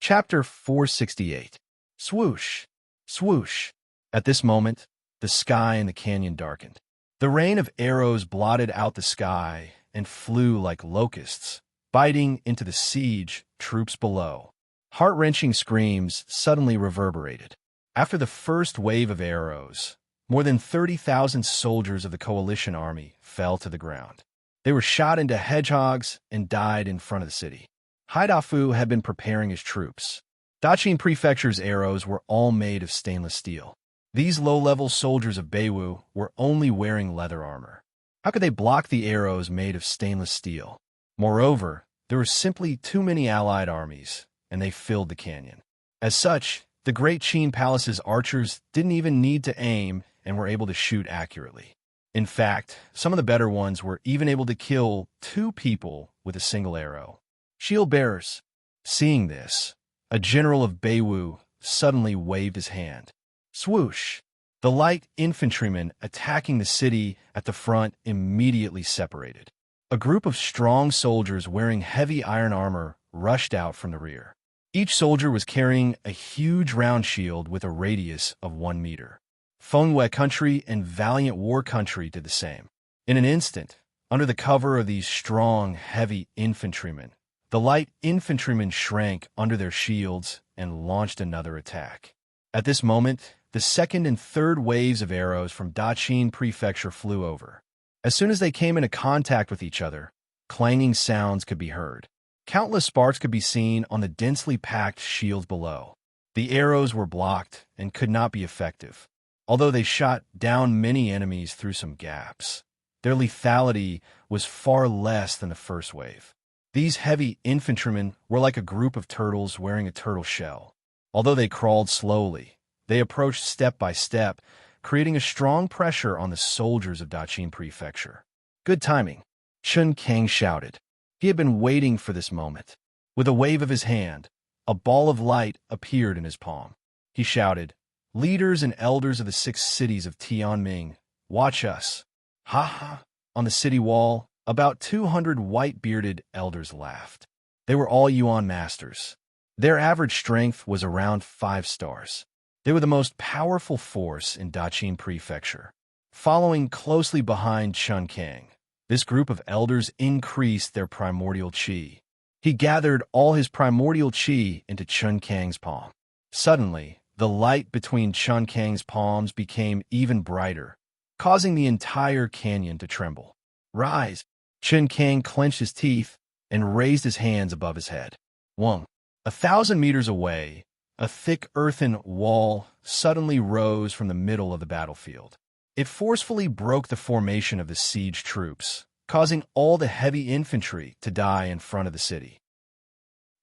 Chapter 468. Swoosh, swoosh. At this moment, the sky in the canyon darkened. The rain of arrows blotted out the sky and flew like locusts, biting into the siege troops below. Heart-wrenching screams suddenly reverberated. After the first wave of arrows, more than 30,000 soldiers of the coalition army fell to the ground. They were shot into hedgehogs and died in front of the city. Haidafu had been preparing his troops. Daqing Prefecture's arrows were all made of stainless steel. These low-level soldiers of Beiwu were only wearing leather armor. How could they block the arrows made of stainless steel? Moreover, there were simply too many allied armies, and they filled the canyon. As such, the Great Qin Palace's archers didn't even need to aim and were able to shoot accurately. In fact, some of the better ones were even able to kill 2 people with a single arrow. Shield bearers. Seeing this, a general of Beiwu suddenly waved his hand. Swoosh! The light infantrymen attacking the city at the front immediately separated. A group of strong soldiers wearing heavy iron armor rushed out from the rear. Each soldier was carrying a huge round shield with a radius of 1 meter. Fengwei Country and Valiant War Country did the same. In an instant, under the cover of these strong, heavy infantrymen, the light infantrymen shrank under their shields and launched another attack. At this moment, the second and third waves of arrows from Daqing Prefecture flew over. As soon as they came into contact with each other, clanging sounds could be heard. Countless sparks could be seen on the densely packed shields below. The arrows were blocked and could not be effective, although they shot down many enemies through some gaps. Their lethality was far less than the first wave. These heavy infantrymen were like a group of turtles wearing a turtle shell. Although they crawled slowly, they approached step by step, creating a strong pressure on the soldiers of Daqing Prefecture. Good timing, Chun Kang shouted. He had been waiting for this moment. With a wave of his hand, a ball of light appeared in his palm. He shouted, "Leaders and elders of the 6 cities of Tianming, watch us." Ha ha! On the city wall, about 200 white-bearded elders laughed. They were all Yuan masters. Their average strength was around 5 stars. They were the most powerful force in Daqing Prefecture. Following closely behind Chun Kang, this group of elders increased their primordial qi. He gathered all his primordial qi into Chun Kang's palm. Suddenly, the light between Chun Kang's palms became even brighter, causing the entire canyon to tremble. Rise! Chun Kang clenched his teeth and raised his hands above his head. 1,000 meters away, a thick earthen wall suddenly rose from the middle of the battlefield. It forcefully broke the formation of the siege troops, causing all the heavy infantry to die in front of the city.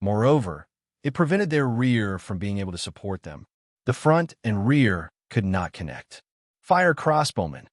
Moreover, it prevented their rear from being able to support them. The front and rear could not connect. Fire crossbowmen!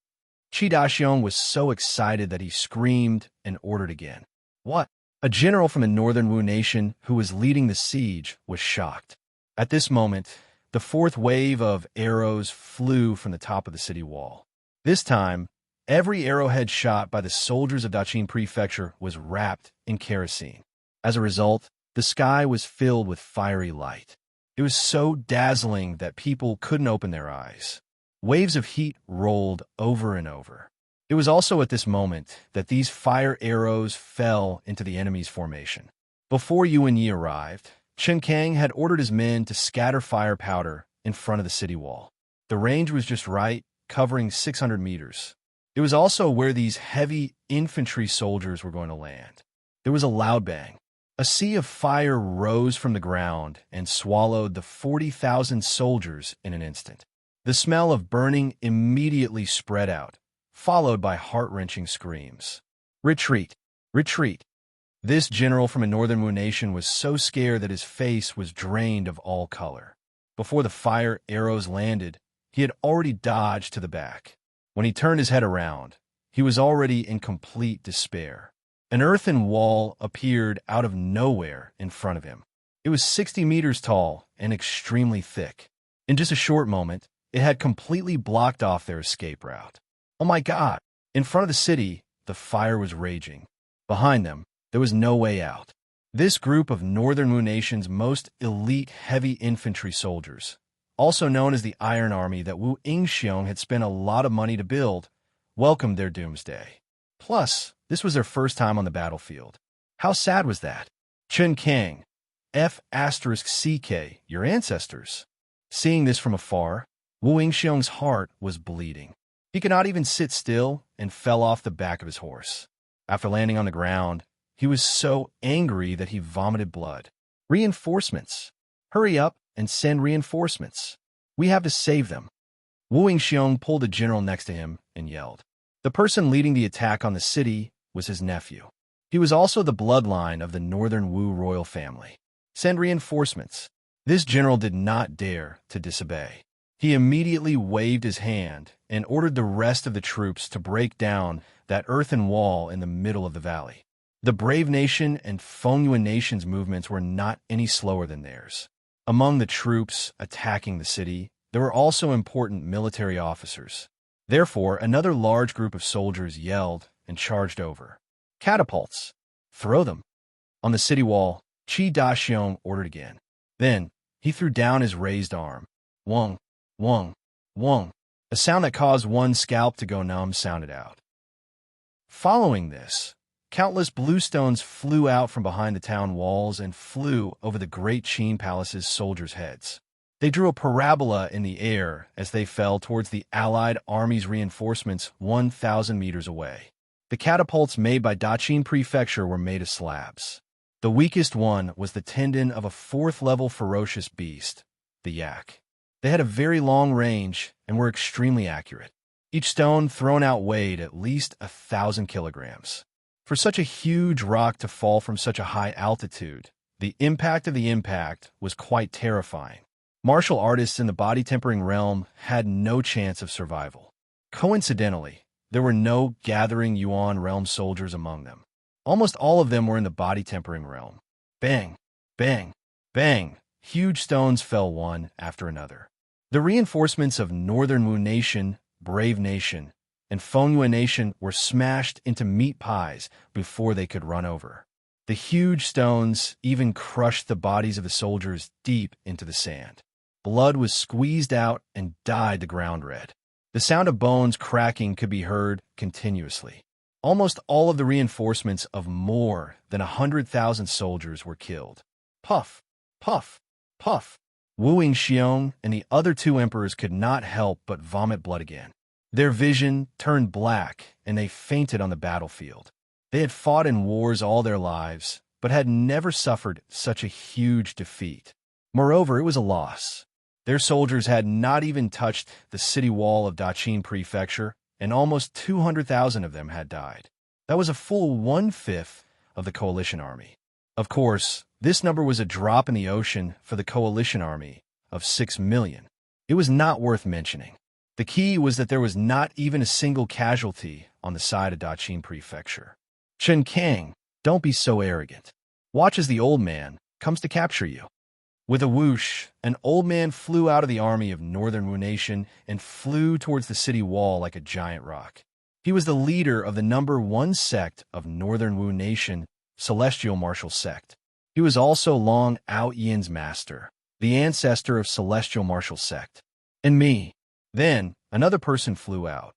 Qi Daxiong was so excited that he screamed and ordered again. What? A general from the northern Wu nation who was leading the siege was shocked. At this moment, the 4th wave of arrows flew from the top of the city wall. This time, every arrowhead shot by the soldiers of Daqing Prefecture was wrapped in kerosene. As a result, the sky was filled with fiery light. It was so dazzling that people couldn't open their eyes. Waves of heat rolled over and over. It was also at this moment that these fire arrows fell into the enemy's formation. Before Yuan Yi arrived, Chun Kang had ordered his men to scatter fire powder in front of the city wall. The range was just right, covering 600 meters. It was also where these heavy infantry soldiers were going to land. There was a loud bang. A sea of fire rose from the ground and swallowed the 40,000 soldiers in an instant. The smell of burning immediately spread out, followed by heart-wrenching screams. Retreat! Retreat! This general from a northern Wu nation was so scared that his face was drained of all color. Before the fire arrows landed, he had already dodged to the back. When he turned his head around, he was already in complete despair. An earthen wall appeared out of nowhere in front of him. It was 60 meters tall and extremely thick. In just a short moment, it had completely blocked off their escape route. Oh my God! In front of the city, the fire was raging. Behind them, there was no way out. This group of Northern Wu Nation's most elite heavy infantry soldiers, also known as the Iron Army that Wu Yingxiong had spent a lot of money to build, welcomed their doomsday. Plus, this was their first time on the battlefield. How sad was that? Chen Kang, F***CK, your ancestors. Seeing this from afar, Wu Yingxiong's heart was bleeding. He could not even sit still and fell off the back of his horse. After landing on the ground, he was so angry that he vomited blood. Reinforcements! Hurry up and send reinforcements. We have to save them. Wu Yingxiong pulled a general next to him and yelled. The person leading the attack on the city was his nephew. He was also the bloodline of the Northern Wu royal family. Send reinforcements. This general did not dare to disobey. He immediately waved his hand and ordered the rest of the troops to break down that earthen wall in the middle of the valley. The Brave Nation and Fengyuan Nation's movements were not any slower than theirs. Among the troops attacking the city, there were also important military officers. Therefore, another large group of soldiers yelled and charged over. Catapults! Throw them! On the city wall, Qi Daxiong ordered again. Then, he threw down his raised arm. Wong, wong, wong. A sound that caused one scalp to go numb sounded out. Following this, countless blue stones flew out from behind the town walls and flew over the great Qin Palace's soldiers' heads. They drew a parabola in the air as they fell towards the Allied Army's reinforcements 1,000 meters away. The catapults made by Daqin Prefecture were made of slabs. The weakest one was the tendon of a fourth-level ferocious beast, the yak. They had a very long range and were extremely accurate. Each stone thrown out weighed at least 1,000 kilograms. For such a huge rock to fall from such a high altitude, the impact of the impact was quite terrifying. Martial artists in the body-tempering realm had no chance of survival. Coincidentally, there were no gathering Yuan realm soldiers among them. Almost all of them were in the body-tempering realm. Bang, bang, bang, huge stones fell one after another. The reinforcements of Northern Wu Nation, Brave Nation, and Fengyuan Nation were smashed into meat pies before they could run over. The huge stones even crushed the bodies of the soldiers deep into the sand. Blood was squeezed out and dyed the ground red. The sound of bones cracking could be heard continuously. Almost all of the reinforcements of more than 100,000 soldiers were killed. Puff, puff, puff. Wu Yingxiong and the other two emperors could not help but vomit blood again. Their vision turned black, and they fainted on the battlefield. They had fought in wars all their lives, but had never suffered such a huge defeat. Moreover, it was a loss. Their soldiers had not even touched the city wall of Daqin Prefecture, and almost 200,000 of them had died. That was a full 1/5 of the coalition army. Of course, this number was a drop in the ocean for the coalition army of 6 million. It was not worth mentioning. The key was that there was not even a single casualty on the side of Daqin Prefecture. Chen Kang, don't be so arrogant. Watch as the old man comes to capture you. With a whoosh, an old man flew out of the army of Northern Wu Nation and flew towards the city wall like a giant rock. He was the leader of the number 1 sect of Northern Wu Nation, Celestial Martial Sect. He was also Long Ao Yin's master, the ancestor of Celestial Martial Sect. And me. Then, another person flew out.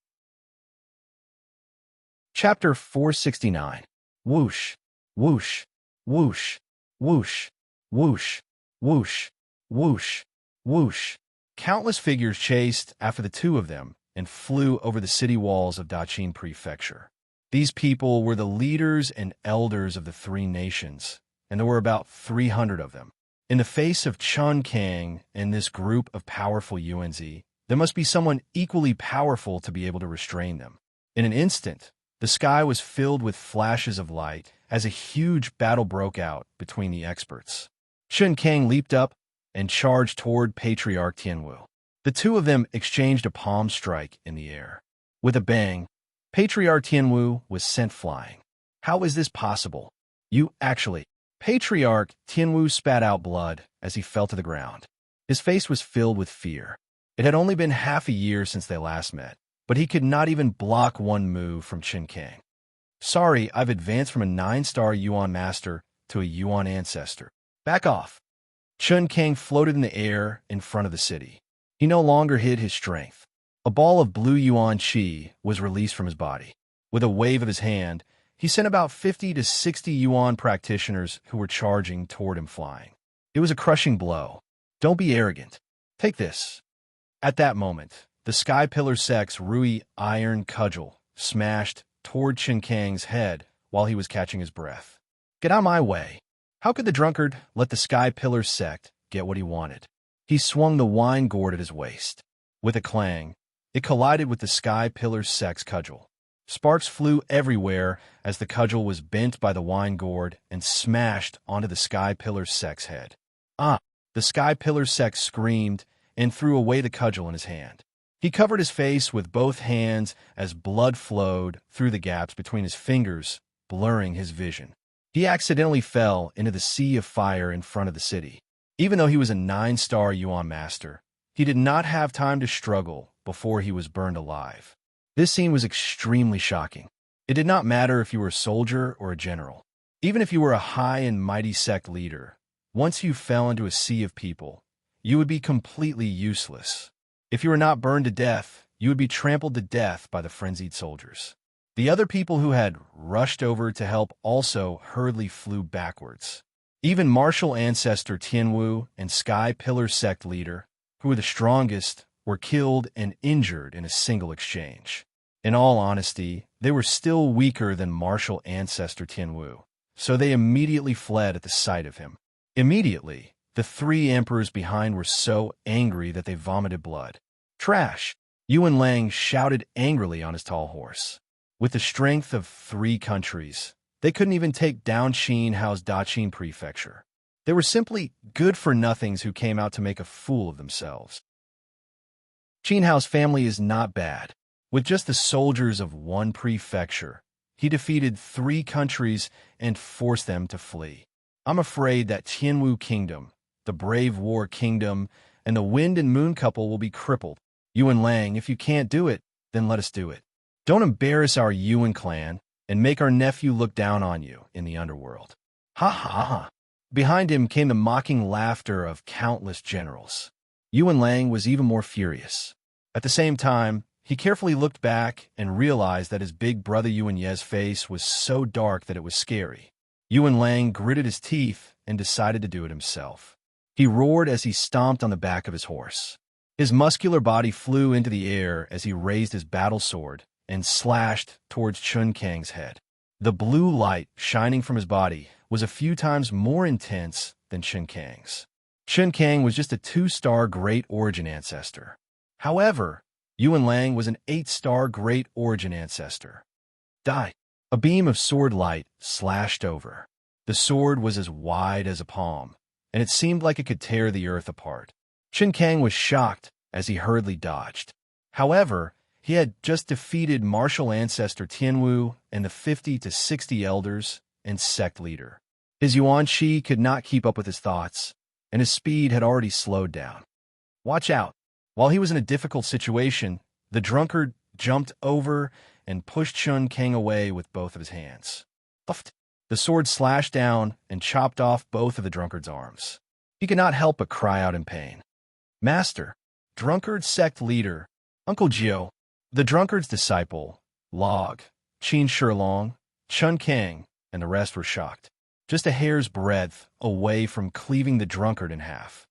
Chapter 469. Whoosh, whoosh, whoosh, whoosh, whoosh, whoosh, whoosh, whoosh. Countless figures chased after the two of them and flew over the city walls of Daqin Prefecture. These people were the leaders and elders of the 3 nations, and there were about 300 of them. In the face of Chen Kang and this group of powerful UNZ, there must be someone equally powerful to be able to restrain them. In an instant, the sky was filled with flashes of light as a huge battle broke out between the experts. Chen Kang leaped up and charged toward Patriarch Tianwu. The two of them exchanged a palm strike in the air. With a bang, Patriarch Tianwu was sent flying. How is this possible? Patriarch Tianwu spat out blood as he fell to the ground. His face was filled with fear. It had only been half a year since they last met, but he could not even block one move from Chen Kang. Sorry, I've advanced from a 9-star Yuan master to a Yuan ancestor. Back off. Chun Kang floated in the air in front of the city. He no longer hid his strength. A ball of blue Yuan Qi was released from his body. With a wave of his hand, he sent about 50 to 60 Yuan practitioners who were charging toward him flying. It was a crushing blow. Don't be arrogant. Take this. At that moment, the Sky Pillar Sect's Rui iron cudgel smashed toward Chun Kang's head while he was catching his breath. Get out of my way. How could the drunkard let the Sky Pillar Sect get what he wanted? He swung the wine gourd at his waist. With a clang, it collided with the Sky Pillar Sect's cudgel. Sparks flew everywhere as the cudgel was bent by the wine gourd and smashed onto the Sky Pillar Sect's head. Ah! The Sky Pillar Sect screamed and threw away the cudgel in his hand. He covered his face with both hands as blood flowed through the gaps between his fingers, blurring his vision. He accidentally fell into the sea of fire in front of the city. Even though he was a 9-star Yuan master, he did not have time to struggle before he was burned alive. This scene was extremely shocking. It did not matter if you were a soldier or a general. Even if you were a high and mighty sect leader, once you fell into a sea of people, you would be completely useless. If you were not burned to death, you would be trampled to death by the frenzied soldiers. The other people who had rushed over to help also hurriedly flew backwards. Even martial ancestor Tianwu and Sky Pillar Sect leader, who were the strongest, were killed and injured in a single exchange. In all honesty, they were still weaker than martial ancestor Tianwu, so they immediately fled at the sight of him. Immediately, the 3 emperors behind were so angry that they vomited blood. Trash! Yuan Lang shouted angrily on his tall horse. With the strength of 3 countries, they couldn't even take down Qinhao's Daqin prefecture. They were simply good-for-nothings who came out to make a fool of themselves. Qinhao's family is not bad. With just the soldiers of 1 prefecture, he defeated 3 countries and forced them to flee. I'm afraid that Tianwu Kingdom, the Brave War Kingdom, and the Wind and Moon couple will be crippled. Yuan Lang, if you can't do it, then let us do it. Don't embarrass our Yuan clan and make our nephew look down on you in the underworld. Ha ha ha. Behind him came the mocking laughter of countless generals. Yuan Lang was even more furious. At the same time, he carefully looked back and realized that his big brother Yuan Ye's face was so dark that it was scary. Yuan Lang gritted his teeth and decided to do it himself. He roared as he stomped on the back of his horse. His muscular body flew into the air as he raised his battle sword and slashed towards Chun Kang's head. The blue light shining from his body was a few times more intense than Chun Kang's. Chun Kang was just a 2-star Great Origin ancestor. However, Yuan Lang was an 8-star Great Origin ancestor. Die! A beam of sword light slashed over. The sword was as wide as a palm, and it seemed like it could tear the earth apart. Chun Kang was shocked as he hurriedly dodged. However, he had just defeated martial ancestor Tianwu and the 50 to 60 elders and sect leader. His Yuan Qi could not keep up with his thoughts, and his speed had already slowed down. Watch out! While he was in a difficult situation, the drunkard jumped over and pushed Chun Kang away with both of his hands. The sword slashed down and chopped off both of the drunkard's arms. He could not help but cry out in pain. Master, drunkard sect leader, Uncle Jiu, the drunkard's disciple, Log, Qin Shilong, Chun Kang, and the rest were shocked, just a hair's breadth away from cleaving the drunkard in half.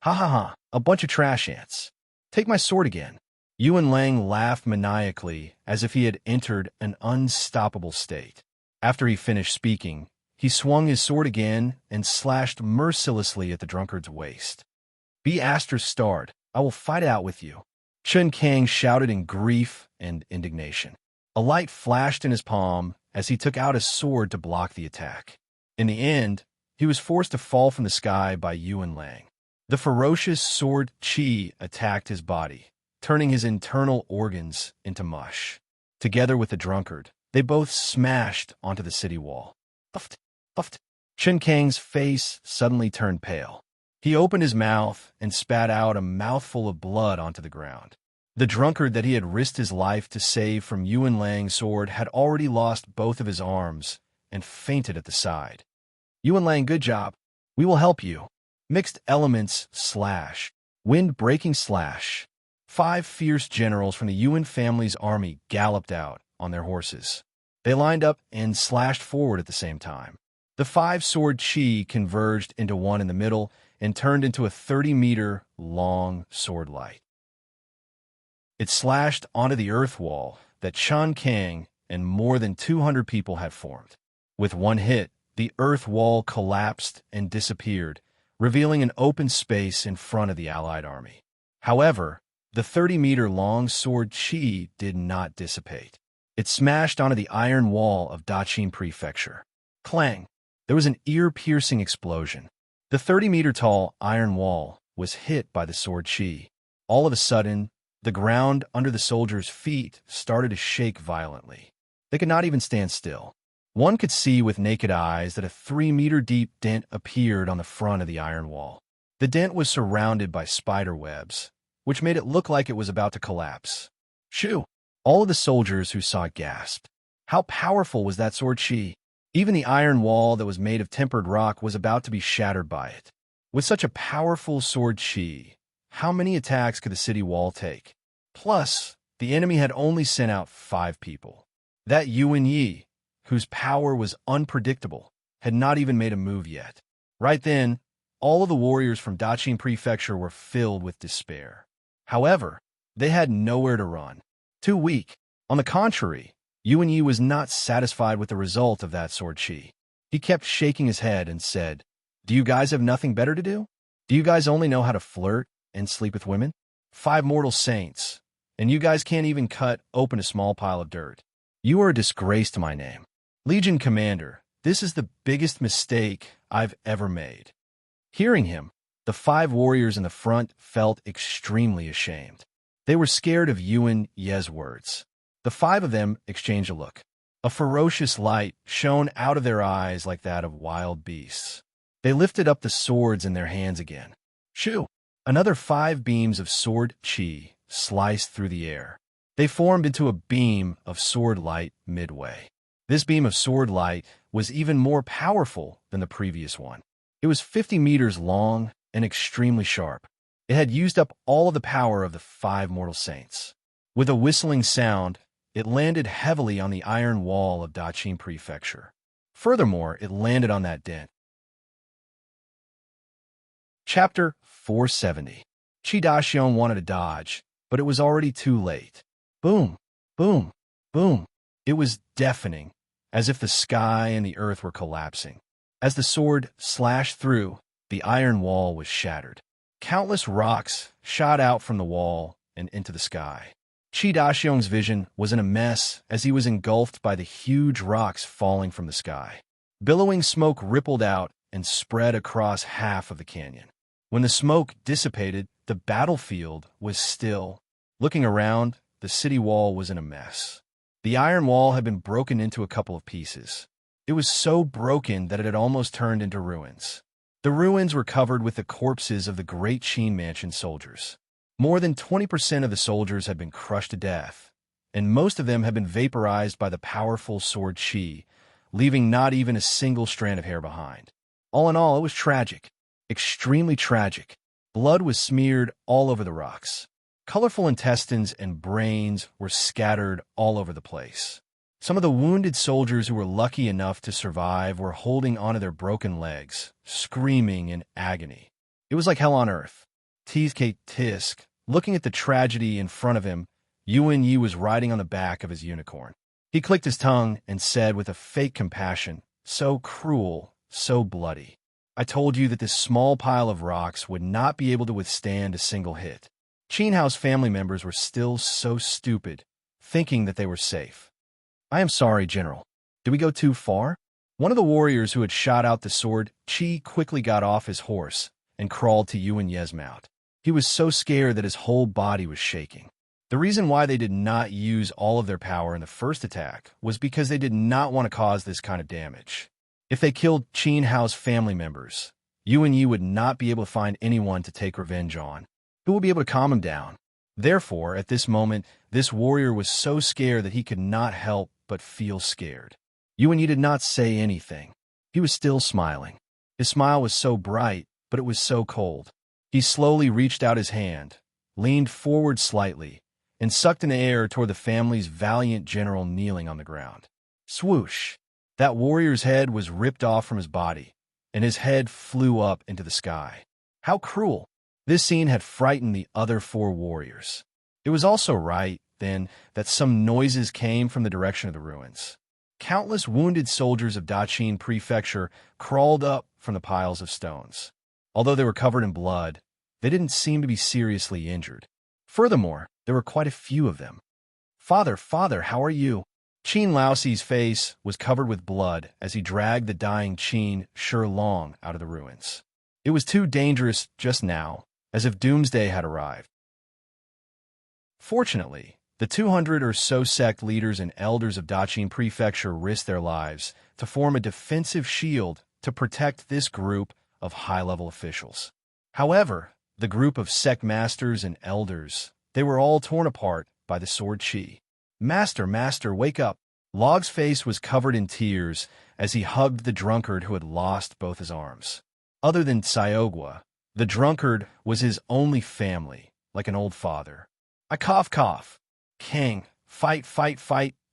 Ha ha ha, a bunch of trash ants. Take my sword again. Yuan Lang laughed maniacally as if he had entered an unstoppable state. After he finished speaking, he swung his sword again and slashed mercilessly at the drunkard's waist. Be starred. I will fight it out with you. Chun Kang shouted in grief and indignation. A light flashed in his palm as he took out his sword to block the attack. In the end, he was forced to fall from the sky by Yuan Lang. The ferocious sword Qi attacked his body, turning his internal organs into mush. Together with the drunkard, they both smashed onto the city wall. Puffed, puffed. Chun Kang's face suddenly turned pale. He opened his mouth and spat out a mouthful of blood onto the ground. The drunkard that he had risked his life to save from Yuan Lang's sword had already lost both of his arms and fainted at the side. Yuan Lang, good job. We will help you. Mixed elements slash. Wind breaking slash. 5 fierce generals from the Yuan family's army galloped out on their horses. They lined up and slashed forward at the same time. The 5-sword chi converged into one in the middle and turned into a 30-meter-long sword light. It slashed onto the earth wall that Chen Kang and more than 200 people had formed. With one hit, the earth wall collapsed and disappeared, revealing an open space in front of the allied army. However, the 30-meter-long sword chi did not dissipate. It smashed onto the iron wall of Daqing Prefecture. Clang! There was an ear-piercing explosion. The 30-meter-tall iron wall was hit by the sword chi. All of a sudden, the ground under the soldiers' feet started to shake violently. They could not even stand still. One could see with naked eyes that a 3-meter-deep dent appeared on the front of the iron wall. The dent was surrounded by spider webs, which made it look like it was about to collapse. Shoo! All of the soldiers who saw it gasped. How powerful was that sword chi? Even the iron wall that was made of tempered rock was about to be shattered by it. With such a powerful sword chi, how many attacks could the city wall take? Plus, the enemy had only sent out 5 people. That Yuan Yi, whose power was unpredictable, had not even made a move yet. Right then, all of the warriors from Daqing Prefecture were filled with despair. However, they had nowhere to run. Too weak. On the contrary, Yuan Yi was not satisfied with the result of that sword chi. He kept shaking his head and said, "Do you guys have nothing better to do? Do you guys only know how to flirt and sleep with women? 5 mortal saints, and you guys can't even cut open a small pile of dirt. You are a disgrace to my name. Legion Commander, this is the biggest mistake I've ever made." Hearing him, the 5 warriors in the front felt extremely ashamed. They were scared of Yuan Ye's words. The 5 of them exchanged a look. A ferocious light shone out of their eyes like that of wild beasts. They lifted up the swords in their hands again. Shoo! Another 5 beams of sword chi sliced through the air. They formed into a beam of sword light midway. This beam of sword light was even more powerful than the previous one. It was 50 meters long and extremely sharp. It had used up all of the power of the 5 mortal saints. With a whistling sound, it landed heavily on the iron wall of Daqing Prefecture. Furthermore, it landed on that dent. Chapter 470. Qi Daxiong wanted to dodge, but it was already too late. Boom, boom, boom. It was deafening, as if the sky and the earth were collapsing. As the sword slashed through, the iron wall was shattered. Countless rocks shot out from the wall and into the sky. Qi Daxiong's vision was in a mess as he was engulfed by the huge rocks falling from the sky. Billowing smoke rippled out and spread across half of the canyon. When the smoke dissipated, the battlefield was still. Looking around, the city wall was in a mess. The iron wall had been broken into a couple of pieces. It was so broken that it had almost turned into ruins. The ruins were covered with the corpses of the Great Qin Mansion soldiers. More than 20% of the soldiers had been crushed to death, and most of them had been vaporized by the powerful sword chi, leaving not even a single strand of hair behind. All in all, it was tragic, extremely tragic. Blood was smeared all over the rocks. Colorful intestines and brains were scattered all over the place. Some of the wounded soldiers who were lucky enough to survive were holding onto their broken legs, screaming in agony. It was like hell on earth. Tisk. Looking at the tragedy in front of him, Yuan Yi was riding on the back of his unicorn. He clicked his tongue and said with a fake compassion, "So cruel, so bloody. I told you that this small pile of rocks would not be able to withstand a single hit." Qin Hao's family members were still so stupid, thinking that they were safe. "I am sorry, General. Did we go too far?" One of the warriors who had shot out the sword chi quickly got off his horse and crawled to Yuan Ye's mount. He was so scared that his whole body was shaking. The reason why they did not use all of their power in the first attack was because they did not want to cause this kind of damage. If they killed Qin Hao's family members, Yuan Yi would not be able to find anyone to take revenge on. Who would be able to calm him down? Therefore, at this moment, this warrior was so scared that he could not help but feel scared. Yuan Yi did not say anything. He was still smiling. His smile was so bright, but it was so cold. He slowly reached out his hand, leaned forward slightly, and sucked in air toward the family's valiant general kneeling on the ground. Swoosh! That warrior's head was ripped off from his body, and his head flew up into the sky. How cruel! This scene had frightened the other 4 warriors. It was also right, then, that some noises came from the direction of the ruins. Countless wounded soldiers of Daqin Prefecture crawled up from the piles of stones. Although they were covered in blood, they didn't seem to be seriously injured. Furthermore, there were quite a few of them. Father, how are you?" Qin Laoxi's face was covered with blood as he dragged the dying Qin Shilong out of the ruins. It was too dangerous just now, as if doomsday had arrived. Fortunately, the 200 or so sect leaders and elders of Daqin Prefecture risked their lives to form a defensive shield to protect this group of high-level officials. However, the group of sect masters and elders, they were all torn apart by the sword Qi. Master, wake up!" Log's face was covered in tears as he hugged the drunkard who had lost both his arms. Other than Xiaogua, the drunkard was his only family, like an old father. "I cough. King, fight.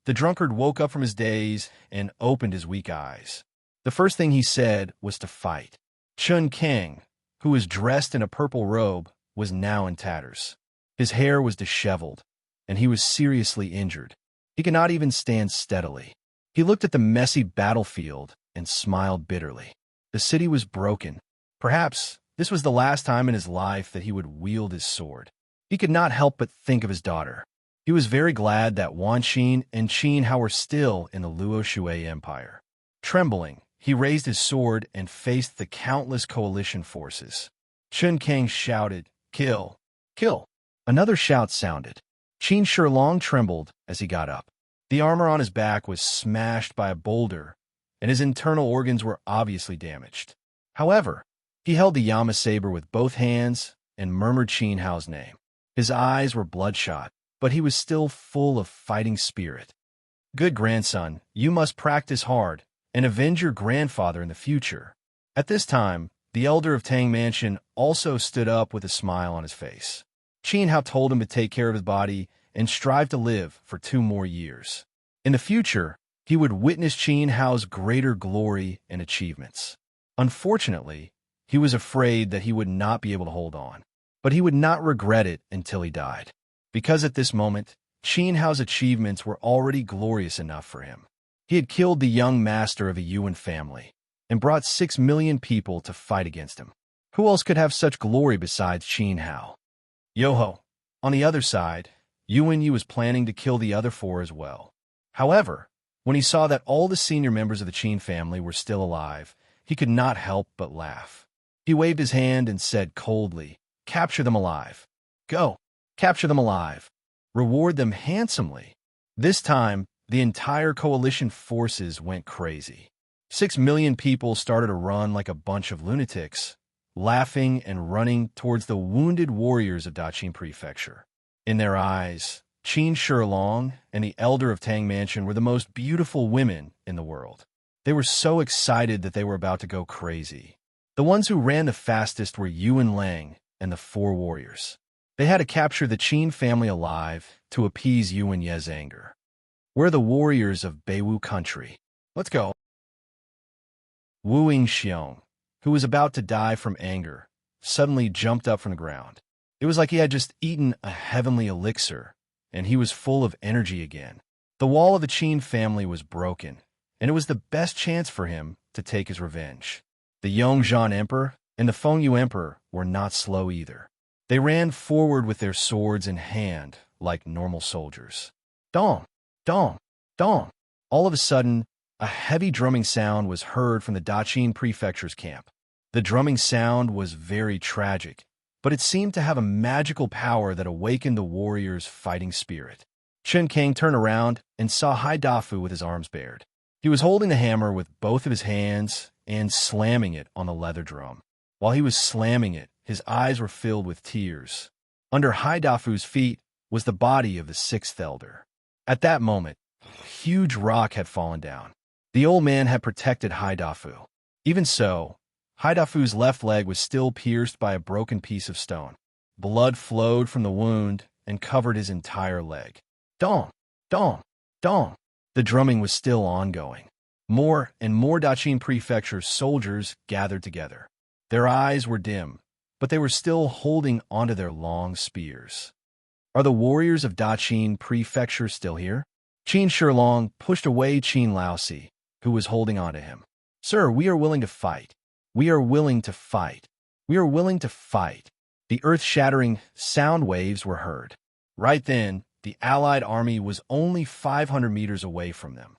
The drunkard woke up from his daze and opened his weak eyes. The first thing he said was to fight. Chun King, who was dressed in a purple robe, was now in tatters. His hair was disheveled, and he was seriously injured. He could not even stand steadily. He looked at the messy battlefield and smiled bitterly. The city was broken. Perhaps this was the last time in his life that he would wield his sword. He could not help but think of his daughter. He was very glad that Wan Xin and Qin Hao were still in the Luo Shui Empire. Trembling, he raised his sword and faced the countless coalition forces. Chun Kang shouted, "Kill! Kill!" Another shout sounded. Qin Shilong trembled as he got up. The armor on his back was smashed by a boulder, and his internal organs were obviously damaged. However, he held the Yama saber with both hands and murmured Qin Hao's name. His eyes were bloodshot, but he was still full of fighting spirit. "Good grandson, you must practice hard and avenge your grandfather in the future." At this time, the elder of Tang Mansion also stood up with a smile on his face. Qin Hao told him to take care of his body and strive to live for 2 more years. In the future, he would witness Qin Hao's greater glory and achievements. Unfortunately, he was afraid that he would not be able to hold on, but he would not regret it until he died. Because at this moment, Qin Hao's achievements were already glorious enough for him. He had killed the young master of a Yuan family and brought 6 million people to fight against him. Who else could have such glory besides Qin Hao? Yoho. On the other side, Yuan Yu was planning to kill the other 4 as well. However, when he saw that all the senior members of the Qin family were still alive, he could not help but laugh. He waved his hand and said coldly, "Capture them alive. Go, capture them alive. Reward them handsomely." This time, the entire coalition forces went crazy. 6 million people started to run like a bunch of lunatics, laughing and running towards the wounded warriors of Daqin Prefecture. In their eyes, Qin Shilong and the elder of Tang Mansion were the most beautiful women in the world. They were so excited that they were about to go crazy. The ones who ran the fastest were Yuan Lang and the 4 warriors. They had to capture the Qin family alive to appease Yuan Ye's anger. We're the warriors of Beiwu country. Let's go. Wu Yingxiong, who was about to die from anger, suddenly jumped up from the ground. It was like he had just eaten a heavenly elixir, and he was full of energy again. The wall of the Qin family was broken, and it was the best chance for him to take his revenge. The Yongzhan Emperor and the Fengyu Emperor were not slow either. They ran forward with their swords in hand like normal soldiers. Dong! Dong! Dong! All of a sudden, a heavy drumming sound was heard from the Daqin Prefecture's camp. The drumming sound was very tragic, but it seemed to have a magical power that awakened the warrior's fighting spirit. Chun Kang turned around and saw Hai Dafu with his arms bared. He was holding the hammer with both of his hands and slamming it on the leather drum. While he was slamming it, his eyes were filled with tears. Under Hai Dafu's feet was the body of the 6th elder. At that moment, a huge rock had fallen down. The old man had protected Haidafu. Even so, Haidafu's left leg was still pierced by a broken piece of stone. Blood flowed from the wound and covered his entire leg. Dong! Dong! Dong! The drumming was still ongoing. More and more Daqin Prefecture soldiers gathered together. Their eyes were dim, but they were still holding onto their long spears. Are the warriors of Daqin Prefecture still here? Qin Shilong pushed away Qin Laosi, who was holding onto him. Sir, we are willing to fight. We are willing to fight. We are willing to fight. The earth-shattering sound waves were heard. Right then, the Allied army was only 500 meters away from them.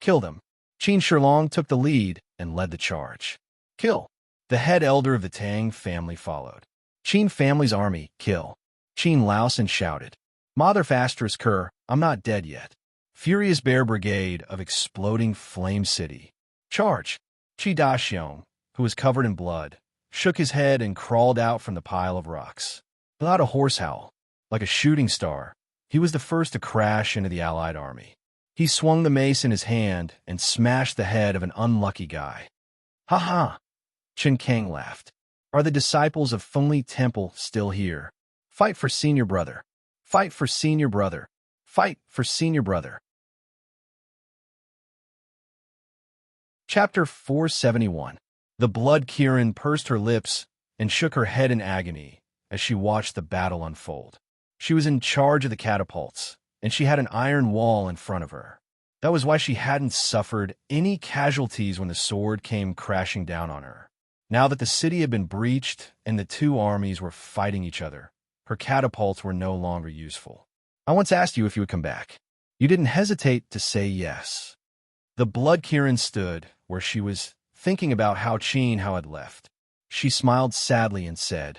Kill them. Qin Shilong took the lead and led the charge. Kill. The head elder of the Tang family followed. Qin family's army, kill. Qin Laosan shouted. Mother Fastris Kerr, I'm not dead yet. Furious Bear Brigade of Exploding Flame City. Charge. Qi Daxiong, who was covered in blood, shook his head and crawled out from the pile of rocks. Without a horse howl, like a shooting star, he was the first to crash into the Allied army. He swung the mace in his hand and smashed the head of an unlucky guy. Ha ha! Chen Kang laughed. Are the disciples of Fengli Temple still here? Fight for senior brother. Fight for senior brother. Fight for senior brother. Chapter 471. The Blood Kirin pursed her lips and shook her head in agony as she watched the battle unfold. She was in charge of the catapults, and she had an iron wall in front of her. That was why she hadn't suffered any casualties when the sword came crashing down on her. Now that the city had been breached and the two armies were fighting each other, her catapults were no longer useful. I once asked you if you would come back. You didn't hesitate to say yes. The Blood Kirin stood where she was, thinking about how Qin Hao had left. She smiled sadly and said,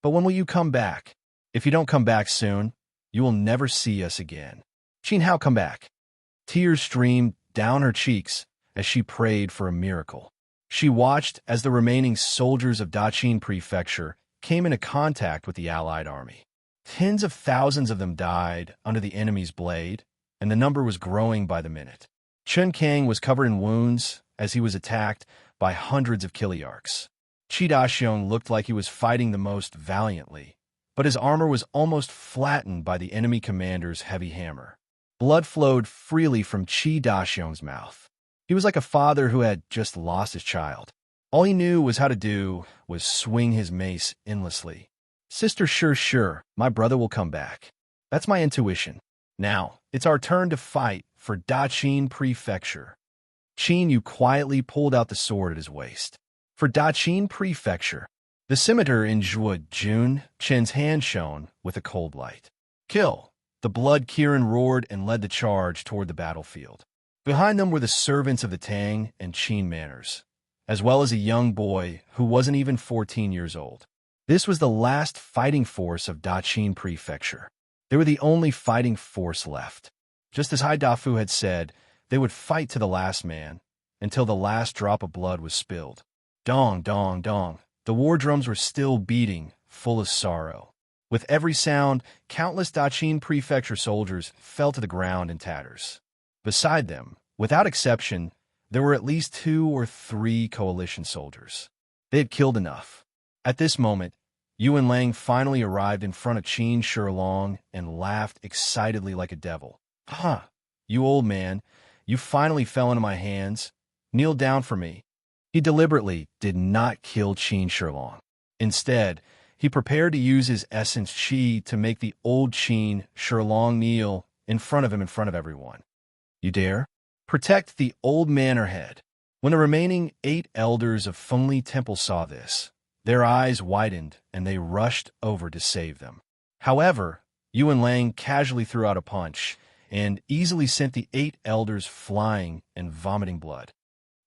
But when will you come back? If you don't come back soon, you will never see us again. Qin Hao, come back. Tears streamed down her cheeks as she prayed for a miracle. She watched as the remaining soldiers of Daqin Prefecture came into contact with the Allied army. Tens of thousands of them died under the enemy's blade, and the number was growing by the minute. Chen Kang was covered in wounds as he was attacked by hundreds of Kiliarchs. Qi Daxiong looked like he was fighting the most valiantly, but his armor was almost flattened by the enemy commander's heavy hammer. Blood flowed freely from Qi Daxiong's mouth. He was like a father who had just lost his child. All he knew was how to do was swing his mace endlessly. Sister, sure, my brother will come back. That's my intuition. Now, it's our turn to fight for Daqin Prefecture. Qin Yu quietly pulled out the sword at his waist. For Daqin Prefecture. The scimitar in Zhuo Jun Chen's hand shone with a cold light. Kill! The Blood Kirin roared and led the charge toward the battlefield. Behind them were the servants of the Tang and Qin manors, as well as a young boy who wasn't even 14 years old. This was the last fighting force of Daqin Prefecture. They were the only fighting force left. Just as Haidafu had said, they would fight to the last man, until the last drop of blood was spilled. Dong, dong, dong. The war drums were still beating, full of sorrow. With every sound, countless Daqin Prefecture soldiers fell to the ground in tatters. Beside them, without exception, there were at least 2 or 3 coalition soldiers. They had killed enough. At this moment, Yuan Lang finally arrived in front of Qin Shilong and laughed excitedly like a devil. Huh, you old man, you finally fell into my hands. Kneel down for me. He deliberately did not kill Qin Shilong. Instead, he prepared to use his essence Qi to make the old Qin Shilong kneel in front of everyone. You dare? Protect the old manor head. When the remaining 8 elders of Fengli Temple saw this, their eyes widened and they rushed over to save them. However, Yuan Lang casually threw out a punch and easily sent the 8 elders flying and vomiting blood.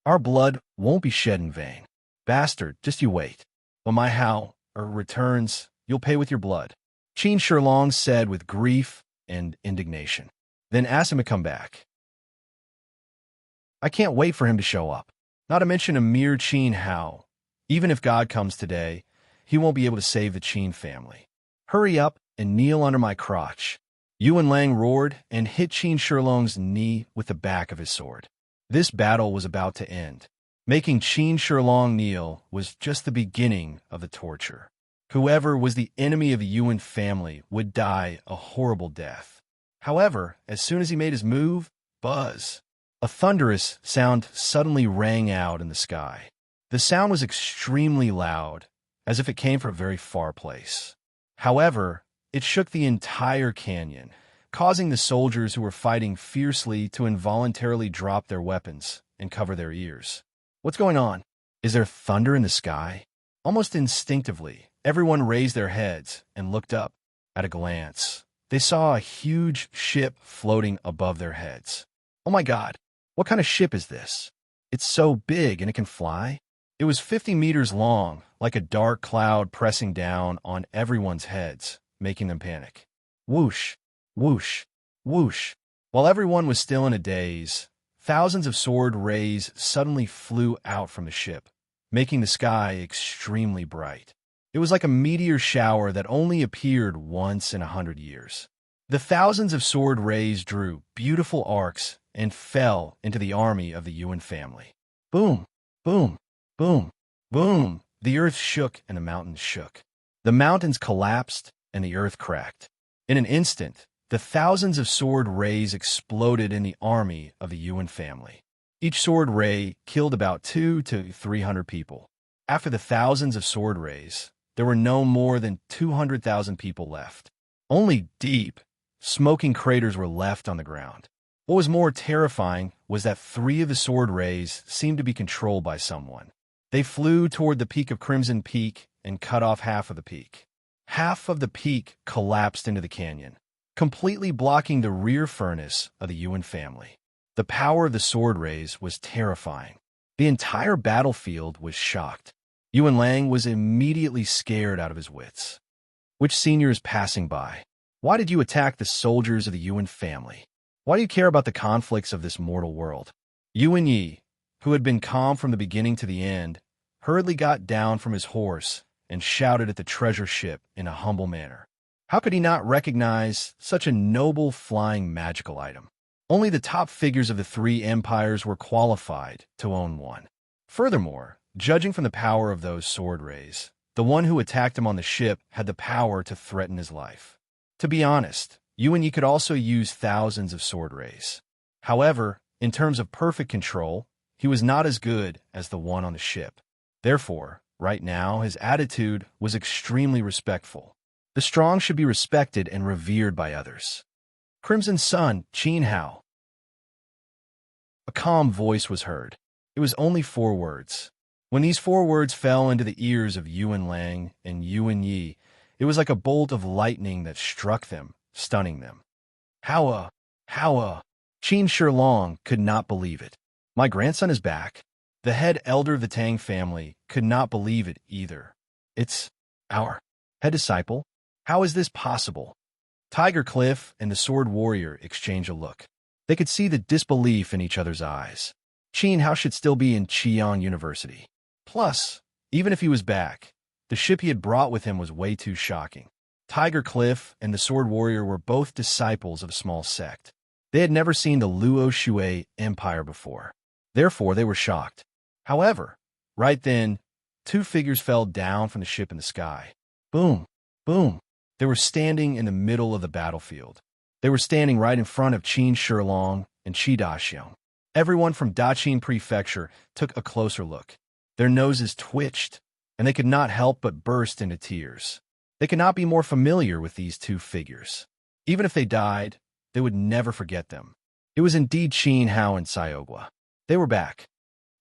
Our blood won't be shed in vain. Bastard, just you wait. When my Hao returns, you'll pay with your blood. Qin Shilong said with grief and indignation. Then ask him to come back. I can't wait for him to show up. Not to mention a mere Qin Hao. Even if God comes today, he won't be able to save the Qin family. Hurry up and kneel under my crotch. Yuan Lang roared and hit Qin Shilong's knee with the back of his sword. This battle was about to end. Making Qin Shilong kneel was just the beginning of the torture. Whoever was the enemy of the Yuan family would die a horrible death. However, as soon as he made his move, buzz! A thunderous sound suddenly rang out in the sky. The sound was extremely loud, as if it came from a very far place. However, it shook the entire canyon, causing the soldiers who were fighting fiercely to involuntarily drop their weapons and cover their ears. What's going on? Is there thunder in the sky? Almost instinctively, everyone raised their heads and looked up. At a glance, they saw a huge ship floating above their heads. Oh my God, what kind of ship is this? It's so big and it can fly? It was 50 meters long, like a dark cloud pressing down on everyone's heads, making them panic. Whoosh, whoosh, whoosh. While everyone was still in a daze, thousands of sword rays suddenly flew out from the ship, making the sky extremely bright. It was like a meteor shower that only appeared once in 100 years. The thousands of sword rays drew beautiful arcs and fell into the army of the Yuan family. Boom, boom, boom, boom. The earth shook and the mountains shook. The mountains collapsed and the earth cracked. In an instant, the thousands of sword rays exploded in the army of the Yuan family. Each sword ray killed about 200 to 300 people. After the thousands of sword rays, there were no more than 200,000 people left. Only deep, smoking craters were left on the ground. What was more terrifying was that 3 of the sword rays seemed to be controlled by someone. They flew toward the peak of Crimson Peak and cut off half of the peak. Half of the peak collapsed into the canyon, completely blocking the rear furnace of the Yuan family. The power of the sword rays was terrifying. The entire battlefield was shocked. Yuan Lang was immediately scared out of his wits. Which senior is passing by? Why did you attack the soldiers of the Yuan family? Why do you care about the conflicts of this mortal world? Yuan Yi, who had been calm from the beginning to the end, hurriedly got down from his horse and shouted at the treasure ship in a humble manner. How could he not recognize such a noble flying magical item? Only the top figures of the 3 empires were qualified to own one. Furthermore, judging from the power of those sword rays, the one who attacked him on the ship had the power to threaten his life. To be honest, Yuan Yi could also use thousands of sword rays. However, in terms of perfect control, he was not as good as the one on the ship. Therefore, right now, his attitude was extremely respectful. The strong should be respected and revered by others. Crimson Sun, Qin Hao. A calm voice was heard. It was only 4 words. When these 4 words fell into the ears of Yuan Lang and Yuan Yi, it was like a bolt of lightning that struck them, stunning them. Howa, Howa. Qin Shilong could not believe it. My grandson is back. The head elder of the Tang family could not believe it either. It's our head disciple? How is this possible? Tiger Cliff and the sword warrior exchanged a look. They could see the disbelief in each other's eyes. Qin Hao should still be in Qiang University. Plus, even if he was back, the ship he had brought with him was way too shocking. Tiger Cliff and the sword warrior were both disciples of a small sect. They had never seen the Luo Shui Empire before. Therefore, they were shocked. However, right then, 2 figures fell down from the ship in the sky. Boom, boom. They were standing in the middle of the battlefield. They were standing right in front of Qin Shilong and Qi Daxiong. Everyone from Daqing Prefecture took a closer look. Their noses twitched, and they could not help but burst into tears. They could not be more familiar with these 2 figures. Even if they died, they would never forget them. It was indeed Qin Hao and Sayogwa. They were back.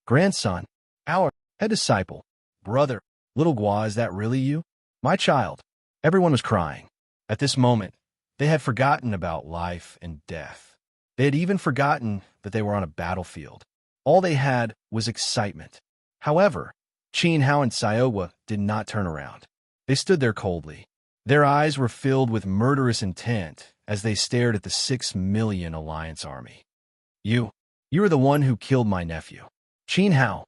Grandson, our head disciple, brother, little Gua, is that really you? My child. Everyone was crying. At this moment, they had forgotten about life and death. They had even forgotten that they were on a battlefield. All they had was excitement. However, Qin Hao and Sayogwa did not turn around. They stood there coldly. Their eyes were filled with murderous intent as they stared at the 6 million Alliance army. You are the one who killed my nephew. Qin Hao.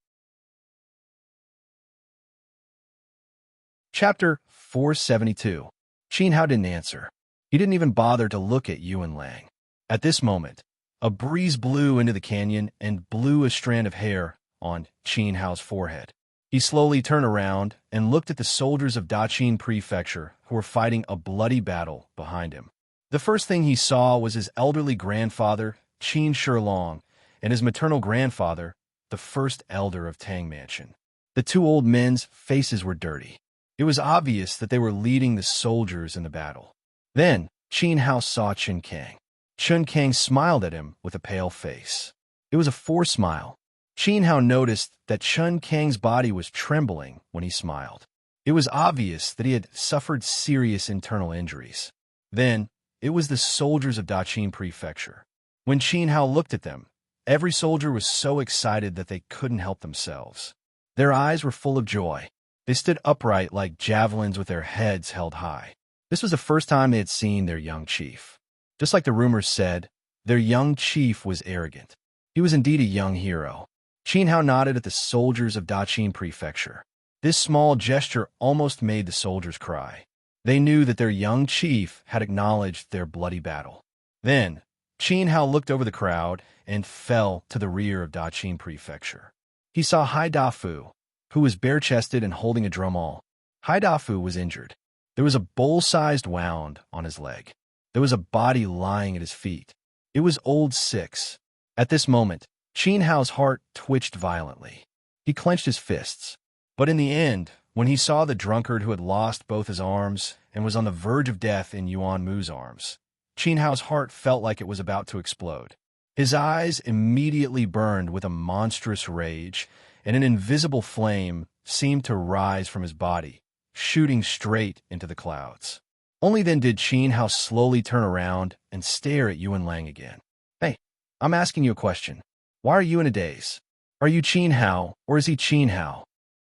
Chapter 472. Qin Hao didn't answer. He didn't even bother to look at Yuan Lang. At this moment, A breeze blew into the canyon and blew a strand of hair on Qin Hao's forehead. He slowly turned around and looked at the soldiers of Daqin Prefecture who were fighting a bloody battle behind him. The first thing he saw was his elderly grandfather, Qin Shilong, and his maternal grandfather, the first elder of Tang Mansion. The two old men's faces were dirty. It was obvious that they were leading the soldiers in the battle. Then, Qin Hao saw Chun Kang. Chun Kang smiled at him with a pale face. It was a forced smile. Qin Hao noticed that Chun Kang's body was trembling when he smiled. It was obvious that he had suffered serious internal injuries. Then, it was the soldiers of Daqin Prefecture. When Qin Hao looked at them, every soldier was so excited that they couldn't help themselves. Their eyes were full of joy. They stood upright like javelins with their heads held high. This was the first time they had seen their young chief. Just like the rumors said, their young chief was arrogant. He was indeed a young hero. Qin Hao nodded at the soldiers of Daqin Prefecture. This small gesture almost made the soldiers cry. They knew that their young chief had acknowledged their bloody battle. Then, Qin Hao looked over the crowd and fell to the rear of Daqin Prefecture. He saw Hai Dafu, who was bare-chested and holding a drumal. Hai Dafu was injured. There was a bowl-sized wound on his leg. There was a body lying at his feet. It was old Six. At this moment, Qin Hao's heart twitched violently. He clenched his fists. But in the end, when he saw the drunkard who had lost both his arms and was on the verge of death in Yuan Mu's arms, Qin Hao's heart felt like it was about to explode. His eyes immediately burned with a monstrous rage, and an invisible flame seemed to rise from his body, shooting straight into the clouds. Only then did Qin Hao slowly turn around and stare at Yuan Lang again. "Hey, I'm asking you a question. Why are you in a daze? Are you Qin Hao, or is he Qin Hao?"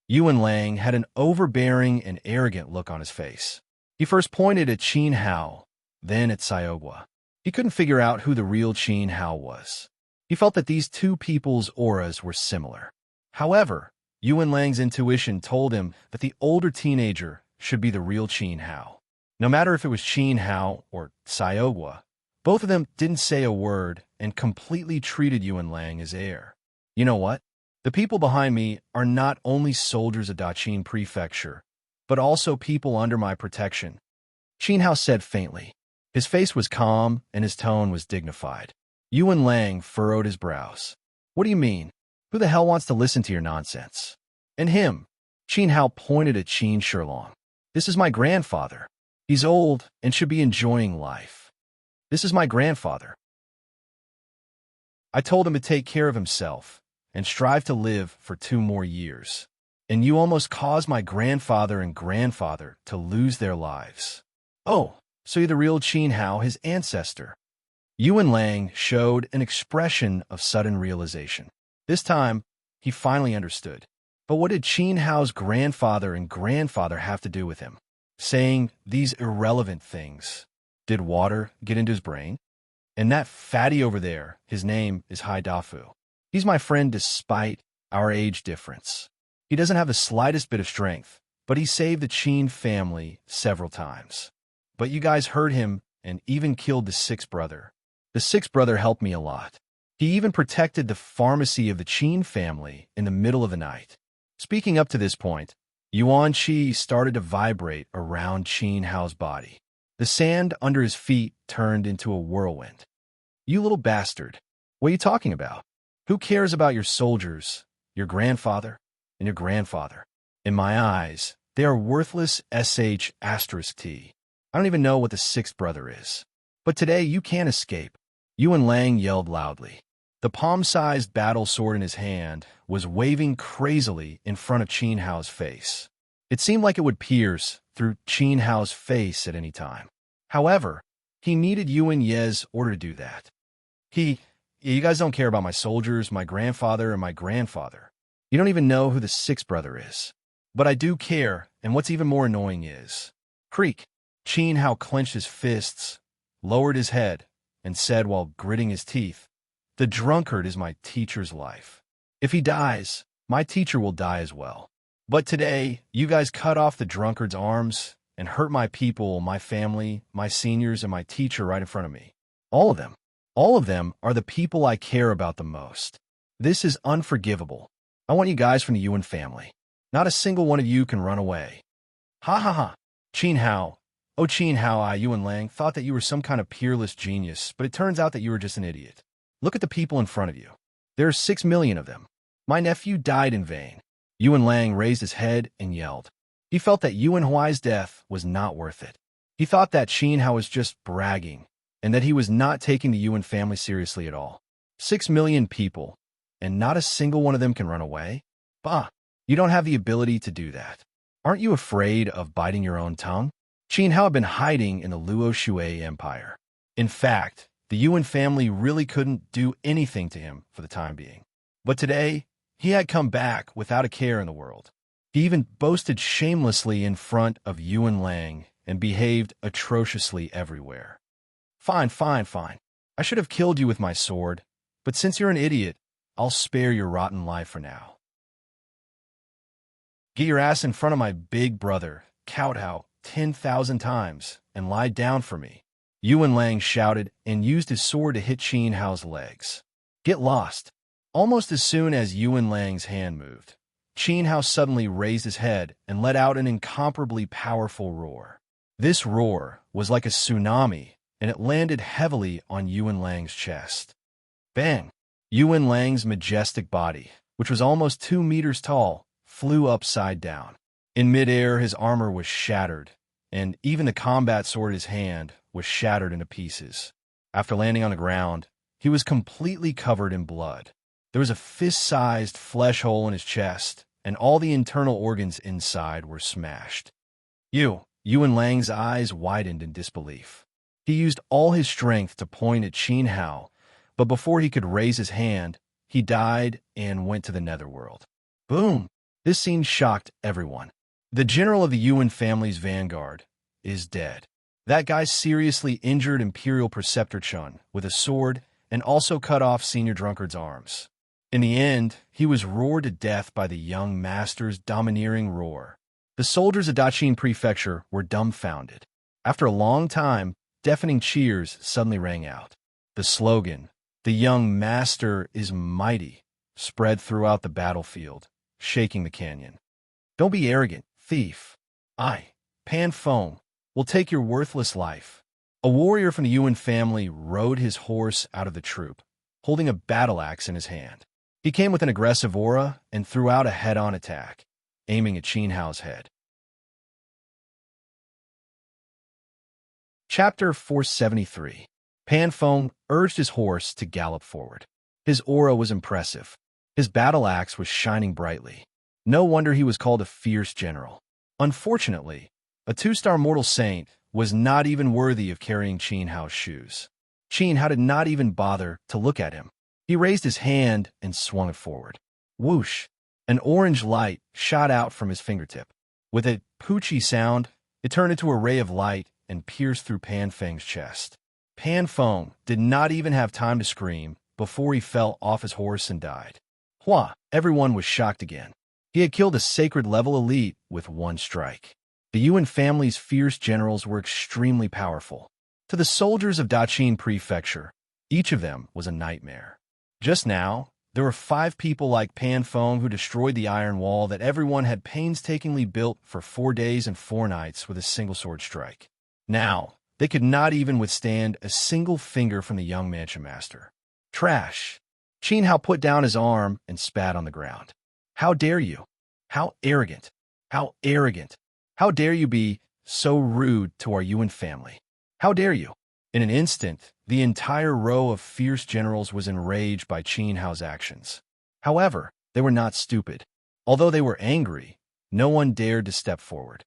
Yuan Lang had an overbearing and arrogant look on his face. He first pointed at Qin Hao, then at Xiaogua. He couldn't figure out who the real Qin Hao was. He felt that these two people's auras were similar. However, Yuan Lang's intuition told him that the older teenager should be the real Qin Hao. No matter if it was Qin Hao or Xiaogua, both of them didn't say a word and completely treated Yuan Lang as heir. You know what? The people behind me are not only soldiers of Daqin Prefecture, but also people under my protection, Qin Hao said faintly. His face was calm and his tone was dignified. Yuan Lang furrowed his brows. "What do you mean? Who the hell wants to listen to your nonsense?" "And him." Qin Hao pointed at Qin Shilong. "This is my grandfather. He's old and should be enjoying life. This is my grandfather. I told him to take care of himself and strive to live for 2 more years. And you almost caused my grandfather and grandfather to lose their lives. Oh, so you're the real Qin Hao, his ancestor." Yuan Lang showed an expression of sudden realization. This time, he finally understood. But what did Qin Hao's grandfather and grandfather have to do with him? Saying these irrelevant things. Did water get into his brain? And that fatty over there, his name is Hai Dafu. He's my friend despite our age difference. He doesn't have the slightest bit of strength, but he saved the Qin family several times. But you guys hurt him and even killed the 6th brother. The 6th brother helped me a lot. He even protected the pharmacy of the Qin family in the middle of the night. Speaking up to this point, Yuan Qi started to vibrate around Qin Hao's body. The sand under his feet turned into a whirlwind. "You little bastard. What are you talking about? Who cares about your soldiers, your grandfather, and your grandfather? In my eyes, they are worthless sh*t. I don't even know what the 6th brother is. But today you can't escape." Yuan Lang yelled loudly. The palm-sized battle sword in his hand was waving crazily in front of Qin Hao's face. It seemed like it would pierce through Qin Hao's face at any time. However, he needed Yuan Ye's order to do that. You guys don't care about my soldiers, my grandfather, and my grandfather. You don't even know who the 6th brother is. But I do care, and what's even more annoying is... Creak. Qin Hao clenched his fists, lowered his head, and said while gritting his teeth, "The drunkard is my teacher's life. If he dies, my teacher will die as well. But today, you guys cut off the drunkard's arms and hurt my people, my family, my seniors, and my teacher right in front of me. All of them. All of them are the people I care about the most. This is unforgivable. I want you guys from the Yuan family. Not a single one of you can run away. Ha ha ha. Qin Hao. Oh, Qin Hao, I, Yuan Lang, thought that you were some kind of peerless genius, but it turns out that you were just an idiot. Look at the people in front of you. There are 6 million of them. My nephew died in vain. Yuan Lang raised his head and yelled. He felt that Yuan Huai's death was not worth it. He thought that Qin Hao was just bragging, and that he was not taking the Yuan family seriously at all. 6 million people, and not a single one of them can run away? Bah, you don't have the ability to do that. Aren't you afraid of biting your own tongue? Qin Hao had been hiding in the Luo Shui Empire. In fact, the Yuan family really couldn't do anything to him for the time being. But today, he had come back without a care in the world. He even boasted shamelessly in front of Yuan Lang and behaved atrociously everywhere. Fine, fine, fine. I should have killed you with my sword, but since you're an idiot, I'll spare your rotten life for now. Get your ass in front of my big brother, kowtow, 10,000 times, and lie down for me. Yuan Lang shouted and used his sword to hit Qin Hao's legs. Get lost. Almost as soon as Yuan Lang's hand moved, Qin Hao suddenly raised his head and let out an incomparably powerful roar. This roar was like a tsunami, and it landed heavily on Yuan Lang's chest. Bang! Yuan Lang's majestic body, which was almost 2 meters tall, flew upside down. In midair, his armor was shattered, and even the combat sword in his hand was shattered into pieces. After landing on the ground, he was completely covered in blood. There was a fist-sized flesh hole in his chest, and all the internal organs inside were smashed. Yuan Lang's eyes widened in disbelief. He used all his strength to point at Qin Hao, but before he could raise his hand, he died and went to the netherworld. Boom! This scene shocked everyone. The general of the Yuan family's vanguard is dead. That guy seriously injured Imperial Preceptor Chun with a sword and also cut off Senior Drunkard's arms. In the end, he was roared to death by the young master's domineering roar. The soldiers of Daqin Prefecture were dumbfounded. After a long time, deafening cheers suddenly rang out. The slogan, "The young master is mighty," spread throughout the battlefield, shaking the canyon. Don't be arrogant, thief. I, Pan Feng, will take your worthless life. A warrior from the Yuan family rode his horse out of the troop, holding a battle axe in his hand. He came with an aggressive aura and threw out a head-on attack, aiming at Qin Hao's head. Chapter 473. Pan Feng urged his horse to gallop forward. His aura was impressive. His battle axe was shining brightly. No wonder he was called a fierce general. Unfortunately, a 2-star mortal saint was not even worthy of carrying Qin Hao's shoes. Qin Hao did not even bother to look at him. He raised his hand and swung it forward. Whoosh! An orange light shot out from his fingertip. With a poochy sound, it turned into a ray of light and pierced through Pan Feng's chest. Pan Feng did not even have time to scream before he fell off his horse and died. Hua! Everyone was shocked again. He had killed a sacred-level elite with one strike. The Yuan family's fierce generals were extremely powerful. To the soldiers of Daqin Prefecture, each of them was a nightmare. Just now, there were 5 people like Pan Feng who destroyed the iron wall that everyone had painstakingly built for 4 days and 4 nights with a single sword strike. Now, they could not even withstand a single finger from the young mansion master. Trash! Qin Hao put down his arm and spat on the ground. How dare you? How arrogant! How arrogant! How dare you be so rude to our Yuan family? How dare you? In an instant, the entire row of fierce generals was enraged by Qin Hao's actions. However, they were not stupid. Although they were angry, no one dared to step forward.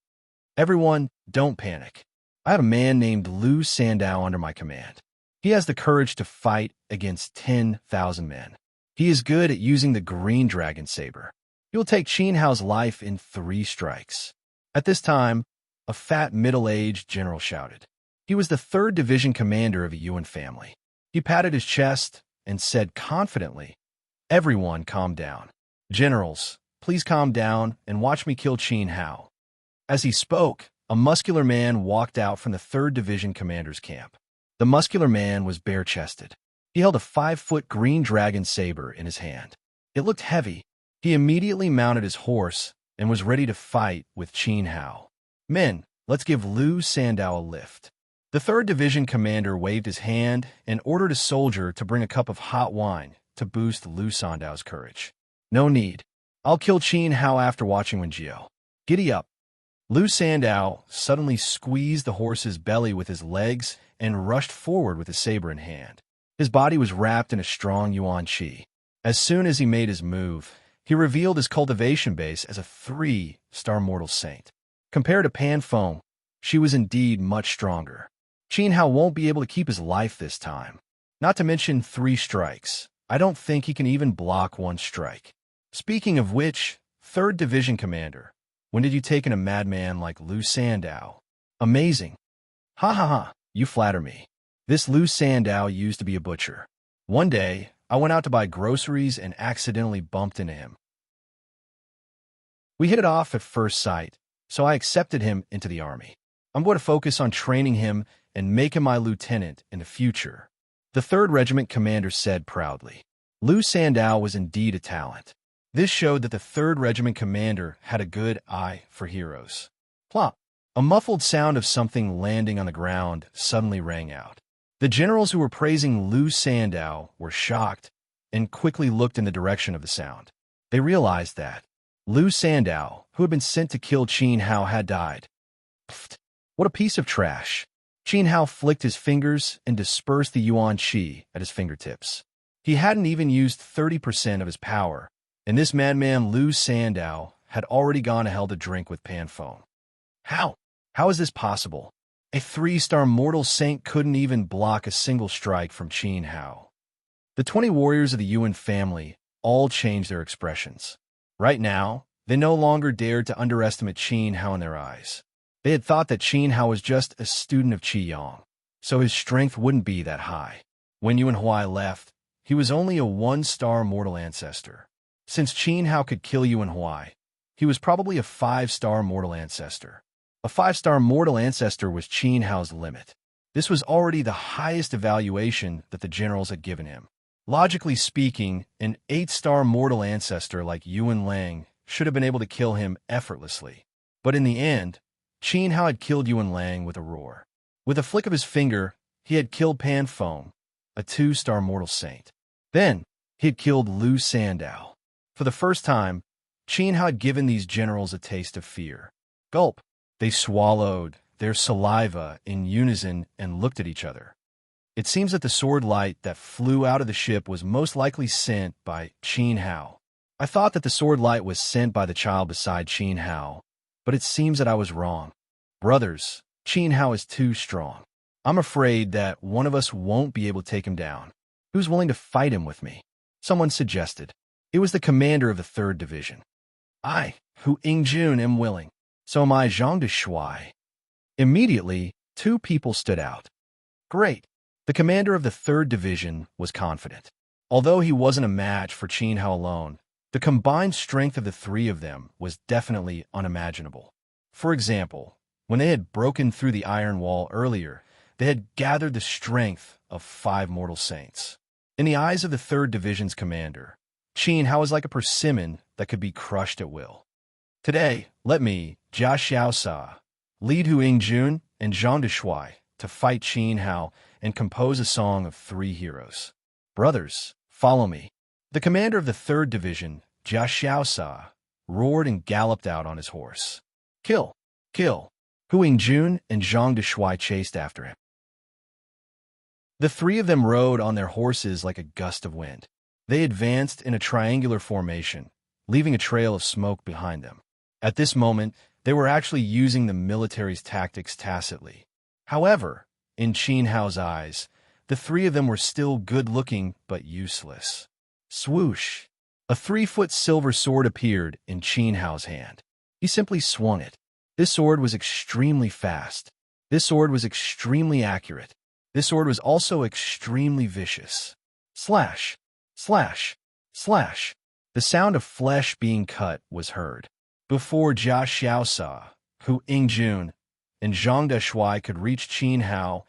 Everyone, don't panic. I have a man named Lu Sandao under my command. He has the courage to fight against 10,000 men. He is good at using the green dragon saber. He will take Qin Hao's life in 3 strikes. At this time, a fat middle-aged general shouted. He was the 3rd Division commander of a Yuan family. He patted his chest and said confidently, "Everyone calm down. Generals, please calm down and watch me kill Qin Hao." As he spoke, a muscular man walked out from the 3rd Division commander's camp. The muscular man was bare-chested. He held a 5-foot green dragon saber in his hand. It looked heavy. He immediately mounted his horse and was ready to fight with Qin Hao. Men, let's give Lu Sandao a lift. The 3rd Division commander waved his hand and ordered a soldier to bring a cup of hot wine to boost Lu Sandao's courage. No need. I'll kill Qin Hao after watching Wenjiao. Giddy up. Lu Sandao suddenly squeezed the horse's belly with his legs and rushed forward with his saber in hand. His body was wrapped in a strong yuan qi. As soon as he made his move, he revealed his cultivation base as a 3-star mortal saint. Compared to Pan Feng, she was indeed much stronger. Qin Hao won't be able to keep his life this time. Not to mention 3 strikes. I don't think he can even block 1 strike. Speaking of which, 3rd Division Commander, when did you take in a madman like Lu Sandao? Amazing. Ha ha ha, you flatter me. This Lu Sandao used to be a butcher. One day, I went out to buy groceries and accidentally bumped into him. We hit it off at first sight, so I accepted him into the army. I'm going to focus on training him and make him my lieutenant in the future, the 3rd Regiment commander said proudly. Lu Sandao was indeed a talent. This showed that the 3rd Regiment commander had a good eye for heroes. Plop! A muffled sound of something landing on the ground suddenly rang out. The generals who were praising Lu Sandao were shocked and quickly looked in the direction of the sound. They realized that Lu Sandao, who had been sent to kill Qin Hao, had died. Pfft! What a piece of trash. Qin Hao flicked his fingers and dispersed the yuan qi at his fingertips. He hadn't even used 30% of his power, and this madman Lu Sandao had already gone to hell to drink with Pan Feng. How? How is this possible? A 3-star mortal saint couldn't even block a single strike from Qin Hao. The 20 warriors of the Yuan family all changed their expressions. Right now, they no longer dared to underestimate Qin Hao in their eyes. They had thought that Qin Hao was just a student of Qiyang, so his strength wouldn't be that high. When Yuan Huai left, he was only a 1-star mortal ancestor. Since Qin Hao could kill Yuan Huai, he was probably a 5-star mortal ancestor. A 5-star mortal ancestor was Qin Hao's limit. This was already the highest evaluation that the generals had given him. Logically speaking, an 8-star mortal ancestor like Yuan Lang should have been able to kill him effortlessly. But in the end, Qin Hao had killed Yuan Lang with a roar. With a flick of his finger, he had killed Pan Feng, a 2-star mortal saint. Then, he had killed Lu Sandao. For the first time, Qin Hao had given these generals a taste of fear. Gulp! They swallowed their saliva in unison and looked at each other. It seems that the sword light that flew out of the ship was most likely sent by Qin Hao. I thought that the sword light was sent by the child beside Qin Hao, but it seems that I was wrong. Brothers, Qin Hao is too strong. I'm afraid that one of us won't be able to take him down. Who's willing to fight him with me? Someone suggested. It was the commander of the 3rd Division. I, Hu Yingjun, am willing. So am I, Zhang de Shuai. Immediately, 2 people stood out. Great. The commander of the 3rd Division was confident. Although he wasn't a match for Qin Hao alone, the combined strength of the 3 of them was definitely unimaginable. For example, when they had broken through the iron wall earlier, they had gathered the strength of 5 mortal saints. In the eyes of the 3rd Division's commander, Qin Hao was like a persimmon that could be crushed at will. Today, let me, Jia Xiaosa, lead Hu Yingjun and Zhang de Shuai to fight Qin Hao and compose a song of 3 heroes. Brothers, follow me. The commander of the 3rd Division, Jia Xiaosa, roared and galloped out on his horse. Kill! Kill! Hu Yingjun and Zhang de Shuai chased after him. The 3 of them rode on their horses like a gust of wind. They advanced in a triangular formation, leaving a trail of smoke behind them. At this moment, they were actually using the military's tactics tacitly. However, in Qin Hao's eyes, the 3 of them were still good-looking but useless. Swoosh! A 3-foot silver sword appeared in Qin Hao's hand. He simply swung it. This sword was extremely fast. This sword was extremely accurate. This sword was also extremely vicious. Slash! Slash! Slash! The sound of flesh being cut was heard. Before Jia Xiaosa, Hu Yingjun, and Zhang de Shuai could reach Qin Hao,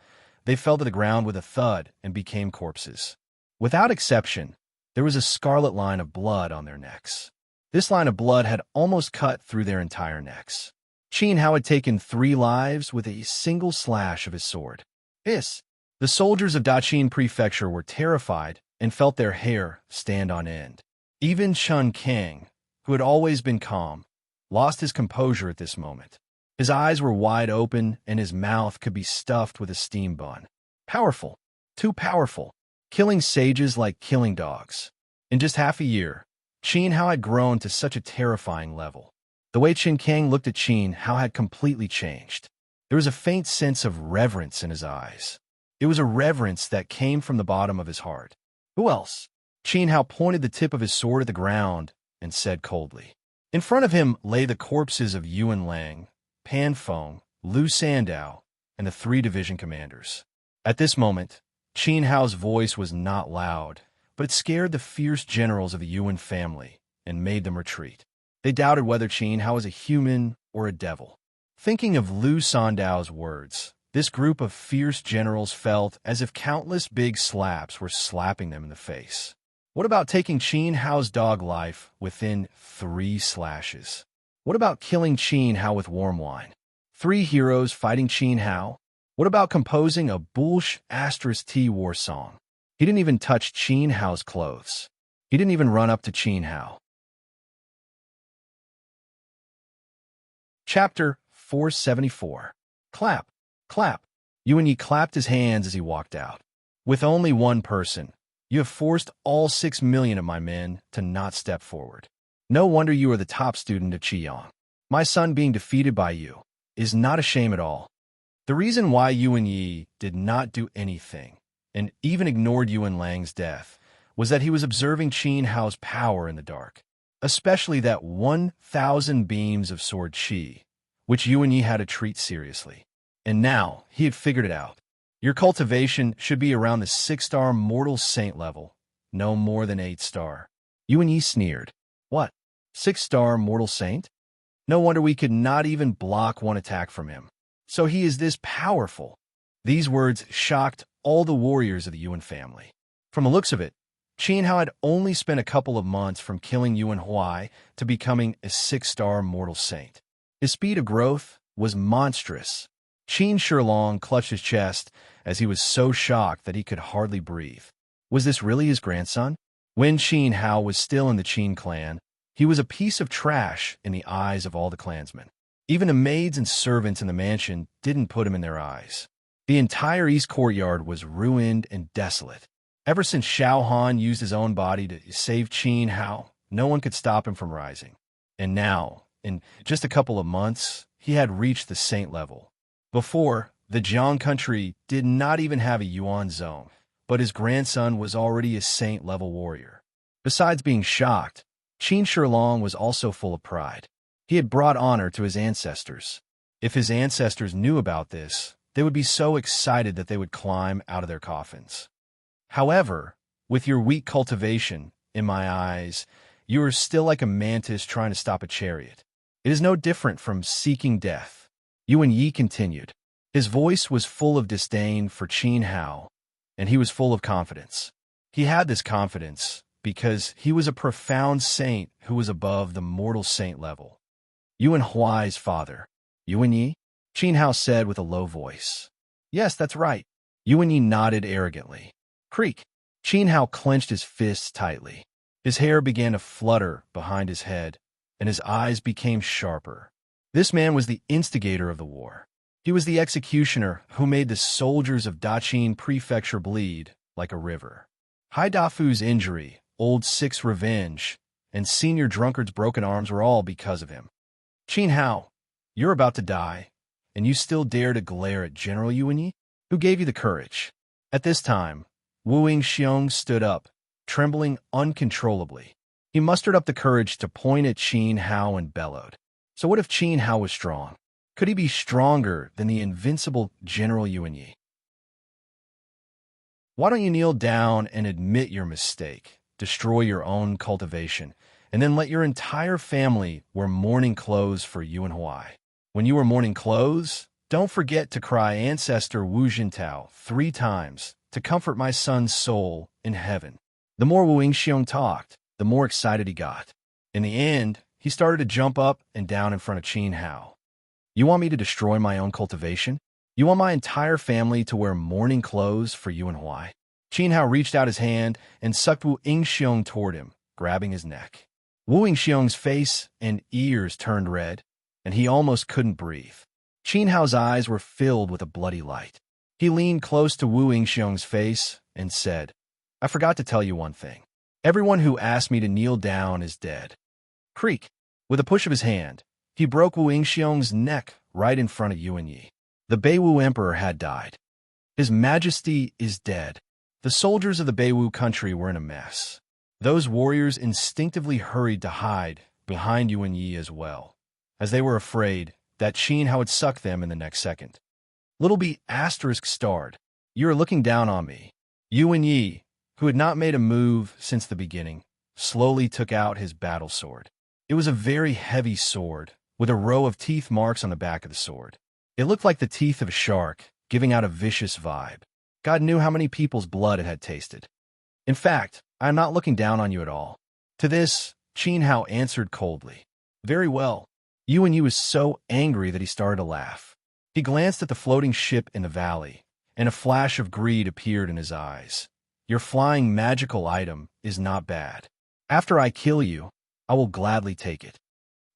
they fell to the ground with a thud and became corpses. Without exception, there was a scarlet line of blood on their necks. This line of blood had almost cut through their entire necks. Qin Hao had taken 3 lives with a single slash of his sword. The soldiers of Daqin Prefecture were terrified and felt their hair stand on end. Even Chun Kang, who had always been calm, lost his composure at this moment. His eyes were wide open and his mouth could be stuffed with a steam bun. Powerful. Too powerful. Killing sages like killing dogs. In just half a year, Qin Hao had grown to such a terrifying level. The way Qin Kang looked at Qin Hao had completely changed. There was a faint sense of reverence in his eyes. It was a reverence that came from the bottom of his heart. Who else? Qin Hao pointed the tip of his sword at the ground and said coldly. In front of him lay the corpses of Yuan Lang, Pan Feng, Lu Sandao, and the 3 division commanders. At this moment, Qin Hao's voice was not loud, but it scared the fierce generals of the Yuan family and made them retreat. They doubted whether Qin Hao was a human or a devil. Thinking of Lu Sandao's words, this group of fierce generals felt as if countless big slaps were slapping them in the face. What about taking Qin Hao's dog life within 3 slashes? What about killing Qin Hao with warm wine? 3 heroes fighting Qin Hao? What about composing a Bulsh *T war song? He didn't even touch Qin Hao's clothes. He didn't even run up to Qin Hao. Chapter 474. Clap, clap. Yuan Yi clapped his hands as he walked out. With only one person, you have forced all 6 million of my men to not step forward. No wonder you are the top student of Qiyang. My son being defeated by you is not a shame at all. The reason why Yuan Yi did not do anything, and even ignored Yuan Lang's death, was that he was observing Qin Hao's power in the dark, especially that 1,000 beams of sword chi, which Yuan Yi had to treat seriously. And now he had figured it out. Your cultivation should be around the 6-star mortal saint level, no more than 8-star. Yuan Yi sneered. What? 6-star mortal saint? No wonder we could not even block one attack from him. So he is this powerful. These words shocked all the warriors of the Yuan family. From the looks of it, Qin Hao had only spent a couple of months from killing Yuan Huai to becoming a 6-star mortal saint. His speed of growth was monstrous. Qin Shilong clutched his chest as he was so shocked that he could hardly breathe. Was this really his grandson? When Qin Hao was still in the Qin clan, he was a piece of trash in the eyes of all the clansmen. Even the maids and servants in the mansion didn't put him in their eyes. The entire east courtyard was ruined and desolate. Ever since Xiao Han used his own body to save Qin Hao, no one could stop him from rising. And now, in just a couple of months, he had reached the saint level. Before, the Jiang country did not even have a Yuan zone, but his grandson was already a saint-level warrior. Besides being shocked, Qin Shilong was also full of pride. He had brought honor to his ancestors. If his ancestors knew about this, they would be so excited that they would climb out of their coffins. However, with your weak cultivation, in my eyes, you are still like a mantis trying to stop a chariot. It is no different from seeking death. Yuan Yi continued. His voice was full of disdain for Qin Hao, and he was full of confidence. He had this confidence because he was a profound saint who was above the mortal saint level. Yuan Huai's father. Yuan Yi? Qin Hao said with a low voice. Yes, that's right. Yuan Yi nodded arrogantly. Creak. Qin Hao clenched his fists tightly. His hair began to flutter behind his head, and his eyes became sharper. This man was the instigator of the war. He was the executioner who made the soldiers of Daqin Prefecture bleed like a river. Hai Dafu's injury, Old Six's revenge, and Senior Drunkard's broken arms were all because of him. Qin Hao, you're about to die, and you still dare to glare at General Yuan Yi? Who gave you the courage? At this time, Wu Yingxiong stood up, trembling uncontrollably. He mustered up the courage to point at Qin Hao and bellowed. So what if Qin Hao was strong? Could he be stronger than the invincible General Yuan Yi? Why don't you kneel down and admit your mistake, destroy your own cultivation, and then let your entire family wear mourning clothes for Yuan Huai? When you wear mourning clothes, don't forget to cry Ancestor Wu Jintao 3 times to comfort my son's soul in heaven. The more Wu Yingxiong talked, the more excited he got. In the end, he started to jump up and down in front of Qin Hao. You want me to destroy my own cultivation? You want my entire family to wear mourning clothes for you and why? Qin Hao reached out his hand and sucked Wu Yingxiong toward him, grabbing his neck. Wu Yingxiong's face and ears turned red, and he almost couldn't breathe. Qin Hao's eyes were filled with a bloody light. He leaned close to Wu Yingxiong's face and said, I forgot to tell you one thing. Everyone who asked me to kneel down is dead. Creak. With a push of his hand, he broke Wu Yingxiong's neck right in front of Yuan Yi. The Beiwu Emperor had died. His Majesty is dead. The soldiers of the Beiwu country were in a mess. Those warriors instinctively hurried to hide behind Yuan Yi as well, as they were afraid that Qin Hao would suck them in the next second. Little B asterisk starred. You are looking down on me. Yuan Yi, who had not made a move since the beginning, slowly took out his battle sword. It was a very heavy sword, with a row of teeth marks on the back of the sword. It looked like the teeth of a shark, giving out a vicious vibe. God knew how many people's blood it had tasted. In fact, I am not looking down on you at all. To this, Qin Hao answered coldly. Very well. Yuan Yi was so angry that he started to laugh. He glanced at the floating ship in the valley, and a flash of greed appeared in his eyes. Your flying magical item is not bad. After I kill you, I will gladly take it.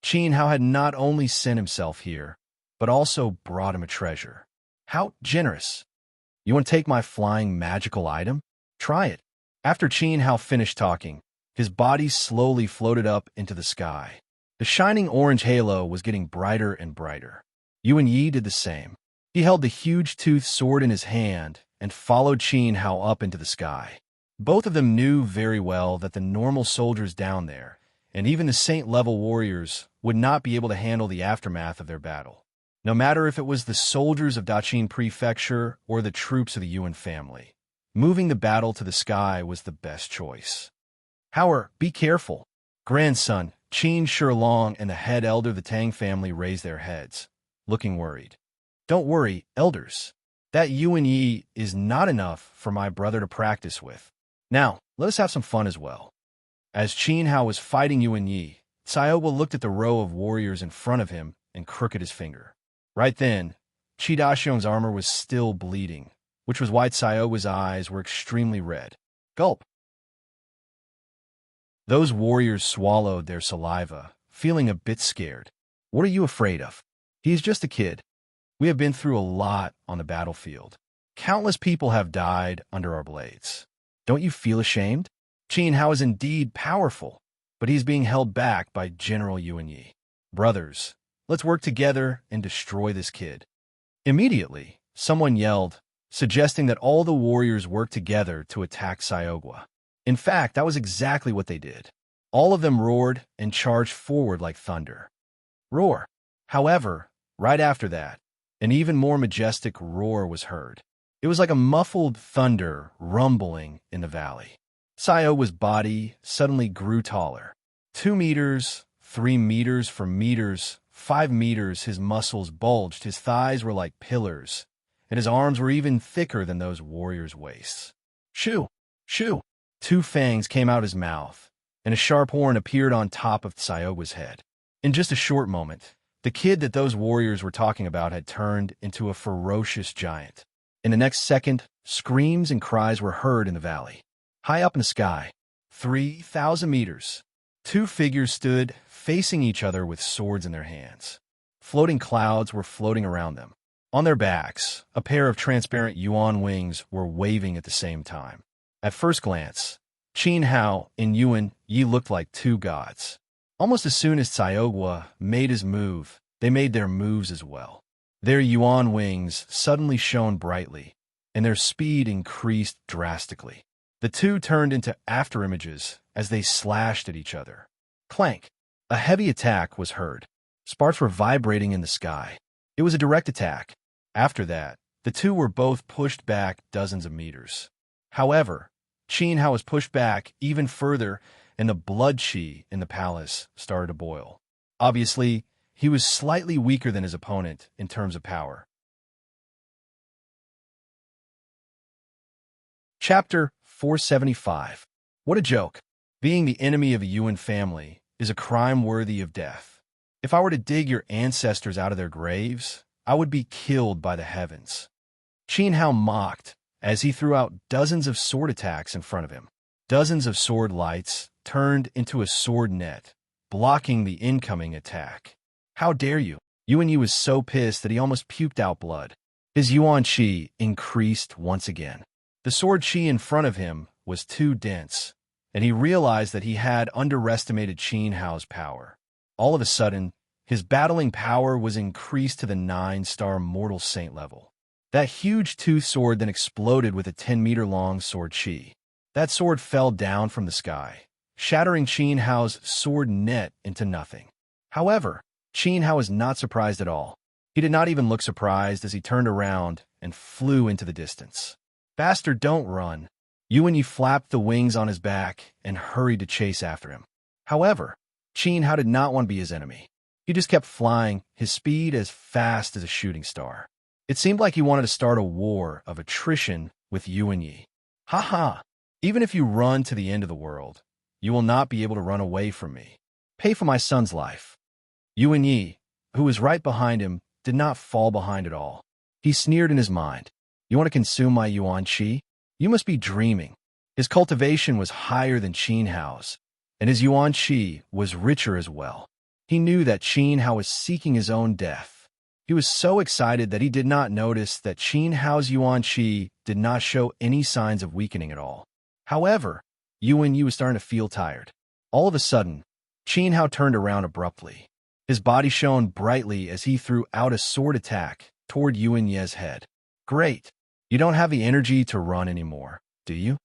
Qin Hao had not only sent himself here, but also brought him a treasure. How generous. You want to take my flying magical item? Try it. After Qin Hao finished talking, his body slowly floated up into the sky. The shining orange halo was getting brighter and brighter. Yuan Yi did the same. He held the huge-toothed sword in his hand and followed Qin Hao up into the sky. Both of them knew very well that the normal soldiers down there, and even the saint-level warriors, would not be able to handle the aftermath of their battle. No matter if it was the soldiers of Daqin Prefecture or the troops of the Yuan family, moving the battle to the sky was the best choice. However, be careful. Grandson, Qin Shilong and the head elder of the Tang family raised their heads, looking worried. Don't worry, elders. That Yuan Yi is not enough for my brother to practice with. Now, let us have some fun as well. As Qin Hao was fighting Yuan Yi, Xiaoguo looked at the row of warriors in front of him and crooked his finger. Right then, Qi Daxiong's armor was still bleeding, which was why Xiaoguo's eyes were extremely red. Gulp. Those warriors swallowed their saliva, feeling a bit scared. What are you afraid of? He's just a kid. We have been through a lot on the battlefield. Countless people have died under our blades. Don't you feel ashamed? Qin Hao is indeed powerful, but he's being held back by General Yuan Yi. Brothers, let's work together and destroy this kid. Immediately, someone yelled, suggesting that all the warriors work together to attack Xiaoguo. In fact, that was exactly what they did. All of them roared and charged forward like thunder. Roar. However, right after that, an even more majestic roar was heard. It was like a muffled thunder rumbling in the valley. Xiaoguo's body suddenly grew taller. 2 meters, 3 meters, 4 meters, 5 meters, his muscles bulged, his thighs were like pillars, and his arms were even thicker than those warriors' waists. Shoo! Shoo! 2 fangs came out his mouth, and a sharp horn appeared on top of Xiaoguo's head. In just a short moment, the kid that those warriors were talking about had turned into a ferocious giant. In the next second, screams and cries were heard in the valley. High up in the sky, 3,000 meters, 2 figures stood facing each other with swords in their hands. Floating clouds were floating around them. On their backs, a pair of transparent yuan wings were waving at the same time. At first glance, Qin Hao and Yuan Yi looked like 2 gods. Almost as soon as Xiaoguo made his move, they made their moves as well. Their yuan wings suddenly shone brightly, and their speed increased drastically. The 2 turned into afterimages as they slashed at each other. Clank! A heavy attack was heard. Sparks were vibrating in the sky. It was a direct attack. After that, the 2 were both pushed back dozens of meters. However, Qin Hao was pushed back even further, and the blood qi in the palace started to boil. Obviously, he was slightly weaker than his opponent in terms of power. Chapter 475. What a joke. Being the enemy of a Yuan family is a crime worthy of death. If I were to dig your ancestors out of their graves, I would be killed by the heavens. Qin Hao mocked as he threw out dozens of sword attacks in front of him. Dozens of sword lights turned into a sword net, blocking the incoming attack. How dare you? Yuan Yi was so pissed that he almost puked out blood. His Yuan Qi increased once again. The sword Qi in front of him was too dense, and he realized that he had underestimated Qin Hao's power. All of a sudden, his battling power was increased to the 9-star mortal saint level. That huge tooth sword then exploded with a 10-meter-long sword Qi. That sword fell down from the sky, shattering Qin Hao's sword net into nothing. However, Qin Hao was not surprised at all. He did not even look surprised as he turned around and flew into the distance. Bastard, don't run. Yuan Yi flapped the wings on his back and hurried to chase after him. However, Qin Hao did not want to be his enemy. He just kept flying, his speed as fast as a shooting star. It seemed like he wanted to start a war of attrition with Yuan Yi. Ha ha! Even if you run to the end of the world, you will not be able to run away from me. Pay for my son's life. Yuan Yi, who was right behind him, did not fall behind at all. He sneered in his mind. You want to consume my Yuan Qi? You must be dreaming. His cultivation was higher than Qin Hao's, and his Yuan Qi was richer as well. He knew that Qin Hao was seeking his own death. He was so excited that he did not notice that Qin Hao's Yuan Qi did not show any signs of weakening at all. However, Yuan Yi was starting to feel tired. All of a sudden, Qin Hao turned around abruptly. His body shone brightly as he threw out a sword attack toward Yuan Yi's head. Great! You don't have the energy to run anymore, do you?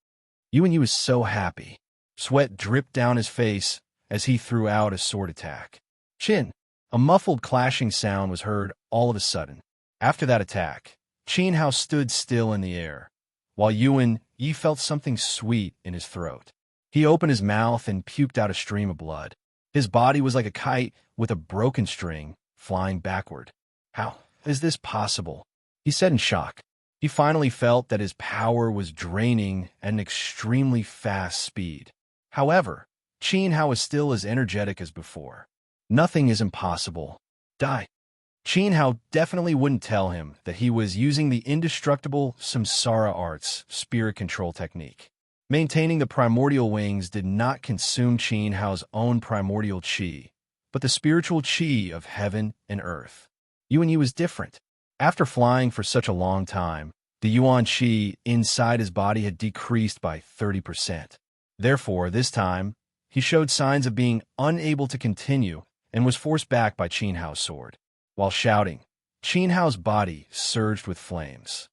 Yuan Yi was so happy. Sweat dripped down his face as he threw out a sword attack. Chin! A muffled clashing sound was heard all of a sudden. After that attack, Qin Hao stood still in the air, while Yuan Yi felt something sweet in his throat. He opened his mouth and puked out a stream of blood. His body was like a kite with a broken string, flying backward. How is this possible? He said in shock. He finally felt that his power was draining at an extremely fast speed. However, Qin Hao was still as energetic as before. Nothing is impossible. Die. Qin Hao definitely wouldn't tell him that he was using the indestructible Samsara Arts spirit control technique. Maintaining the primordial wings did not consume Qin Hao's own primordial qi, but the spiritual qi of heaven and earth. Yuan Yi was different. After flying for such a long time, the Yuan qi inside his body had decreased by 30%. Therefore, this time, he showed signs of being unable to continue and was forced back by Qin Hao's sword. While shouting, Qin Hao's body surged with flames.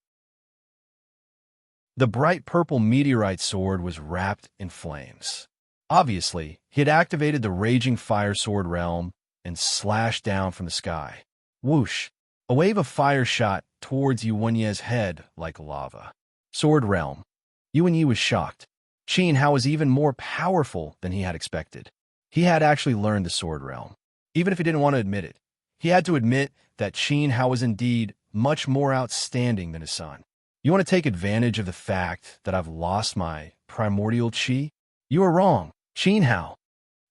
The bright purple meteorite sword was wrapped in flames. Obviously, he had activated the raging fire sword realm and slashed down from the sky. Whoosh! A wave of fire shot towards Yuan Yi's head like lava. Sword realm. Yuan Yi was shocked. Qin Hao was even more powerful than he had expected. He had actually learned the sword realm. Even if he didn't want to admit it, he had to admit that Qin Hao was indeed much more outstanding than his son. You want to take advantage of the fact that I've lost my primordial qi? You are wrong, Qin Hao.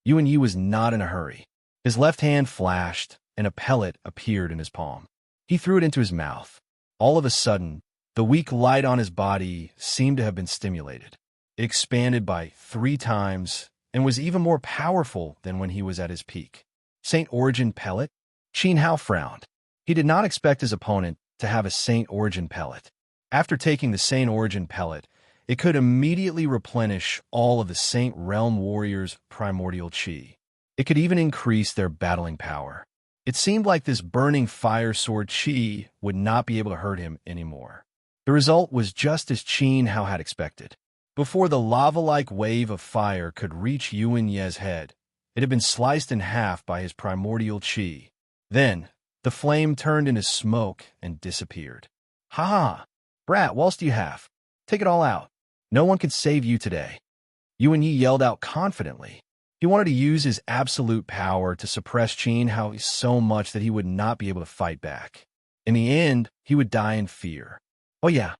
Yuan Yi was not in a hurry. His left hand flashed, and a pellet appeared in his palm. He threw it into his mouth. All of a sudden, the weak light on his body seemed to have been stimulated. It expanded by 3 times and was even more powerful than when he was at his peak. Saint Origin pellet? Qin Hao frowned. He did not expect his opponent to have a Saint Origin pellet. After taking the Saint Origin pellet, it could immediately replenish all of the Saint Realm Warriors' primordial qi. It could even increase their battling power. It seemed like this burning fire sword qi would not be able to hurt him anymore. The result was just as Qin Hao had expected. Before the lava-like wave of fire could reach Yuan Yi's head, it had been sliced in half by his primordial qi. Then, the flame turned into smoke and disappeared. Ha ha! Brat, what else do you have? Take it all out. No one can save you today. Yuan Yi yelled out confidently. He wanted to use his absolute power to suppress Qin Hao so much that he would not be able to fight back. In the end, he would die in fear. Oh yeah.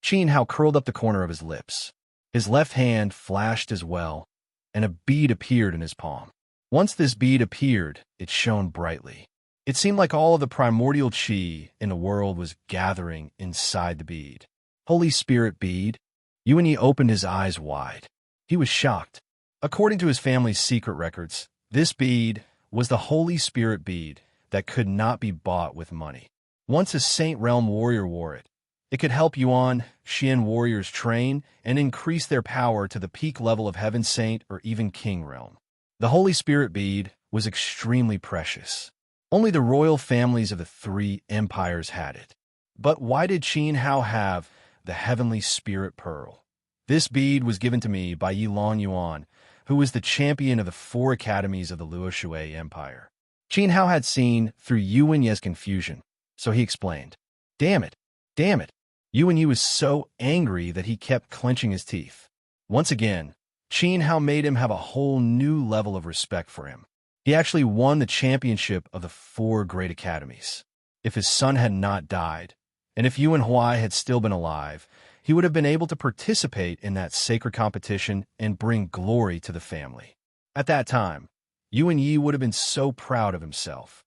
Qin Hao curled up the corner of his lips. His left hand flashed as well, and a bead appeared in his palm. Once this bead appeared, it shone brightly. It seemed like all of the primordial chi in the world was gathering inside the bead. Holy Spirit bead? Yuan Yi opened his eyes wide. He was shocked. According to his family's secret records, this bead was the Holy Spirit bead that could not be bought with money. Once a Saint Realm warrior wore it, it could help Yuan Xian warriors train and increase their power to the peak level of Heaven Saint or even King Realm. The Holy Spirit bead was extremely precious. Only the royal families of the three empires had it. But why did Qin Hao have the Heavenly Spirit Pearl? This bead was given to me by Yilong Yuan, who was the champion of the 4 academies of the Luoshui Empire. Qin Hao had seen through Yuan Ye's confusion, so he explained. Damn it! Damn it! Yuan Yi was so angry that he kept clenching his teeth. Once again, Qin Hao made him have a whole new level of respect for him. He actually won the championship of the 4 great academies. If his son had not died, and if Yuan Huai had still been alive, he would have been able to participate in that sacred competition and bring glory to the family. At that time, Yuan Yi would have been so proud of himself.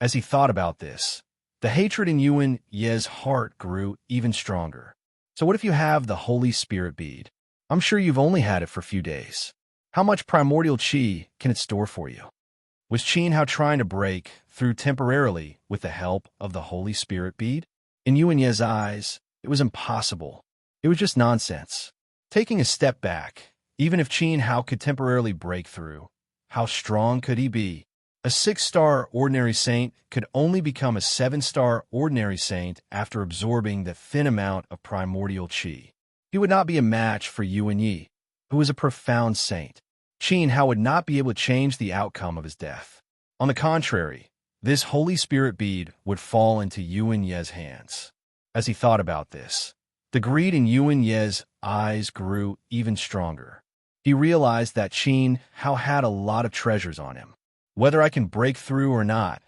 As he thought about this, the hatred in Yuan Ye's heart grew even stronger. So what if you have the Holy Spirit bead? I'm sure you've only had it for a few days. How much primordial chi can it store for you? Was Qin Hao trying to break through temporarily with the help of the Holy Spirit bead? In Yuan Ye's eyes, it was impossible. It was just nonsense. Taking a step back, even if Qin Hao could temporarily break through, how strong could he be? A 6-star ordinary saint could only become a 7-star ordinary saint after absorbing the thin amount of primordial chi. He would not be a match for Yuan Yi, who was a profound saint. Qin Hao would not be able to change the outcome of his death. On the contrary, this Holy Spirit bead would fall into Yuan Ye's hands. As he thought about this, the greed in Yuan Ye's eyes grew even stronger. He realized that Qin Hao had a lot of treasures on him. Whether I can break through or not,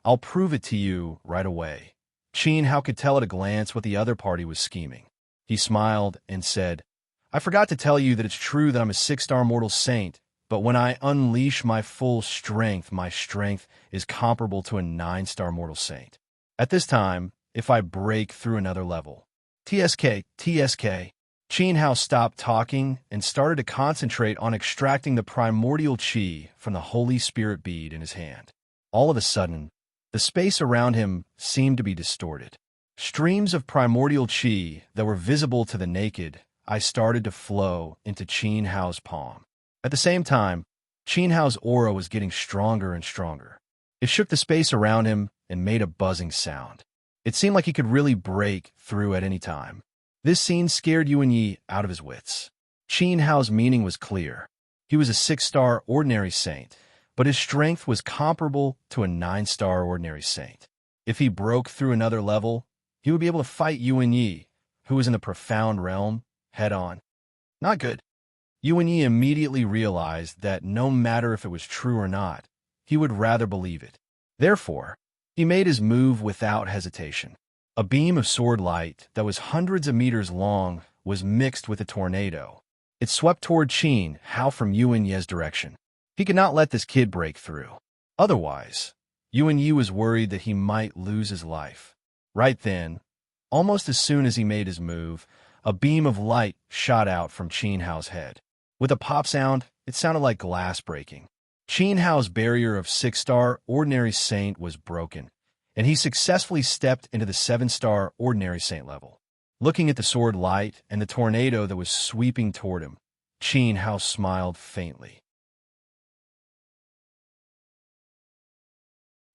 I'll prove it to you right away. Qin Hao could tell at a glance what the other party was scheming. He smiled and said, I forgot to tell you that it's true that I'm a 6-star mortal saint, but when I unleash my full strength, my strength is comparable to a 9-star mortal saint. At this time, if I break through another level. TSK. Qin Hao stopped talking and started to concentrate on extracting the primordial chi from the Holy Spirit bead in his hand. All of a sudden, the space around him seemed to be distorted. Streams of primordial chi that were visible to the naked eye started to flow into Qin Hao's palm. At the same time, Qin Hao's aura was getting stronger and stronger. It shook the space around him and made a buzzing sound. It seemed like he could really break through at any time. This scene scared Yuan Yi out of his wits. Qin Hao's meaning was clear. He was a 6-star ordinary saint, but his strength was comparable to a 9-star ordinary saint. If he broke through another level, he would be able to fight Yuan Yi, who was in the profound realm, head-on. Not good. Yuan Yi immediately realized that no matter if it was true or not, he would rather believe it. Therefore, he made his move without hesitation. A beam of sword light that was hundreds of meters long was mixed with a tornado. It swept toward Qin Hao from Yuan Ye's direction. He could not let this kid break through. Otherwise, Yuan Yi was worried that he might lose his life. Right then, almost as soon as he made his move, a beam of light shot out from Qin Hao's head. With a pop sound, it sounded like glass breaking. Qin Hao's barrier of 6-star ordinary saint was broken, and he successfully stepped into the 7-star ordinary saint level. Looking at the sword light and the tornado that was sweeping toward him, Qin Hao smiled faintly.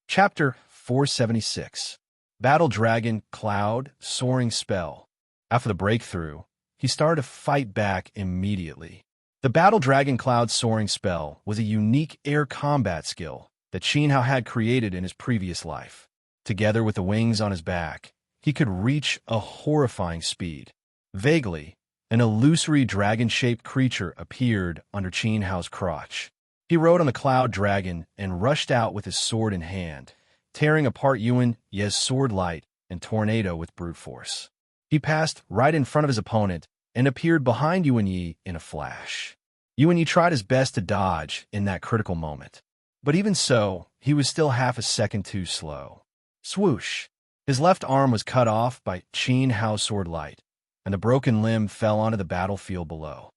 Chapter 476. Battle Dragon Cloud Soaring Spell. After the breakthrough, he started to fight back immediately. The Battle Dragon Cloud Soaring Spell was a unique air combat skill that Qin Hao had created in his previous life. Together with the wings on his back, he could reach a horrifying speed. Vaguely, an illusory dragon-shaped creature appeared under Qin Hao's crotch. He rode on the cloud dragon and rushed out with his sword in hand, tearing apart Yuan Ye's sword light and tornado with brute force. He passed right in front of his opponent and appeared behind Yuan Yi in a flash. Yuan Yi tried his best to dodge in that critical moment. But even so, he was still half a second too slow. Swoosh! His left arm was cut off by Qin Hao's sword light, and the broken limb fell onto the battlefield below.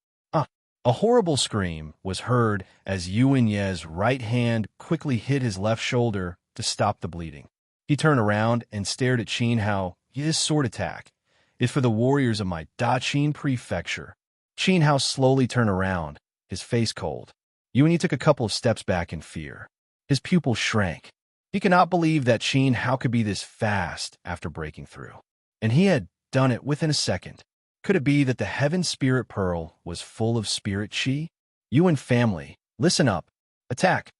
A horrible scream was heard as Yuan Yi's right hand quickly hit his left shoulder to stop the bleeding. He turned around and stared at Qin Hao. His sword attack is for the warriors of my Daqin prefecture. Qin Hao slowly turned around, his face cold. Yuan Yi took a couple of steps back in fear. His pupils shrank. He could not believe that Qin Hao could be this fast after breaking through. And he had done it within a second. Could it be that the Heaven Spirit Pearl was full of spirit chi? Yuan family, listen up. Attack.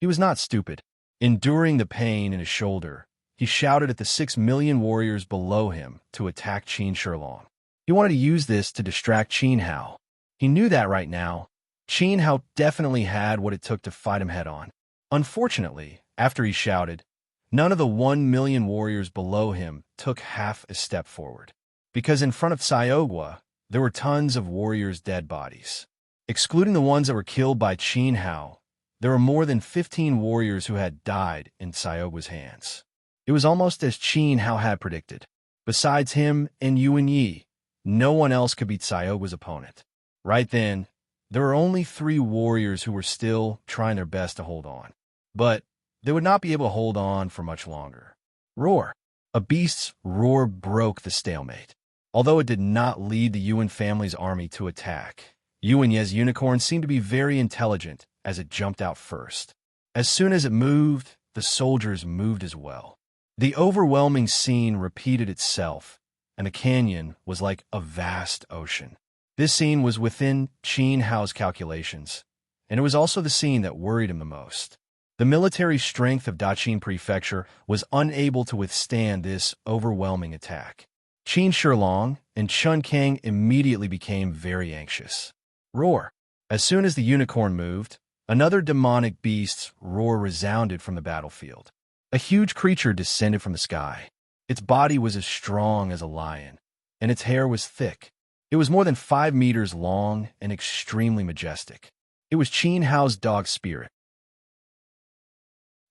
He was not stupid. Enduring the pain in his shoulder, he shouted at the 6 million warriors below him to attack Qin Shilong. He wanted to use this to distract Qin Hao. He knew that right now, Qin Hao definitely had what it took to fight him head-on. Unfortunately, after he shouted, none of the 1 million warriors below him took half a step forward. Because in front of Sayogwa, there were tons of warriors' dead bodies. Excluding the ones that were killed by Qin Hao, there were more than 15 warriors who had died in Sayogwa's hands. It was almost as Qin Hao had predicted. Besides him and Yuan Yi, no one else could beat Sayogwa's opponent. Right then, there were only 3 warriors who were still trying their best to hold on. But they would not be able to hold on for much longer. Roar! A beast's roar broke the stalemate. Although it did not lead the Yuan family's army to attack, Yuan Yi's unicorn seemed to be very intelligent as it jumped out first. As soon as it moved, the soldiers moved as well. The overwhelming scene repeated itself, and the canyon was like a vast ocean. This scene was within Qin Hao's calculations, and it was also the scene that worried him the most. The military strength of Daqin Prefecture was unable to withstand this overwhelming attack. Qin Shilong and Chun Kang immediately became very anxious. Roar! As soon as the unicorn moved, another demonic beast's roar resounded from the battlefield. A huge creature descended from the sky. Its body was as strong as a lion, and its hair was thick. It was more than 5 meters long and extremely majestic. It was Qin Hao's dog spirit.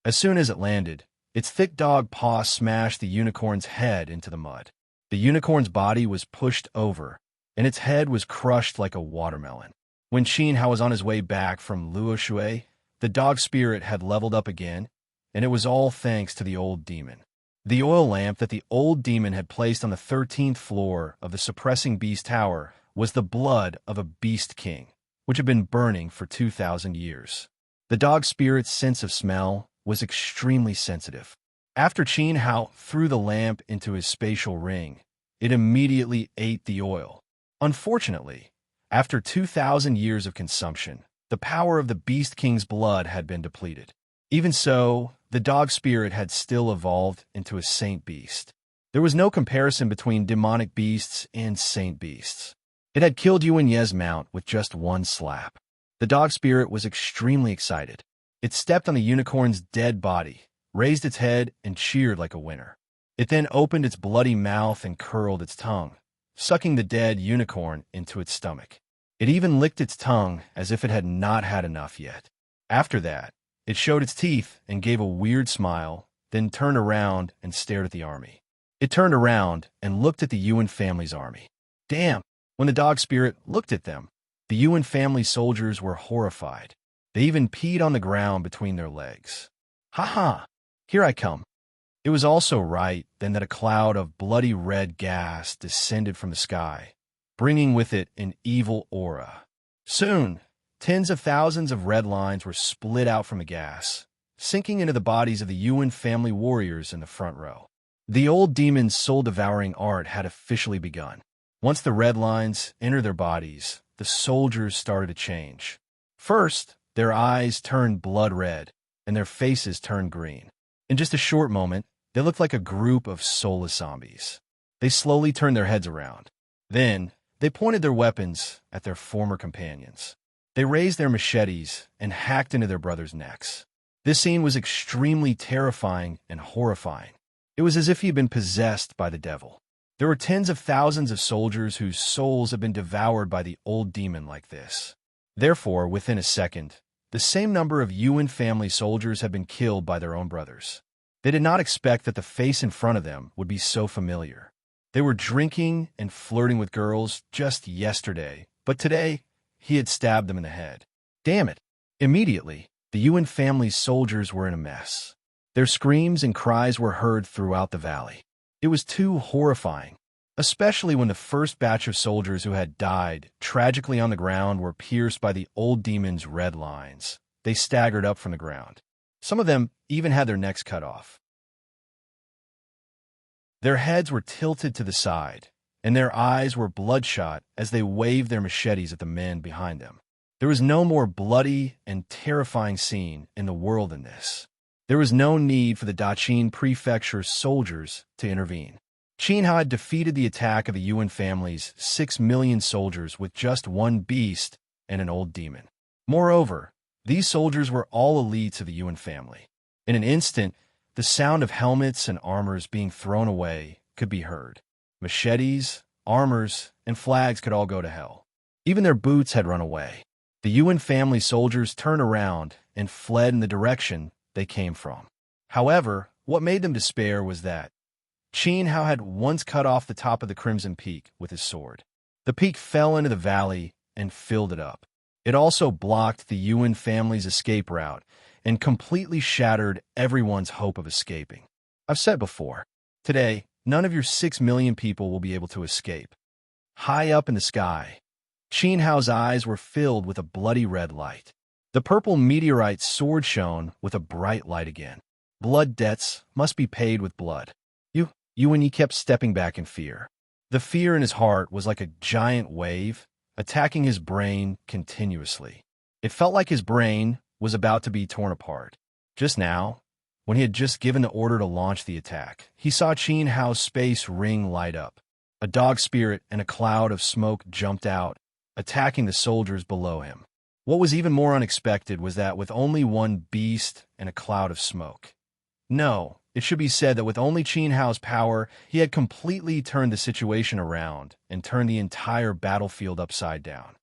As soon as it landed, its thick dog paw smashed the unicorn's head into the mud. The unicorn's body was pushed over, and its head was crushed like a watermelon. When Qin Hao was on his way back from Luoshui, the dog spirit had leveled up again, and it was all thanks to the old demon. The oil lamp that the old demon had placed on the 13th floor of the suppressing beast tower was the blood of a beast king, which had been burning for 2,000 years. The dog spirit's sense of smell was extremely sensitive. After Qin Hao threw the lamp into his spatial ring, it immediately ate the oil. Unfortunately, after 2,000 years of consumption, the power of the Beast King's blood had been depleted. Even so, the dog spirit had still evolved into a saint beast. There was no comparison between demonic beasts and saint beasts. It had killed Yuan Yi's mount with just one slap. The dog spirit was extremely excited. It stepped on the unicorn's dead body, raised its head, and cheered like a winner. It then opened its bloody mouth and curled its tongue, sucking the dead unicorn into its stomach. It even licked its tongue as if it had not had enough yet. After that, it showed its teeth and gave a weird smile, then turned around and stared at the army. It turned around and looked at the Yuan family's army. Damn! When the dog spirit looked at them, the Yuan family soldiers were horrified. They even peed on the ground between their legs. Ha! Here I come. It was also right then that a cloud of bloody red gas descended from the sky, bringing with it an evil aura. Soon, tens of thousands of red lines were split out from the gas, sinking into the bodies of the Yuan family warriors in the front row. The old demon's soul-devouring art had officially begun. Once the red lines entered their bodies, the soldiers started to change. First, their eyes turned blood red, and their faces turned green. In just a short moment, they looked like a group of soulless zombies. They slowly turned their heads around. Then, they pointed their weapons at their former companions. They raised their machetes and hacked into their brothers' necks. This scene was extremely terrifying and horrifying. It was as if he had been possessed by the devil. There were tens of thousands of soldiers whose souls had been devoured by the old demon like this. Therefore, within a second, the same number of Yuan family soldiers had been killed by their own brothers. They did not expect that the face in front of them would be so familiar. They were drinking and flirting with girls just yesterday, but today, he had stabbed them in the head. Damn it! Immediately, the Yuan family's soldiers were in a mess. Their screams and cries were heard throughout the valley. It was too horrifying, especially when the first batch of soldiers who had died tragically on the ground were pierced by the old demon's red lines. They staggered up from the ground. Some of them even had their necks cut off. Their heads were tilted to the side, and their eyes were bloodshot as they waved their machetes at the men behind them. There was no more bloody and terrifying scene in the world than this. There was no need for the Daqin Prefecture's soldiers to intervene. Qin had defeated the attack of the Yuan family's 6 million soldiers with just one beast and an old demon. Moreover, these soldiers were all elites of the Yuan family. In an instant, the sound of helmets and armors being thrown away could be heard. Machetes, armors, and flags could all go to hell. Even their boots had run away. The Yuan family soldiers turned around and fled in the direction they came from. However, what made them despair was that Qin Hao had once cut off the top of the Crimson Peak with his sword. The peak fell into the valley and filled it up. It also blocked the Yuan family's escape route and completely shattered everyone's hope of escaping. I've said before, today, none of your 6 million people will be able to escape. High up in the sky, Qin Hao's eyes were filled with a bloody red light. The purple meteorite sword shone with a bright light again. Blood debts must be paid with blood. Yuan Yi kept stepping back in fear. The fear in his heart was like a giant wave, attacking his brain continuously. It felt like his brain was about to be torn apart. Just now, when he had just given the order to launch the attack, he saw Qin Hao's space ring light up. A dog spirit and a cloud of smoke jumped out, attacking the soldiers below him. What was even more unexpected was that with only one beast and a cloud of smoke. No, it should be said that with only Qin Hao's power, he had completely turned the situation around and turned the entire battlefield upside down.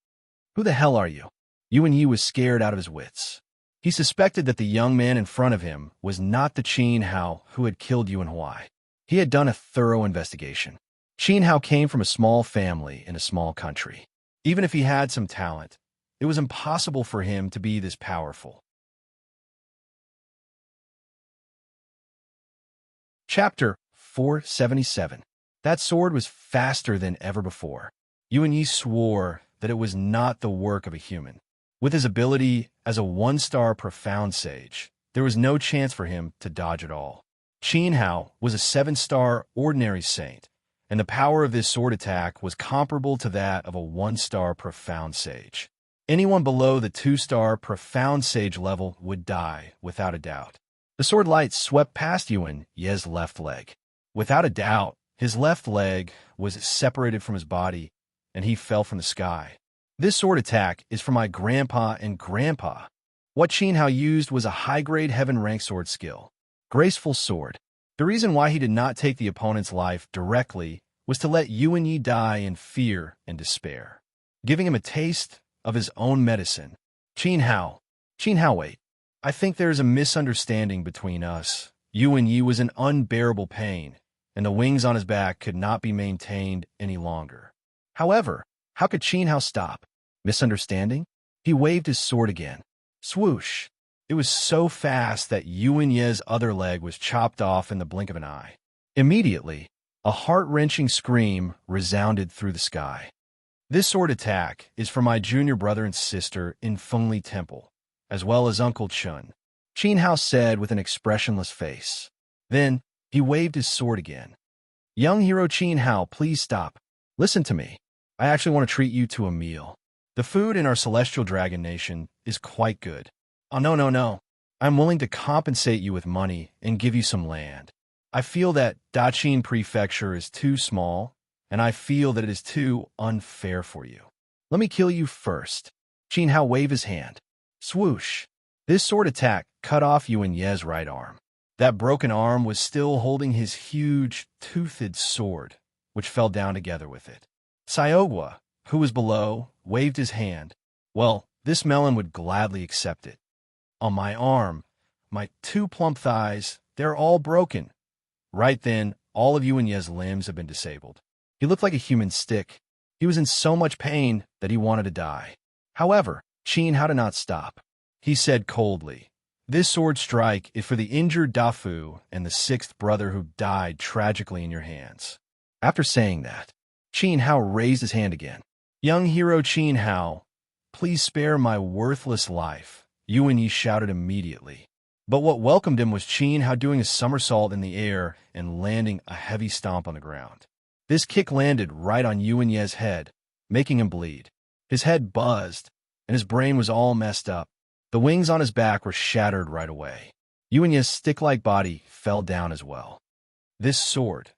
Who the hell are you? Yuan Yi was scared out of his wits. He suspected that the young man in front of him was not the Qin Hao who had killed Yuan Huai. He had done a thorough investigation. Qin Hao came from a small family in a small country. Even if he had some talent, it was impossible for him to be this powerful. Chapter 477. That sword was faster than ever before. Yuan Yi swore that it was not the work of a human. With his ability as a 1-star profound sage, there was no chance for him to dodge at all. Qin Hao was a 7-star ordinary saint, and the power of this sword attack was comparable to that of a 1-star profound sage. Anyone below the 2-star profound sage level would die, without a doubt. The sword light swept past Yuan Ye's left leg. Without a doubt, his left leg was separated from his body, and he fell from the sky. This sword attack is for my grandpa and grandpa. What Qin Hao used was a high-grade heaven-rank sword skill. Graceful sword. The reason why he did not take the opponent's life directly was to let Yuan Yi die in fear and despair, giving him a taste of his own medicine. Qin Hao, wait. I think there is a misunderstanding between us. Yuan Yi was in unbearable pain, and the wings on his back could not be maintained any longer. However, how could Qin Hao stop? Misunderstanding? He waved his sword again. Swoosh! It was so fast that Yuan Ye's other leg was chopped off in the blink of an eye. Immediately, a heart-wrenching scream resounded through the sky. This sword attack is for my junior brother and sister in Fengli Temple, as well as Uncle Chun, Qin Hao said with an expressionless face. Then, he waved his sword again. Young hero Qin Hao, please stop. Listen to me. I actually want to treat you to a meal. The food in our celestial dragon nation is quite good. Oh, no. I'm willing to compensate you with money and give you some land. I feel that Daqin Prefecture is too small, and I feel that it is too unfair for you. Let me kill you first. Qin Hao waved his hand. Swoosh! This sword attack cut off Yuan Ye's right arm. That broken arm was still holding his huge, toothed sword, which fell down together with it. Syogwa, who was below, waved his hand. Well, this melon would gladly accept it. On my arm, my 2 plump thighs, they're all broken. Right then, all of Yuanye's limbs have been disabled. He looked like a human stick. He was in so much pain that he wanted to die. However, Qin Hao did not stop. He said coldly, "This sword strike is for the injured Dafu and the 6th brother who died tragically in your hands." After saying that, Qin Hao raised his hand again. "Young hero Qin Hao, please spare my worthless life," Yuan Yi shouted immediately. But what welcomed him was Qin Hao doing a somersault in the air and landing a heavy stomp on the ground. This kick landed right on Yuan Ye's head, making him bleed. His head buzzed, and his brain was all messed up. The wings on his back were shattered right away. Yuan Ye's stick-like body fell down as well. "This sword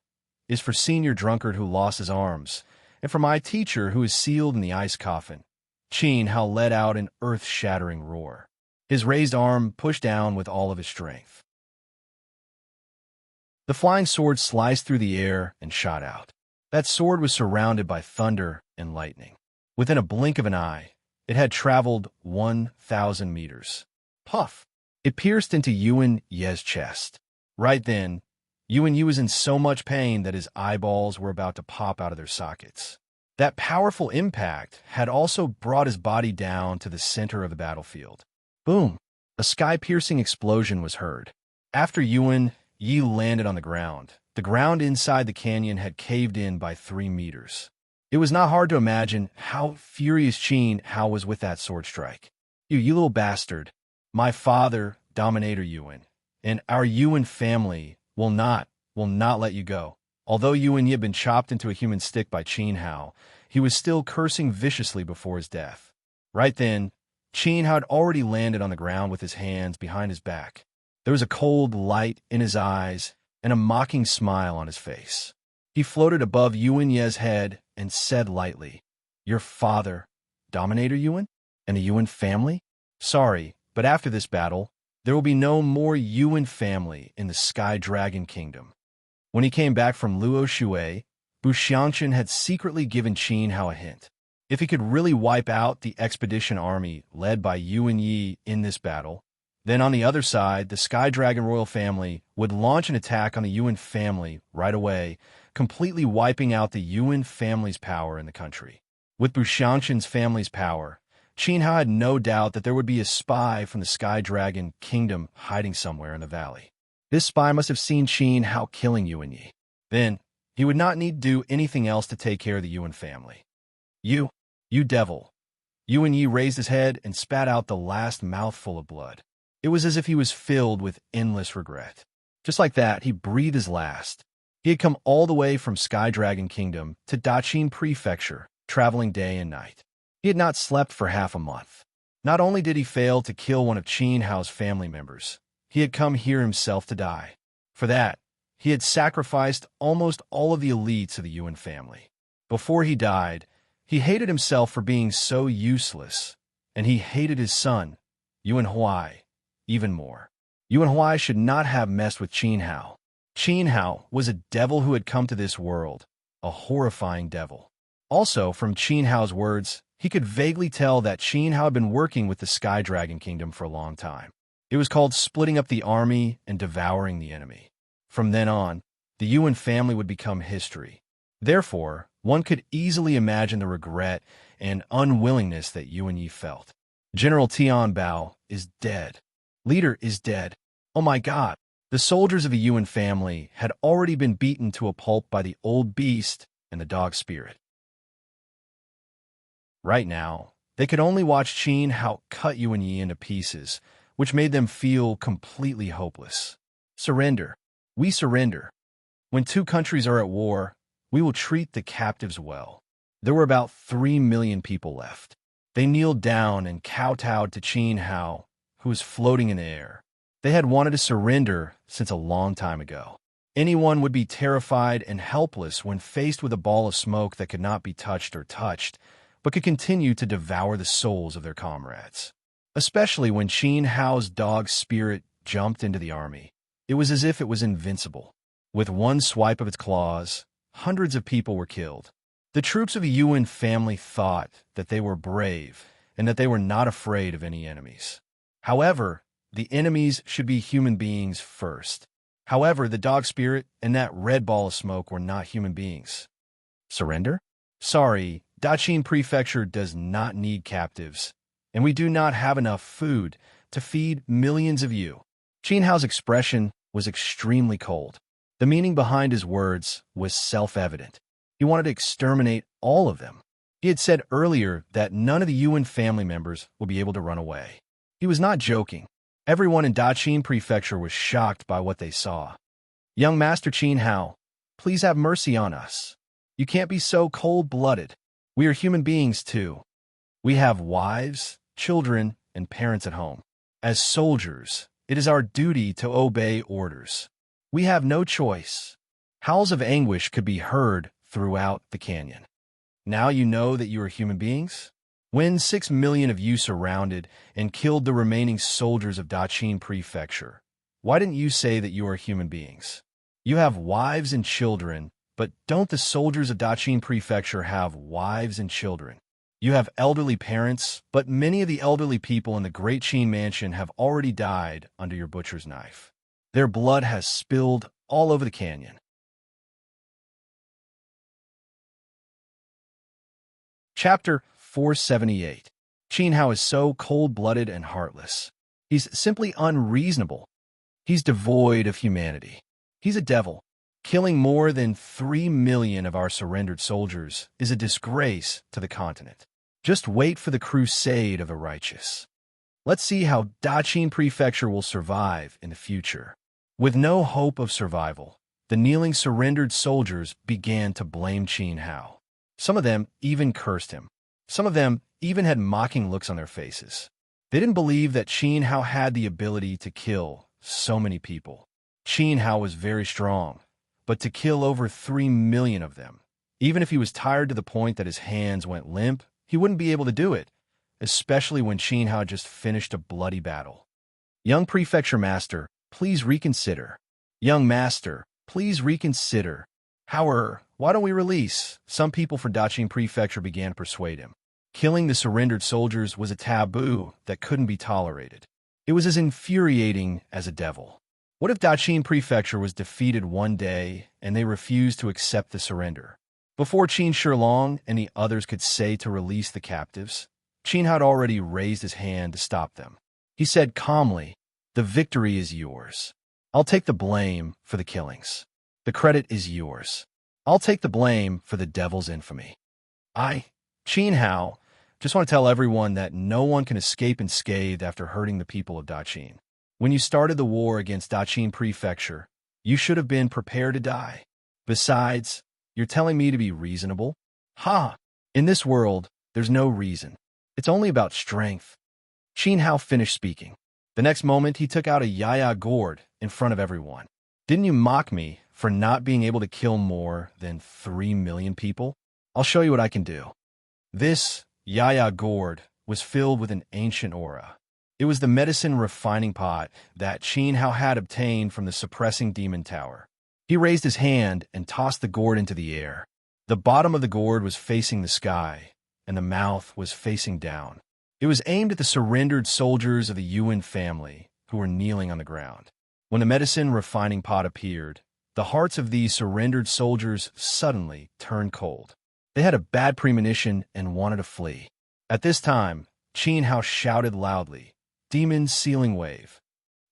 is for senior drunkard who lost his arms, and for my teacher who is sealed in the ice coffin." Qin Hao let out an earth-shattering roar. His raised arm pushed down with all of his strength. The flying sword sliced through the air and shot out. That sword was surrounded by thunder and lightning. Within a blink of an eye, it had traveled 1,000 meters. Puff! It pierced into Yuan Ye's chest. Right then, Yuan Yi was in so much pain that his eyeballs were about to pop out of their sockets. That powerful impact had also brought his body down to the center of the battlefield. Boom! A sky-piercing explosion was heard. After Yuan Yi landed on the ground inside the canyon had caved in by 3 meters. It was not hard to imagine how furious Qin Hao was with that sword strike. You little bastard. My father, Dominator Yuan, and our Yuan family will not let you go." Although Yuan Yi had been chopped into a human stick by Qin Hao, he was still cursing viciously before his death. Right then, Qin Hao had already landed on the ground with his hands behind his back. There was a cold light in his eyes and a mocking smile on his face. He floated above Yuan Ye's head and said lightly, "Your father, Dominator Yuan, and the Yuan family? Sorry, but after this battle, there will be no more Yuan family in the Sky Dragon Kingdom." When he came back from Luo Shui, Bu Xiangchen had secretly given Qin Hao a hint. If he could really wipe out the expedition army led by Yuan Yi in this battle, then on the other side, the Sky Dragon royal family would launch an attack on the Yuan family right away, completely wiping out the Yuan family's power in the country. With Bu Xiangchen's family's power, Qin Hao had no doubt that there would be a spy from the Sky Dragon Kingdom hiding somewhere in the valley. This spy must have seen Qin Hao killing Yuan Yi. Then, he would not need to do anything else to take care of the Yuan family. You devil." Yuan Yi raised his head and spat out the last mouthful of blood. It was as if he was filled with endless regret. Just like that, he breathed his last. He had come all the way from Sky Dragon Kingdom to Daqin Prefecture, traveling day and night. He had not slept for half a month. Not only did he fail to kill one of Qin Hao's family members, he had come here himself to die. For that, he had sacrificed almost all of the elites of the Yuan family. Before he died, he hated himself for being so useless, and he hated his son, Yuan Huai, even more. Yuan Huai should not have messed with Qin Hao. Qin Hao was a devil who had come to this world, a horrifying devil. Also, from Qin Hao's words, he could vaguely tell that Qin Hao had been working with the Sky Dragon Kingdom for a long time. It was called splitting up the army and devouring the enemy. From then on, the Yuan family would become history. Therefore, one could easily imagine the regret and unwillingness that Yuan Yi felt. General Tian Bao is dead. Leader is dead. Oh my God! The soldiers of the Yuan family had already been beaten to a pulp by the old beast and the dog spirit. Right now, they could only watch Qin Hao cut Yuan Yi into pieces, which made them feel completely hopeless. Surrender. We surrender. When 2 countries are at war, we will treat the captives well. There were about 3 million people left. They kneeled down and kowtowed to Qin Hao, who was floating in the air. They had wanted to surrender since a long time ago. Anyone would be terrified and helpless when faced with a ball of smoke that could not be touched, but could continue to devour the souls of their comrades. Especially when Qin Hao's dog spirit jumped into the army. It was as if it was invincible. With one swipe of its claws, hundreds of people were killed. The troops of the Yuan family thought that they were brave and that they were not afraid of any enemies. However, the enemies should be human beings first. However, the dog spirit and that red ball of smoke were not human beings. Surrender? Sorry, Daqin Prefecture does not need captives, and we do not have enough food to feed millions of you. Qin Hao's expression was extremely cold. The meaning behind his words was self-evident. He wanted to exterminate all of them. He had said earlier that none of the Yuan family members would be able to run away. He was not joking. Everyone in Daqin Prefecture was shocked by what they saw. Young Master Qin Hao, please have mercy on us. You can't be so cold-blooded. We are human beings too. We have wives, children, and parents at home. As soldiers, it is our duty to obey orders. We have no choice. Howls of anguish could be heard throughout the canyon. Now you know that you are human beings? When 6 million of you surrounded and killed the remaining soldiers of Daqin Prefecture, why didn't you say that you are human beings? You have wives and children, but don't the soldiers of Daqin Prefecture have wives and children? You have elderly parents, but many of the elderly people in the Great Qin Mansion have already died under your butcher's knife. Their blood has spilled all over the canyon. Chapter 478. Qin Hao is so cold-blooded and heartless. He's simply unreasonable. He's devoid of humanity. He's a devil. Killing more than 3 million of our surrendered soldiers is a disgrace to the continent. Just wait for the crusade of the righteous. Let's see how Daqin Prefecture will survive in the future. With no hope of survival, the kneeling surrendered soldiers began to blame Qin Hao. Some of them even cursed him. Some of them even had mocking looks on their faces. They didn't believe that Qin Hao had the ability to kill so many people. Qin Hao was very strong, but to kill over 3 million of them, even if he was tired to the point that his hands went limp, he wouldn't be able to do it, especially when Qin Hao just finished a bloody battle. Young Prefecture Master, please reconsider. Young Master, please reconsider. However, why don't we release? Some people from Daqin Prefecture began to persuade him. Killing the surrendered soldiers was a taboo that couldn't be tolerated. It was as infuriating as a devil. What if Daqin Prefecture was defeated one day and they refused to accept the surrender? Before Qin Shilong and the others could say to release the captives, Qin had already raised his hand to stop them. He said calmly, "The victory is yours. I'll take the blame for the killings. The credit is yours. I'll take the blame for the devil's infamy. I, Qin Hao, just want to tell everyone that no one can escape unscathed after hurting the people of Daqin. When you started the war against Daqin Prefecture, you should have been prepared to die. Besides, you're telling me to be reasonable? Ha! In this world, there's no reason. It's only about strength." Qin Hao finished speaking. The next moment, he took out a yaya gourd in front of everyone. "Didn't you mock me for not being able to kill more than 3 million people? I'll show you what I can do." This yaya gourd was filled with an ancient aura. It was the medicine refining pot that Qin Hao had obtained from the suppressing demon tower. He raised his hand and tossed the gourd into the air. The bottom of the gourd was facing the sky, and the mouth was facing down. It was aimed at the surrendered soldiers of the Yuan family who were kneeling on the ground. When the medicine refining pot appeared, the hearts of these surrendered soldiers suddenly turned cold. They had a bad premonition and wanted to flee. At this time, Qin Hao shouted loudly, "Demon Sealing Wave."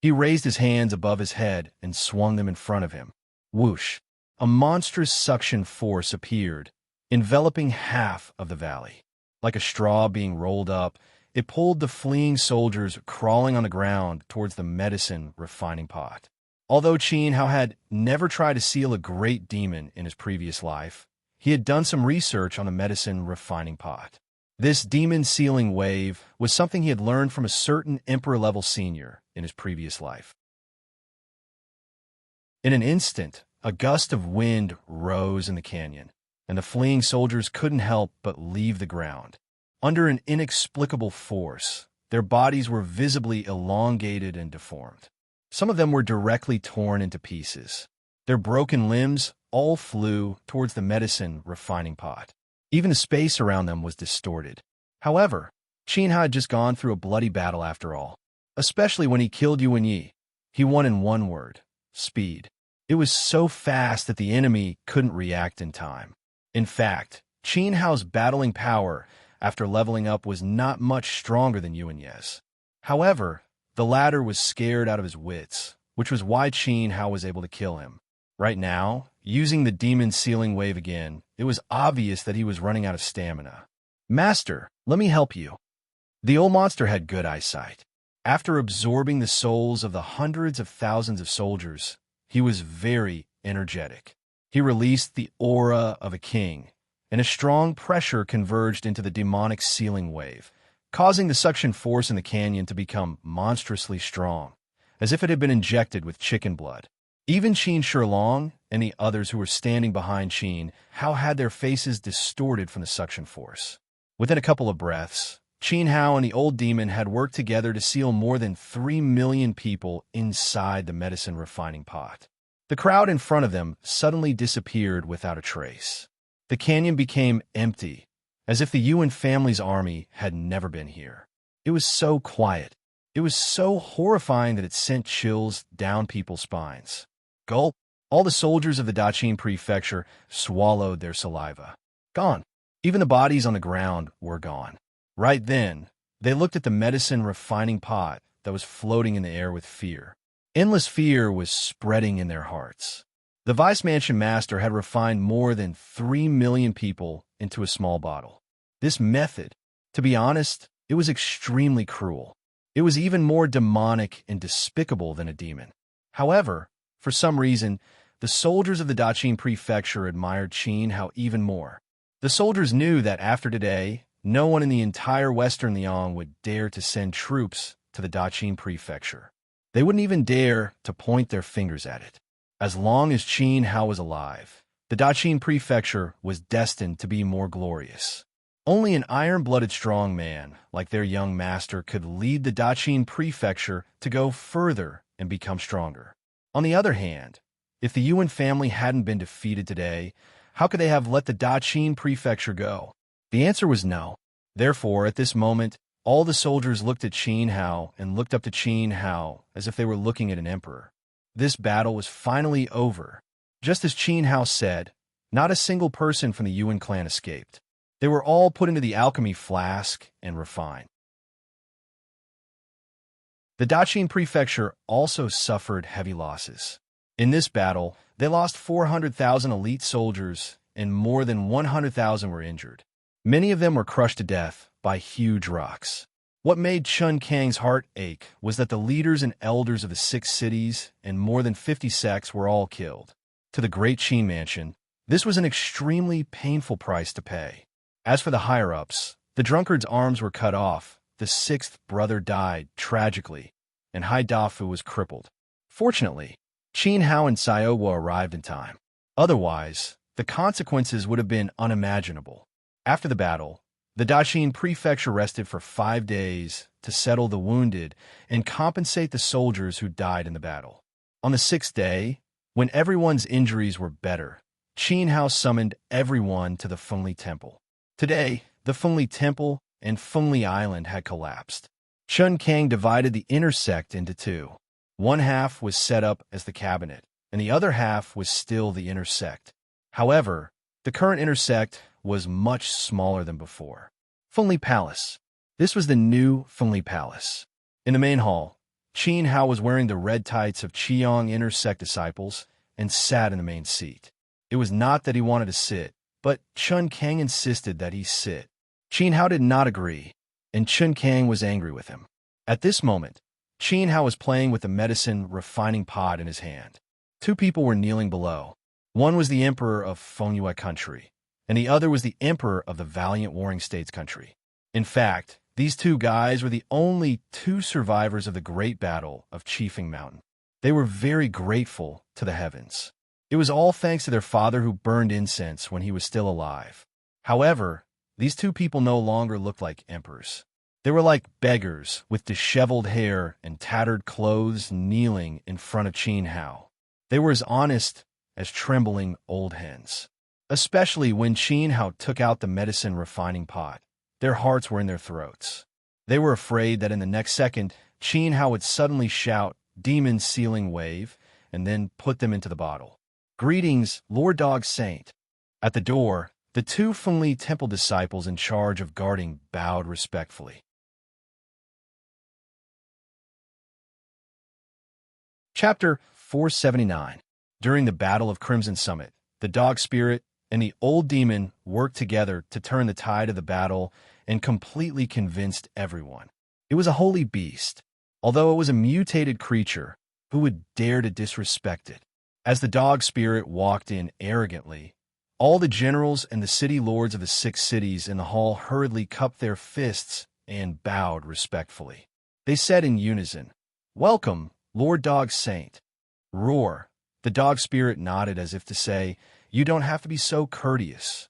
He raised his hands above his head and swung them in front of him. Whoosh! A monstrous suction force appeared, enveloping half of the valley. Like a straw being rolled up, it pulled the fleeing soldiers crawling on the ground towards the medicine refining pot. Although Qin Hao had never tried to seal a great demon in his previous life, he had done some research on the medicine refining pot. This demon sealing wave was something he had learned from a certain emperor-level senior in his previous life. In an instant, a gust of wind rose in the canyon, and the fleeing soldiers couldn't help but leave the ground. Under an inexplicable force, their bodies were visibly elongated and deformed. Some of them were directly torn into pieces. Their broken limbs all flew towards the medicine refining pot. Even the space around them was distorted. However, Qin Hao had just gone through a bloody battle after all. Especially when he killed Yuan Yi. He won in one word: speed. It was so fast that the enemy couldn't react in time. In fact, Qin Hao's battling power after leveling up was not much stronger than Yuan Yi's. However, the latter was scared out of his wits, which was why Qin Hao was able to kill him. Right now, using the demon sealing wave again, it was obvious that he was running out of stamina. "Master, let me help you." The old monster had good eyesight. After absorbing the souls of the hundreds of thousands of soldiers, he was very energetic. He released the aura of a king, and a strong pressure converged into the demonic sealing wave, causing the suction force in the canyon to become monstrously strong, as if it had been injected with chicken blood. Even Qin Shilong and the others who were standing behind Qin Hao had their faces distorted from the suction force. Within a couple of breaths, Qin Hao and the old demon had worked together to seal more than 3 million people inside the medicine refining pot. The crowd in front of them suddenly disappeared without a trace. The canyon became empty, as if the Yuan family's army had never been here. It was so quiet. It was so horrifying that it sent chills down people's spines. Gulp! All the soldiers of the Daqin prefecture swallowed their saliva. Gone. Even the bodies on the ground were gone. Right then, they looked at the medicine refining pot that was floating in the air with fear. Endless fear was spreading in their hearts. The Vice Mansion Master had refined more than 3 million people into a small bottle. This method, to be honest, it was extremely cruel. It was even more demonic and despicable than a demon. However, for some reason, the soldiers of the Daqin prefecture admired Qin Hao even more. The soldiers knew that after today, no one in the entire western Liang would dare to send troops to the Daqin prefecture. They wouldn't even dare to point their fingers at it. As long as Qin Hao was alive, the Daqin prefecture was destined to be more glorious. Only an iron-blooded strong man, like their young master, could lead the Daqin prefecture to go further and become stronger. On the other hand, if the Yuan family hadn't been defeated today, how could they have let the Daqin prefecture go? The answer was no. Therefore, at this moment, all the soldiers looked at Qin Hao and looked up to Qin Hao as if they were looking at an emperor. This battle was finally over. Just as Qin Hao said, not a single person from the Yuan clan escaped. They were all put into the alchemy flask and refined. The Daqin prefecture also suffered heavy losses. In this battle, they lost 400,000 elite soldiers and more than 100,000 were injured. Many of them were crushed to death by huge rocks. What made Chun Kang's heart ache was that the leaders and elders of the 6 cities and more than 50 sects were all killed. To the great Qin mansion, this was an extremely painful price to pay. As for the higher-ups, the drunkard's arms were cut off, the 6th brother died tragically, and Hai Dafu was crippled. Fortunately, Qin Hao and Xiaobo arrived in time. Otherwise, the consequences would have been unimaginable. After the battle, the Daqin prefecture rested for 5 days to settle the wounded and compensate the soldiers who died in the battle. On the 6th day, when everyone's injuries were better, Qin Hao summoned everyone to the Fengli Temple. Today, the Fengli Temple and Fengli Island had collapsed. Chun Kang divided the inner sect into 2. One half was set up as the cabinet, and the other half was still the inner sect. However, the current inner sect was much smaller than before. Fengli Palace. This was the new Fengli Palace. In the main hall, Qin Hao was wearing the red tights of Qiong inner sect disciples and sat in the main seat. It was not that he wanted to sit, but Chun Kang insisted that he sit. Qin Hao did not agree, and Chun Kang was angry with him. At this moment, Qin Hao was playing with the medicine refining pot in his hand. 2 people were kneeling below. One was the emperor of Fengyue country, and the other was the emperor of the valiant Warring States country. In fact, these 2 guys were the only 2 survivors of the great battle of Qifeng Mountain. They were very grateful to the heavens. It was all thanks to their father who burned incense when he was still alive. However, these 2 people no longer looked like emperors. They were like beggars with disheveled hair and tattered clothes kneeling in front of Qin Hao. They were as honest as trembling old hens. Especially when Qin Hao took out the medicine refining pot. Their hearts were in their throats. They were afraid that in the next second, Qin Hao would suddenly shout, "Demon sealing wave," and then put them into the bottle. "Greetings, Lord Dog Saint." At the door, the two Fengli temple disciples in charge of guarding bowed respectfully. Chapter 479. During the Battle of Crimson Summit, the dog spirit and the old demon worked together to turn the tide of the battle and completely convinced everyone. It was a holy beast, although it was a mutated creature. Who would dare to disrespect it? As the dog spirit walked in arrogantly, all the generals and the city lords of the 6 cities in the hall hurriedly cupped their fists and bowed respectfully. They said in unison, "Welcome, Lord Dog Saint." Roar. The dog spirit nodded as if to say, "You don't have to be so courteous."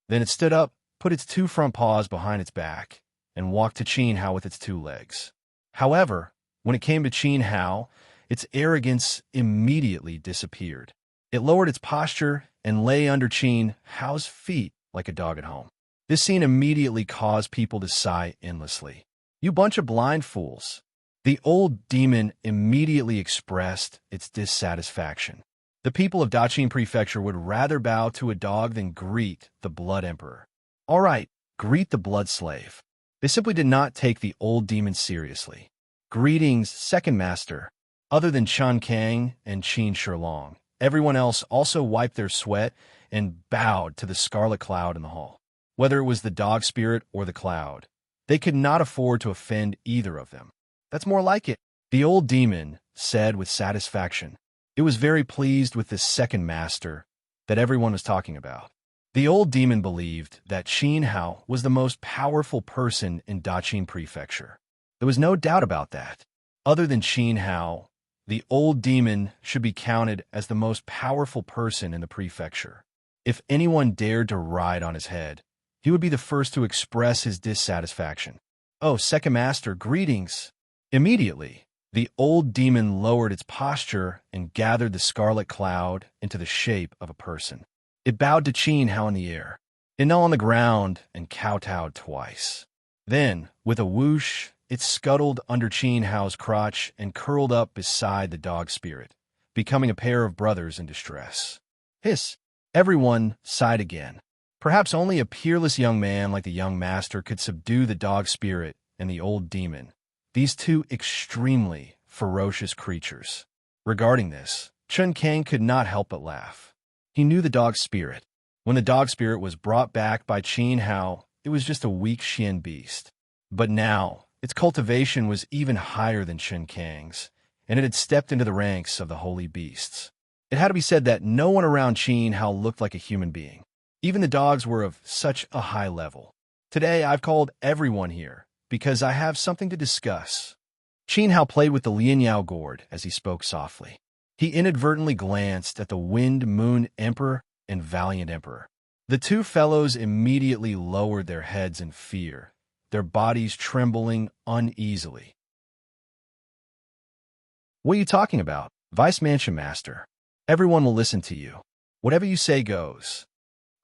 Then it stood up, put its 2 front paws behind its back, and walked to Qin Hao with its 2 legs. However, when it came to Qin Hao, its arrogance immediately disappeared. It lowered its posture and lay under Qin Hao's feet like a dog at home. This scene immediately caused people to sigh endlessly. "You bunch of blind fools." The old demon immediately expressed its dissatisfaction. The people of Daqin Prefecture would rather bow to a dog than greet the Blood Emperor. All right, greet the Blood Slave. They simply did not take the old demon seriously. "Greetings, Second Master." Other than Chun Kang and Qin Shilong, everyone else also wiped their sweat and bowed to the scarlet cloud in the hall. Whether it was the dog spirit or the cloud, they could not afford to offend either of them. "That's more like it," the old demon said with satisfaction. It was very pleased with this second master that everyone was talking about. The old demon believed that Qin Hao was the most powerful person in Daqin Prefecture. There was no doubt about that. Other than Qin Hao, the old demon should be counted as the most powerful person in the prefecture. If anyone dared to ride on his head, he would be the first to express his dissatisfaction. "Oh, Second Master, greetings." Immediately, the old demon lowered its posture and gathered the scarlet cloud into the shape of a person. It bowed to Qin Hao in the air. It knelt on the ground and kowtowed twice. Then, with a whoosh, it scuttled under Qin Hao's crotch and curled up beside the dog spirit, becoming a pair of brothers in distress. Hiss! Everyone sighed again. Perhaps only a peerless young man like the young master could subdue the dog spirit and the old demon, these 2 extremely ferocious creatures. Regarding this, Chun Kang could not help but laugh. He knew the dog spirit. When the dog spirit was brought back by Qin Hao, it was just a weak Xian beast. But now, its cultivation was even higher than Chun Kang's, and it had stepped into the ranks of the holy beasts. It had to be said that no one around Qin Hao looked like a human being. Even the dogs were of such a high level. "Today I've called everyone here because I have something to discuss." Qin Hao played with the Lianyao gourd as he spoke softly. He inadvertently glanced at the Wind Moon Emperor and Valiant Emperor. The 2 fellows immediately lowered their heads in fear, their bodies trembling uneasily. "What are you talking about, Vice Mansion Master? Everyone will listen to you. Whatever you say goes."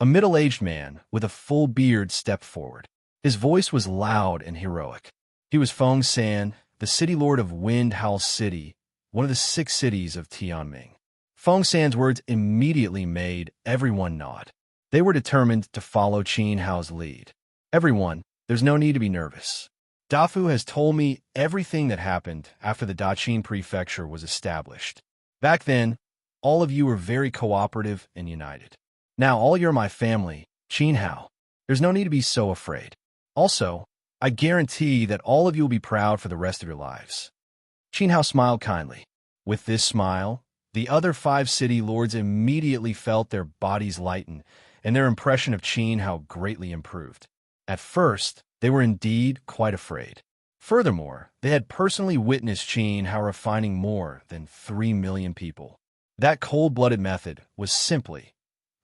A middle-aged man with a full beard stepped forward. His voice was loud and heroic. He was Feng San, the city lord of Wind Howl City, one of the 6 cities of Tianming. Feng San's words immediately made everyone nod. They were determined to follow Qin Hao's lead. "Everyone, there's no need to be nervous. Dafu has told me everything that happened after the Daqin Prefecture was established. Back then, all of you were very cooperative and united. Now all you're my family, Qin Hao. There's no need to be so afraid. Also, I guarantee that all of you will be proud for the rest of your lives." Qin Hao smiled kindly. With this smile, the other 5 city lords immediately felt their bodies lighten, and their impression of Qin Hao greatly improved. At first, they were indeed quite afraid. Furthermore, they had personally witnessed Qin Hao refining more than 3 million people. That cold-blooded method was simply.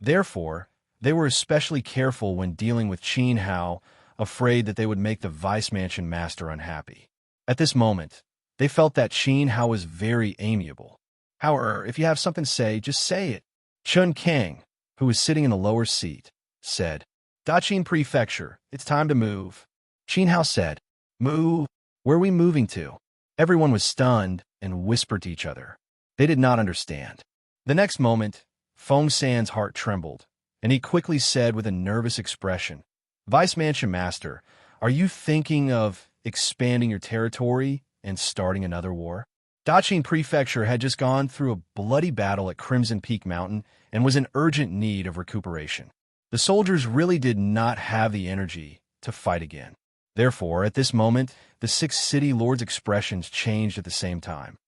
Therefore, they were especially careful when dealing with Qin Hao, afraid that they would make the Vice Mansion Master unhappy. At this moment, they felt that Qin Hao was very amiable. However, if you have something to say, just say it. Chun Kang, who was sitting in the lower seat, said, Daqing Prefecture, it's time to move. Qin Hao said, Move? Where are we moving to? Everyone was stunned and whispered to each other. They did not understand. The next moment, Feng San's heart trembled, and he quickly said with a nervous expression, Vice Mansion Master, are you thinking of expanding your territory and starting another war? Daqing Prefecture had just gone through a bloody battle at Crimson Peak Mountain and was in urgent need of recuperation. The soldiers really did not have the energy to fight again. Therefore, at this moment, the 6 city lords' expressions changed at the same time.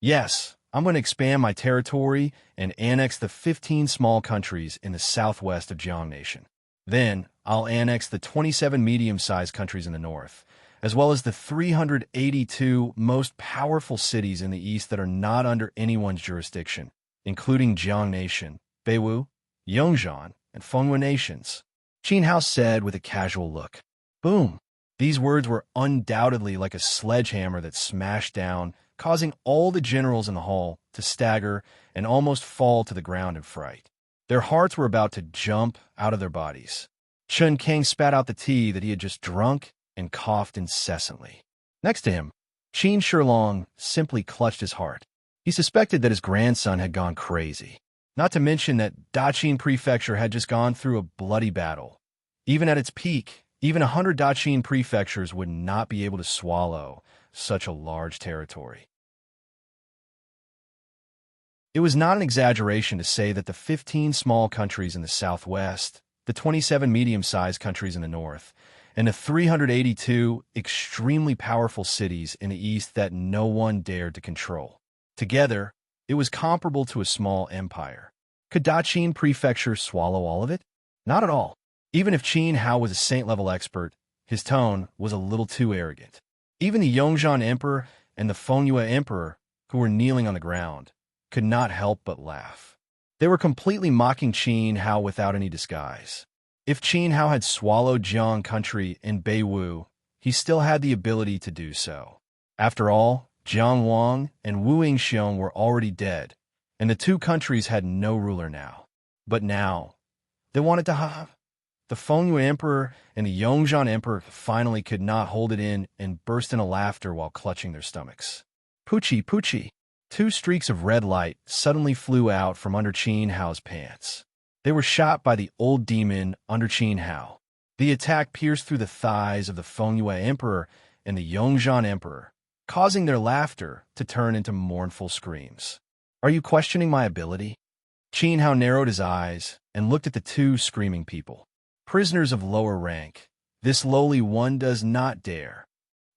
Yes, I'm going to expand my territory and annex the 15 small countries in the southwest of Jiang Nation. Then, I'll annex the 27 medium-sized countries in the north, as well as the 382 most powerful cities in the east that are not under anyone's jurisdiction, including Jiang Nation, Beiwu, Yongzhan, and Fengyue nations. Qin Hao said with a casual look. Boom! These words were undoubtedly like a sledgehammer that smashed down, causing all the generals in the hall to stagger and almost fall to the ground in fright. Their hearts were about to jump out of their bodies. Chun Kang spat out the tea that he had just drunk and coughed incessantly. Next to him, Qin Shilong simply clutched his heart. He suspected that his grandson had gone crazy. Not to mention that Daqing Prefecture had just gone through a bloody battle. Even at its peak, even 100 Daqing prefectures would not be able to swallow such a large territory. It was not an exaggeration to say that the 15 small countries in the southwest, the 27 medium-sized countries in the north, and the 382 extremely powerful cities in the east that no one dared to control. Together, it was comparable to a small empire. Could Daqing Prefecture swallow all of it? Not at all. Even if Qin Hao was a saint-level expert, his tone was a little too arrogant. Even the Yongzhan Emperor and the Fengyue Emperor, who were kneeling on the ground, could not help but laugh. They were completely mocking Qin Hao without any disguise. If Qin Hao had swallowed Jiang country in Beiwu, he still had the ability to do so. After all, Jiang Wang and Wu Yingxiong were already dead, and the 2 countries had no ruler now. But now, they wanted to have. The Fengyue Emperor and the Yongzhan Emperor finally could not hold it in and burst into laughter while clutching their stomachs. Poochie, poochie! 2 streaks of red light suddenly flew out from under Qin Hao's pants. They were shot by the old demon under Qin Hao. The attack pierced through the thighs of the Fengyue Emperor and the Yongzhan Emperor, causing their laughter to turn into mournful screams. Are you questioning my ability? Qin Hao narrowed his eyes and looked at the 2 screaming people. Prisoners of lower rank, this lowly one does not dare.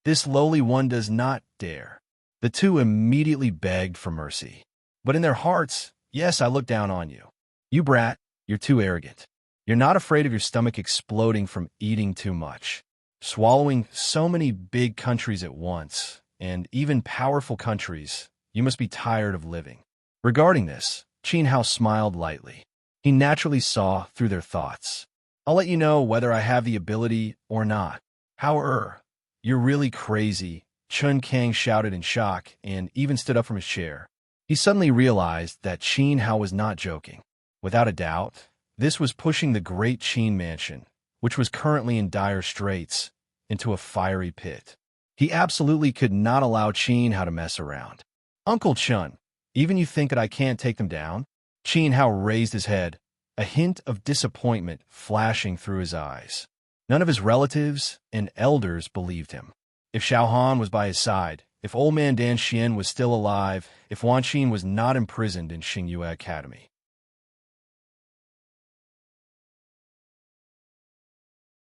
This lowly one does not dare. The 2 immediately begged for mercy. But in their hearts, yes, I look down on you. You brat, you're too arrogant. You're not afraid of your stomach exploding from eating too much. Swallowing so many big countries at once, and even powerful countries, you must be tired of living. Regarding this, Qin Hao smiled lightly. He naturally saw through their thoughts. I'll let you know whether I have the ability or not. However, you're really crazy, Chun Kang shouted in shock and even stood up from his chair. He suddenly realized that Qin Hao was not joking. Without a doubt, this was pushing the great Qin mansion, which was currently in dire straits, into a fiery pit. He absolutely could not allow Qin Hao to mess around. Uncle Chun, even you think that I can't take them down? Qin Hao raised his head, a hint of disappointment flashing through his eyes. None of his relatives and elders believed him. If Xiao Han was by his side, if old man Dan Xian was still alive, if Wan Qin was not imprisoned in Xingyue Academy.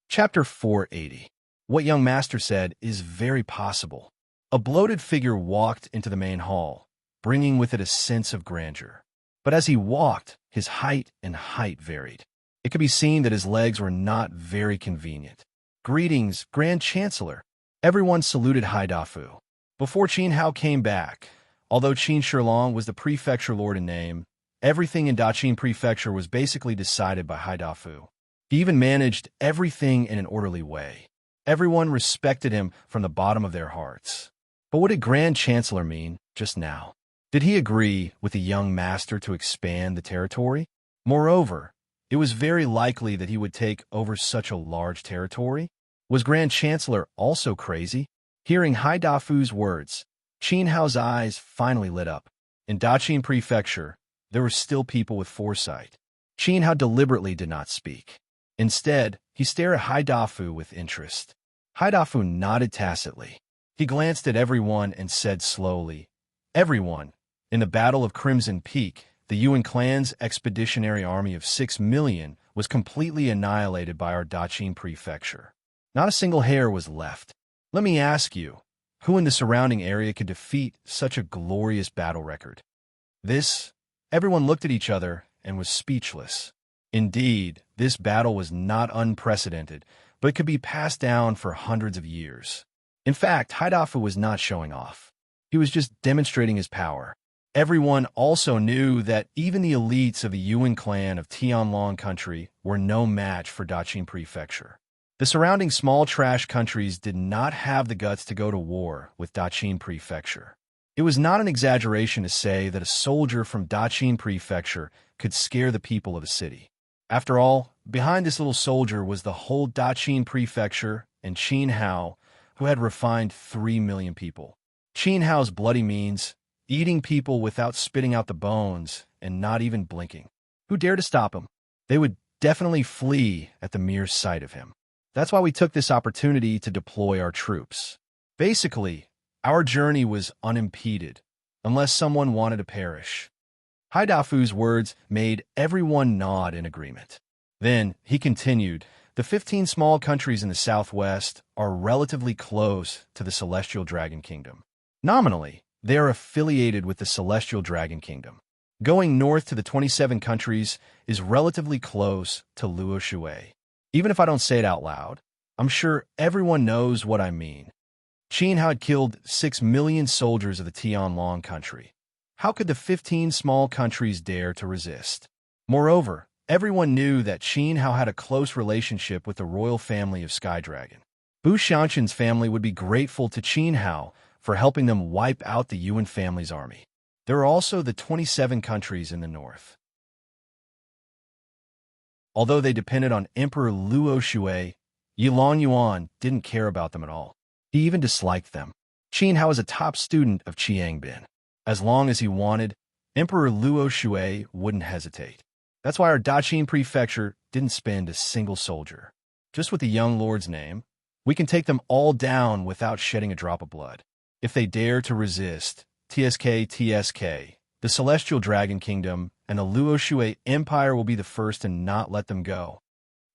Chapter 480. What young master said is very possible. A bloated figure walked into the main hall, bringing with it a sense of grandeur. But as he walked, his height varied. It could be seen that his legs were not very convenient. Greetings, Grand Chancellor. Everyone saluted Haidafu. Before Qin Hao came back, although Qin Shilong was the prefecture lord in name, everything in Daqing Prefecture was basically decided by Haidafu. He even managed everything in an orderly way. Everyone respected him from the bottom of their hearts. But what did Grand Chancellor mean just now? Did he agree with the young master to expand the territory? Moreover, it was very likely that he would take over such a large territory. Was Grand Chancellor also crazy? Hearing Haidafu's words, Qin Hao's eyes finally lit up. In Daqin Prefecture, there were still people with foresight. Qin Hao deliberately did not speak. Instead, he stared at Haidafu with interest. Haidafu nodded tacitly. He glanced at everyone and said slowly, "Everyone, in the Battle of Crimson Peak, the Yuan clan's expeditionary army of 6 million was completely annihilated by our Daqin Prefecture. Not a single hair was left. Let me ask you, who in the surrounding area could defeat such a glorious battle record?" Everyone looked at each other and was speechless. Indeed, this battle was not unprecedented, but it could be passed down for hundreds of years. In fact, Haidafu was not showing off. He was just demonstrating his power. Everyone also knew that even the elites of the Yuan clan of Tianlong country were no match for Daqin Prefecture. The surrounding small trash countries did not have the guts to go to war with Daqin Prefecture. It was not an exaggeration to say that a soldier from Daqin Prefecture could scare the people of a city. After all, behind this little soldier was the whole Daqin Prefecture and Qin Hao, who had refined 3 million people. Qin Hao's bloody means eating people without spitting out the bones and not even blinking. Who dared to stop him? They would definitely flee at the mere sight of him. That's why we took this opportunity to deploy our troops. Basically, our journey was unimpeded, unless someone wanted to perish. Haidafu's words made everyone nod in agreement. Then, he continued, the 15 small countries in the southwest are relatively close to the Celestial Dragon Kingdom. Nominally, they are affiliated with the Celestial Dragon Kingdom. Going north to the 27 countries is relatively close to Luo Shui. Even if I don't say it out loud, I'm sure everyone knows what I mean. Qin Hao had killed 6 million soldiers of the Tianlong country. How could the 15 small countries dare to resist? Moreover, everyone knew that Qin Hao had a close relationship with the royal family of Sky Dragon. Bu Xianxun's family would be grateful to Qin Hao for helping them wipe out the Yuan family's army. There are also the 27 countries in the north. Although they depended on Emperor Luo Shui, Yilong Yuan didn't care about them at all. He even disliked them. Qin Hao was a top student of Qiangbin. As long as he wanted, Emperor Luo Shui wouldn't hesitate. That's why our Daqin Prefecture didn't spend a single soldier. Just with the young lord's name, we can take them all down without shedding a drop of blood. If they dare to resist, TSK, the Celestial Dragon Kingdom, and the Luo Shui Empire will be the first to not let them go.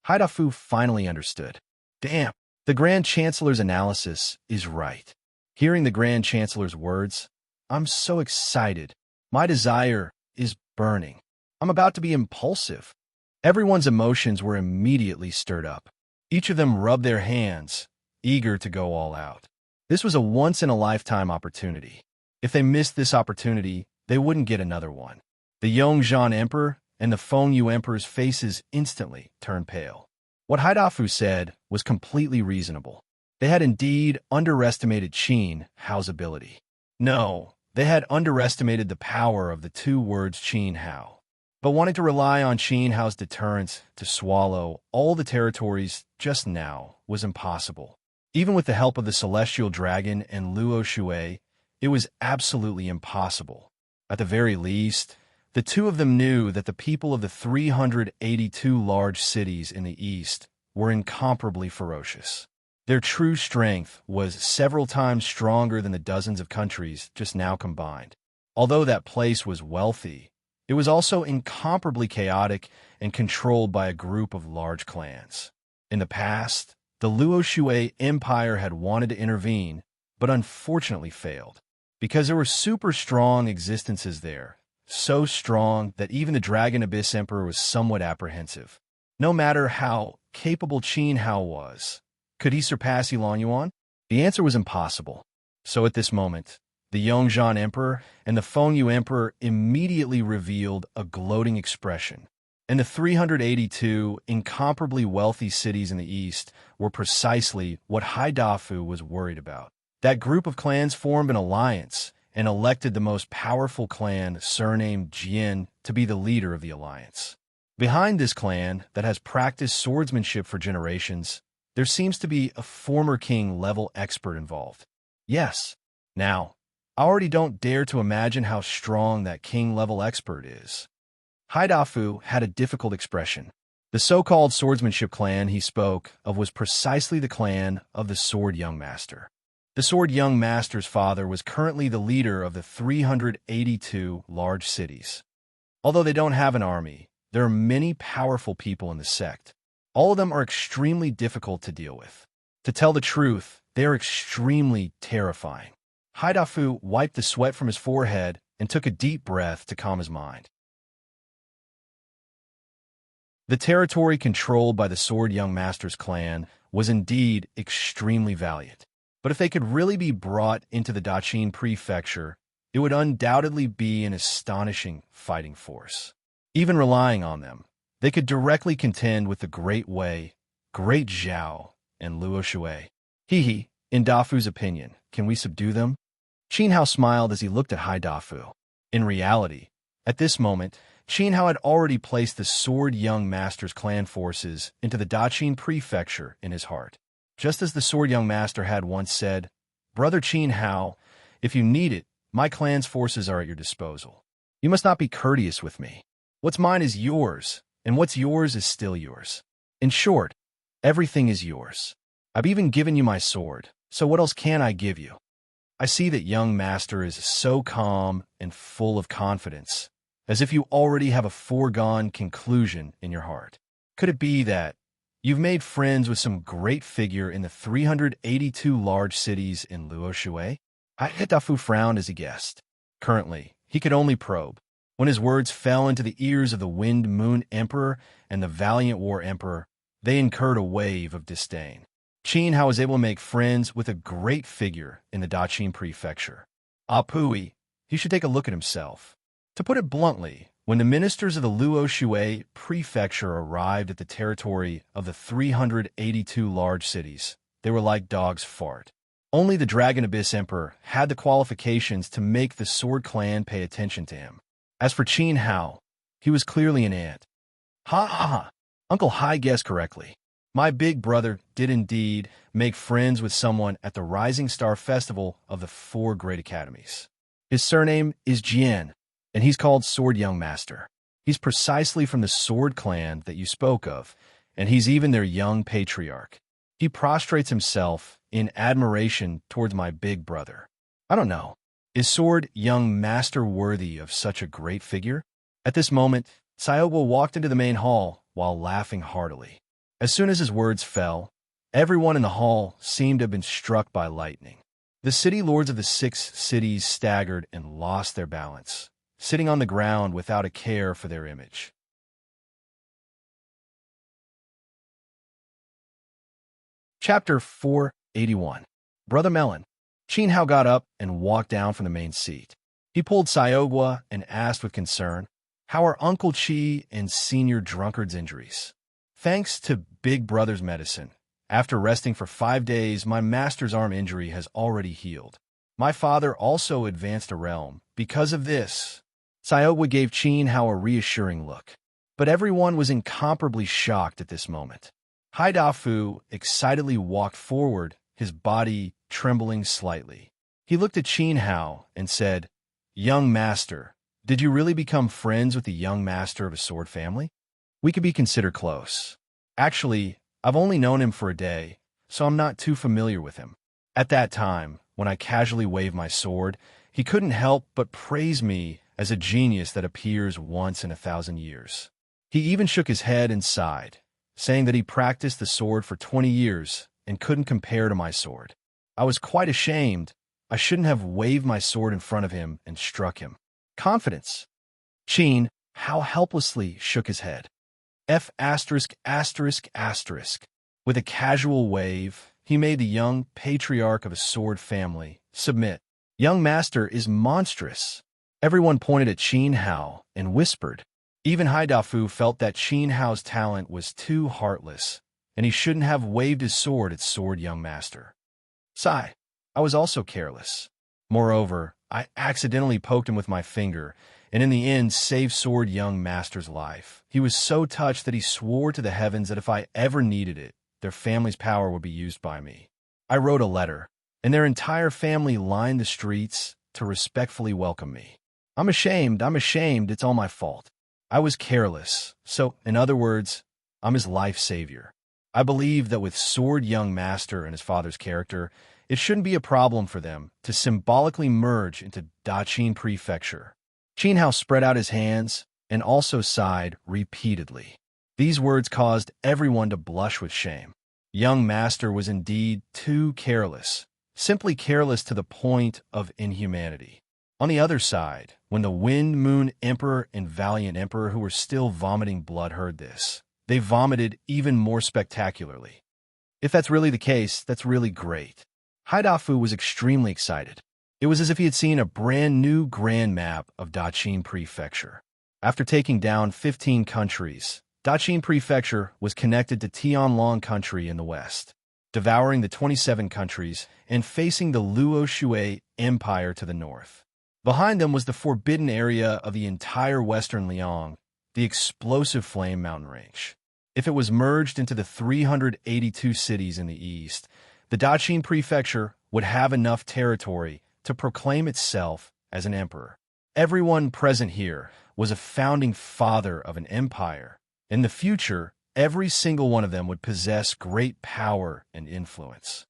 Haidafu finally understood. Damn, the Grand Chancellor's analysis is right. Hearing the Grand Chancellor's words, I'm so excited. My desire is burning. I'm about to be impulsive. Everyone's emotions were immediately stirred up. Each of them rubbed their hands, eager to go all out. This was a once-in-a-lifetime opportunity. If they missed this opportunity, they wouldn't get another one. The Yongzhan Emperor and the Fengyu Emperor's faces instantly turned pale. What Haidafu said was completely reasonable. They had indeed underestimated Qin Hao's ability. No, they had underestimated the power of the two words Qin Hao. But wanting to rely on Qin Hao's deterrence to swallow all the territories just now was impossible. Even with the help of the Celestial Dragon and Luo Shui, it was absolutely impossible. At the very least, the two of them knew that the people of the 382 large cities in the east were incomparably ferocious. Their true strength was several times stronger than the dozens of countries just now combined. Although that place was wealthy, it was also incomparably chaotic and controlled by a group of large clans. In the past, the Luo Shui Empire had wanted to intervene, but unfortunately failed. Because there were super strong existences there, so strong that even the Dragon Abyss Emperor was somewhat apprehensive. No matter how capable Qin Hao was, could he surpass Yilong Yuan? The answer was impossible. So at this moment, the Yongzhan Emperor and the Fengyu Emperor immediately revealed a gloating expression. And the 382 incomparably wealthy cities in the east were precisely what Haidafu was worried about. That group of clans formed an alliance and elected the most powerful clan, surnamed Jian, to be the leader of the alliance. Behind this clan, that has practiced swordsmanship for generations, there seems to be a former king-level expert involved. Yes. Now, I already don't dare to imagine how strong that king-level expert is. Haidafu had a difficult expression. The so-called swordsmanship clan he spoke of was precisely the clan of the Sword Young Master. The Sword Young Master's father was currently the leader of the 382 large cities. Although they don't have an army, there are many powerful people in the sect. All of them are extremely difficult to deal with. To tell the truth, they are extremely terrifying. Haidafu wiped the sweat from his forehead and took a deep breath to calm his mind. The territory controlled by the Sword Young Master's clan was indeed extremely valiant. But if they could really be brought into the Daqin prefecture, it would undoubtedly be an astonishing fighting force. Even relying on them, they could directly contend with the Great Wei, Great Zhao, and Luo Shui. In Dafu's opinion, can we subdue them? Qin Hao smiled as he looked at Haidafu. In reality, at this moment, Qin Hao had already placed the Sword Young Master's clan forces into the Daqin prefecture in his heart. Just as the Sword Young Master had once said, "Brother Qin Hao, if you need it, my clan's forces are at your disposal. You must not be courteous with me. What's mine is yours, and what's yours is still yours. In short, everything is yours. I've even given you my sword, so what else can I give you?" I see that young master is so calm and full of confidence, as if you already have a foregone conclusion in your heart. Could it be that you've made friends with some great figure in the 382 large cities in Luo Shui? Haidafu frowned as he guessed. Currently, he could only probe. When his words fell into the ears of the Wind Moon Emperor and the Valiant War Emperor, they incurred a wave of disdain. Qin Hao was able to make friends with a great figure in the Daqin prefecture. Apui, he should take a look at himself. To put it bluntly, when the ministers of the Luo Shui prefecture arrived at the territory of the 382 large cities, they were like dogs fart. Only the Dragon Abyss Emperor had the qualifications to make the Sword Clan pay attention to him. As for Qin Hao, he was clearly an ant. Ha! Uncle Hai guessed correctly. My big brother did indeed make friends with someone at the Rising Star Festival of the 4 Great Academies. His surname is Jian, and he's called Sword Young Master. He's precisely from the Sword Clan that you spoke of, and he's even their young patriarch. He prostrates himself in admiration towards my big brother. I don't know. Is Sword Young Master worthy of such a great figure? At this moment, Sayogo walked into the main hall while laughing heartily. As soon as his words fell, everyone in the hall seemed to have been struck by lightning. The city lords of the 6 cities staggered and lost their balance, sitting on the ground without a care for their image. Chapter 481. Brother Melon. Qin Hao got up and walked down from the main seat. He pulled Sayogo and asked with concern, "How are Uncle Chi and Senior Drunkard's injuries?" "Thanks to Big Brother's medicine, after resting for 5 days, my master's arm injury has already healed. My father also advanced a realm. Because of this." Sayogo gave Qin Hao a reassuring look. But everyone was incomparably shocked at this moment. Haidafu excitedly walked forward, his body trembling slightly. He looked at Qin Hao and said, "Young master, did you really become friends with the young master of a sword family? We could be considered close. Actually, I've only known him for a day, so I'm not too familiar with him. At that time, when I casually waved my sword, he couldn't help but praise me as a genius that appears once in 1,000 years. He even shook his head and sighed, saying that he practiced the sword for 20 years and couldn't compare to my sword. I was quite ashamed. I shouldn't have waved my sword in front of him and struck him. Confidence." Qin Hao helplessly shook his head. F*******. With a casual wave, he made the young patriarch of a sword family submit. "Young master is monstrous." Everyone pointed at Qin Hao and whispered. Even Haidafu felt that Qin Hao's talent was too heartless, and he shouldn't have waved his sword at Sword Young Master. Sigh. I was also careless. Moreover, I accidentally poked him with my finger, and in the end saved Sword Young Master's life. He was so touched that he swore to the heavens that if I ever needed it, their family's power would be used by me. I wrote a letter, and their entire family lined the streets to respectfully welcome me. I'm ashamed, it's all my fault. I was careless, so, in other words, I'm his life savior. I believe that with Sword Young Master and his father's character, it shouldn't be a problem for them to symbolically merge into Daqin Prefecture. Qin Hao spread out his hands and also sighed repeatedly. These words caused everyone to blush with shame. Young Master was indeed too careless, simply careless to the point of inhumanity. On the other side, when the Wind Moon Emperor and Valiant Emperor, who were still vomiting blood, heard this, they vomited even more spectacularly. If that's really the case, that's really great. Haidafu was extremely excited. It was as if he had seen a brand new grand map of Daqin Prefecture. After taking down 15 countries, Daqin Prefecture was connected to Tianlong Country in the west, devouring the 27 countries and facing the Luo Shui Empire to the north. Behind them was the forbidden area of the entire western Liang, the explosive Flame Mountain Range. If it was merged into the 382 cities in the east, the Daqin Prefecture would have enough territory to proclaim itself as an emperor. Everyone present here was a founding father of an empire. In the future, every single one of them would possess great power and influence.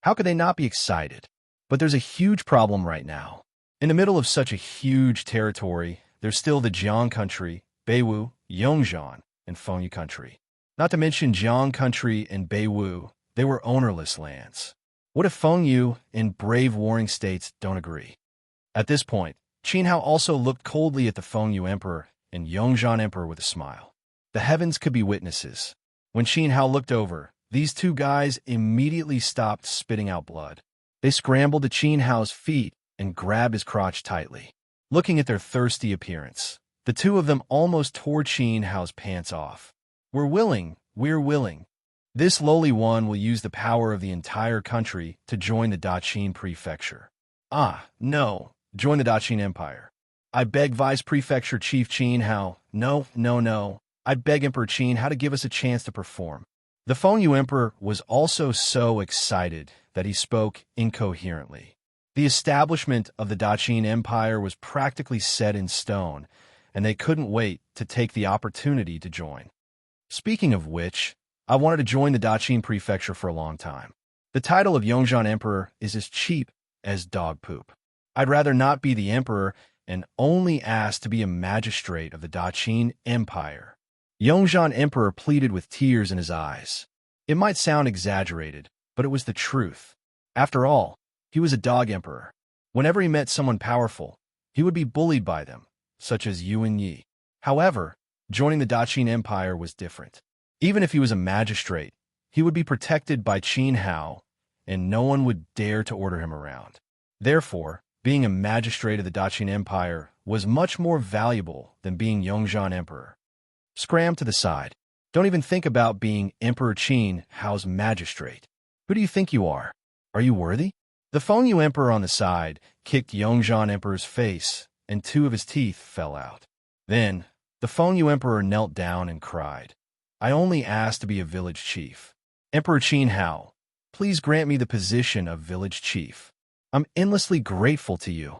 How could they not be excited? But there's a huge problem right now. In the middle of such a huge territory, there's still the Jiang country, Beiwu, Yongzhan, and Fengyu country. Not to mention Jiang country and Beiwu, they were ownerless lands. What if Fengyu and brave warring states don't agree? At this point, Qin Hao also looked coldly at the Fengyu Emperor and Yongzhan Emperor with a smile. The heavens could be witnesses. When Qin Hao looked over, these two guys immediately stopped spitting out blood. They scrambled to Qin Hao's feet and grabbed his crotch tightly. Looking at their thirsty appearance, the two of them almost tore Qin Hao's pants off. We're willing. This lowly one will use the power of the entire country to join the Daqin Prefecture. No, join the Daqin Empire. I beg Vice Prefecture Chief Qin Hao. No. I beg Emperor Qin Hao to give us a chance to perform. The Fengyu Emperor was also so excited that he spoke incoherently. The establishment of the Daqin Empire was practically set in stone, and they couldn't wait to take the opportunity to join. Speaking of which, I wanted to join the Daqin Prefecture for a long time. The title of Yongzhan Emperor is as cheap as dog poop. I'd rather not be the emperor and only ask to be a magistrate of the Daqin Empire. Yongzhan Emperor pleaded with tears in his eyes. It might sound exaggerated, but it was the truth. After all, he was a dog emperor. Whenever he met someone powerful, he would be bullied by them, such as Yuan Yi. However, joining the Daqin Empire was different. Even if he was a magistrate, he would be protected by Qin Hao, and no one would dare to order him around. Therefore, being a magistrate of the Daqin Empire was much more valuable than being Yongzhan Emperor. Scram to the side. Don't even think about being Emperor Qin Hao's magistrate. Who do you think you are? Are you worthy? The Fengyu Emperor on the side kicked Yongzhan Emperor's face, and two of his teeth fell out. Then, the Fengyu Emperor knelt down and cried. I only asked to be a village chief. Emperor Qin Hao, please grant me the position of village chief. I'm endlessly grateful to you.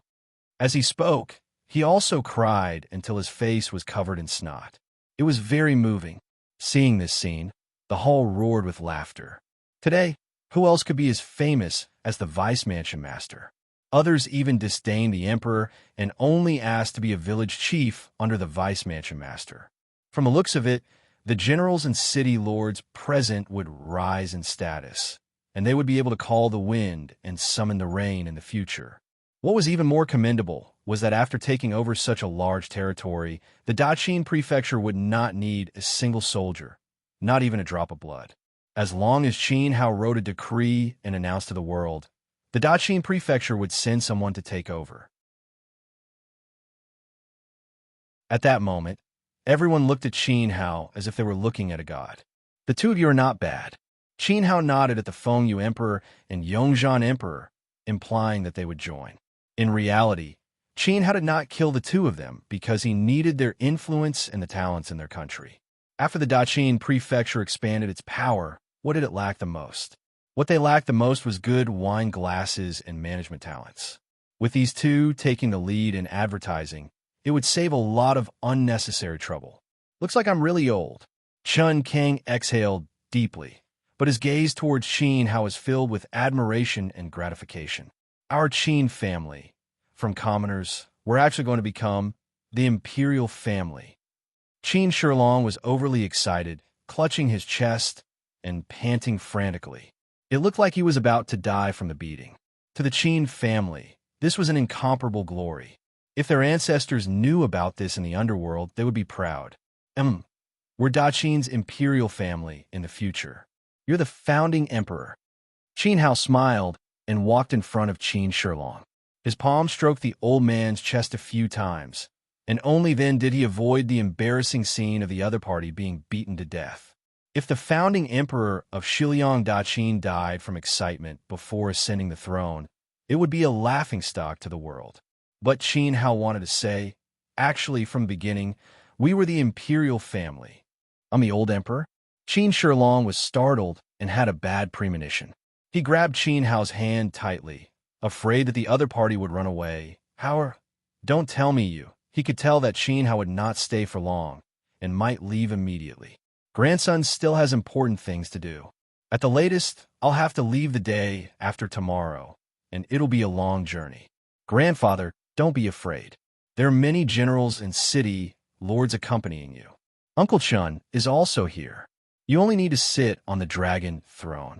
As he spoke, he also cried until his face was covered in snot. It was very moving. Seeing this scene, the hall roared with laughter. Today, who else could be as famous as the Vice Mansion Master? Others even disdained the emperor and only asked to be a village chief under the Vice Mansion Master. From the looks of it, the generals and city lords present would rise in status, and they would be able to call the wind and summon the rain in the future. What was even more commendable was that after taking over such a large territory, the Daqin Prefecture would not need a single soldier, not even a drop of blood. As long as Qin Hao wrote a decree and announced to the world, the Daqin Prefecture would send someone to take over. At that moment, everyone looked at Qin Hao as if they were looking at a god. The two of you are not bad. Qin Hao nodded at the Fengyu Emperor and Yongzhan Emperor, implying that they would join. In reality, Qin Hao did not kill the two of them because he needed their influence and the talents in their country. After the Daqin prefecture expanded its power, what did it lack the most? What they lacked the most was good wine glasses and management talents. With these two taking the lead in advertising, it would save a lot of unnecessary trouble. Looks like I'm really old. Chun Kang exhaled deeply, but his gaze towards Qin Hao was filled with admiration and gratification. Our Qin family, from commoners, we're actually going to become the imperial family. Qin Shilong was overly excited, clutching his chest and panting frantically. It looked like he was about to die from the beating. To the Qin family, this was an incomparable glory. If their ancestors knew about this in the underworld, they would be proud. We're Daqin's imperial family in the future. You're the founding emperor. Qin Hao smiled and walked in front of Qin Shilong. His palm stroked the old man's chest a few times, and only then did he avoid the embarrassing scene of the other party being beaten to death. If the founding emperor of Shiliang Daqin died from excitement before ascending the throne, it would be a laughingstock to the world. But Qin Hao wanted to say, actually from the beginning, we were the imperial family. I'm the old emperor? Qin Shilong was startled and had a bad premonition. He grabbed Qin Hao's hand tightly, afraid that the other party would run away. Don't tell me you. He could tell that Qin Hao would not stay for long and might leave immediately. Grandson still has important things to do. At the latest, I'll have to leave the day after tomorrow, and it'll be a long journey. Grandfather, don't be afraid. There are many generals and city lords accompanying you. Uncle Chun is also here. You only need to sit on the dragon throne.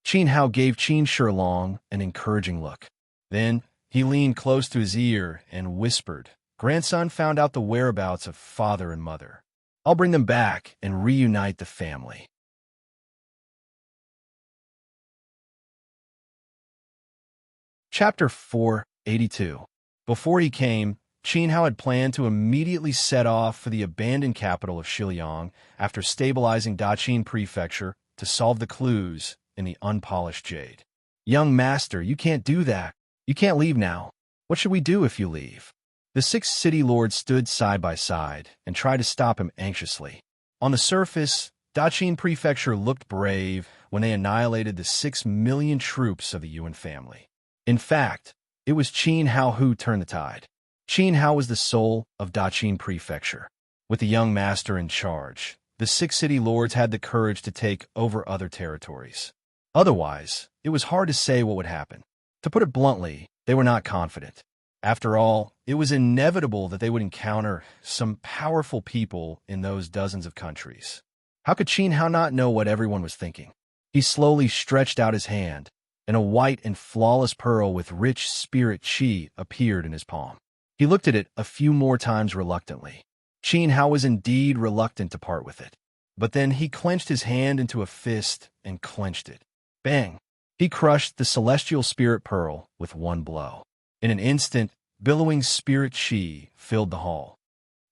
Qin Hao gave Qin Shilong an encouraging look. Then he leaned close to his ear and whispered, Grandson found out the whereabouts of father and mother. I'll bring them back and reunite the family. Chapter 482. Before he came, Qin Hao had planned to immediately set off for the abandoned capital of Shiliang after stabilizing Daqin Prefecture to solve the clues in the unpolished jade. Young master, you can't do that. You can't leave now. What should we do if you leave? The 6 city lords stood side by side and tried to stop him anxiously. On the surface, Daqin Prefecture looked brave when they annihilated the 6 million troops of the Yuan family. In fact, it was Qin Hao who turned the tide. Qin Hao was the soul of Daqin Prefecture. With the young master in charge, the 6 city lords had the courage to take over other territories. Otherwise, it was hard to say what would happen. To put it bluntly, they were not confident. After all, it was inevitable that they would encounter some powerful people in those dozens of countries. How could Qin Hao not know what everyone was thinking? He slowly stretched out his hand, and a white and flawless pearl with rich spirit qi appeared in his palm. He looked at it a few more times reluctantly. Qin Hao was indeed reluctant to part with it. But then he clenched his hand into a fist and clenched it. Bang! He crushed the celestial spirit pearl with one blow. In an instant, billowing spirit qi filled the hall.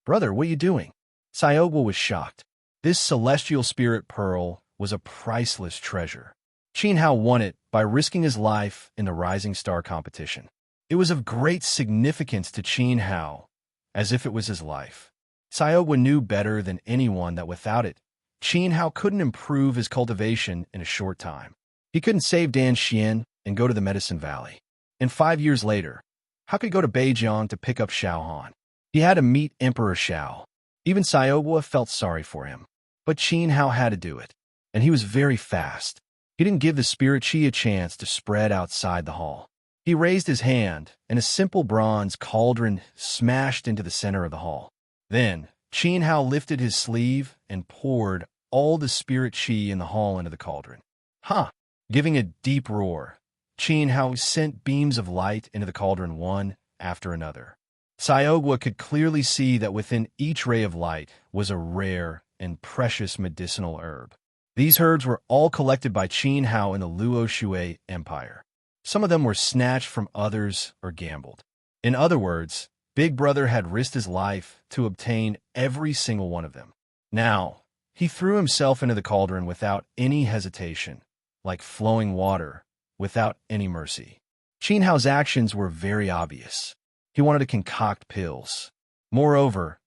Brother, what are you doing? Xiaoguo was shocked. This celestial spirit pearl was a priceless treasure. Qin Hao won it by risking his life in the Rising Star competition. It was of great significance to Qin Hao, as if it was his life. Xiaoguo knew better than anyone that without it, Qin Hao couldn't improve his cultivation in a short time. He couldn't save Dan Xian and go to the Medicine Valley. And 5 years later, how could he go to Beijiang to pick up Xiao Han? He had to meet Emperor Xiao. Even Xiaoguo felt sorry for him. But Qin Hao had to do it, and he was very fast. He didn't give the spirit qi a chance to spread outside the hall. He raised his hand, and a simple bronze cauldron smashed into the center of the hall. Then, Qin Hao lifted his sleeve and poured all the spirit qi in the hall into the cauldron. Giving a deep roar, Qin Hao sent beams of light into the cauldron one after another. Xiaoguo could clearly see that within each ray of light was a rare and precious medicinal herb. These herbs were all collected by Qin Hao in the Luo Shui Empire. Some of them were snatched from others or gambled. In other words, Big Brother had risked his life to obtain every single one of them. Now, he threw himself into the cauldron without any hesitation, like flowing water, without any mercy. Qin Hao's actions were very obvious. He wanted to concoct pills. Moreover,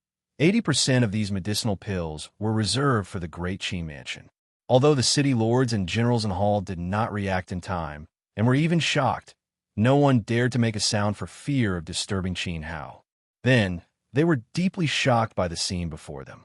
80% of these medicinal pills were reserved for the Great Qin Mansion. Although the city lords and generals in the hall did not react in time, and were even shocked, no one dared to make a sound for fear of disturbing Qin Hao. Then, they were deeply shocked by the scene before them.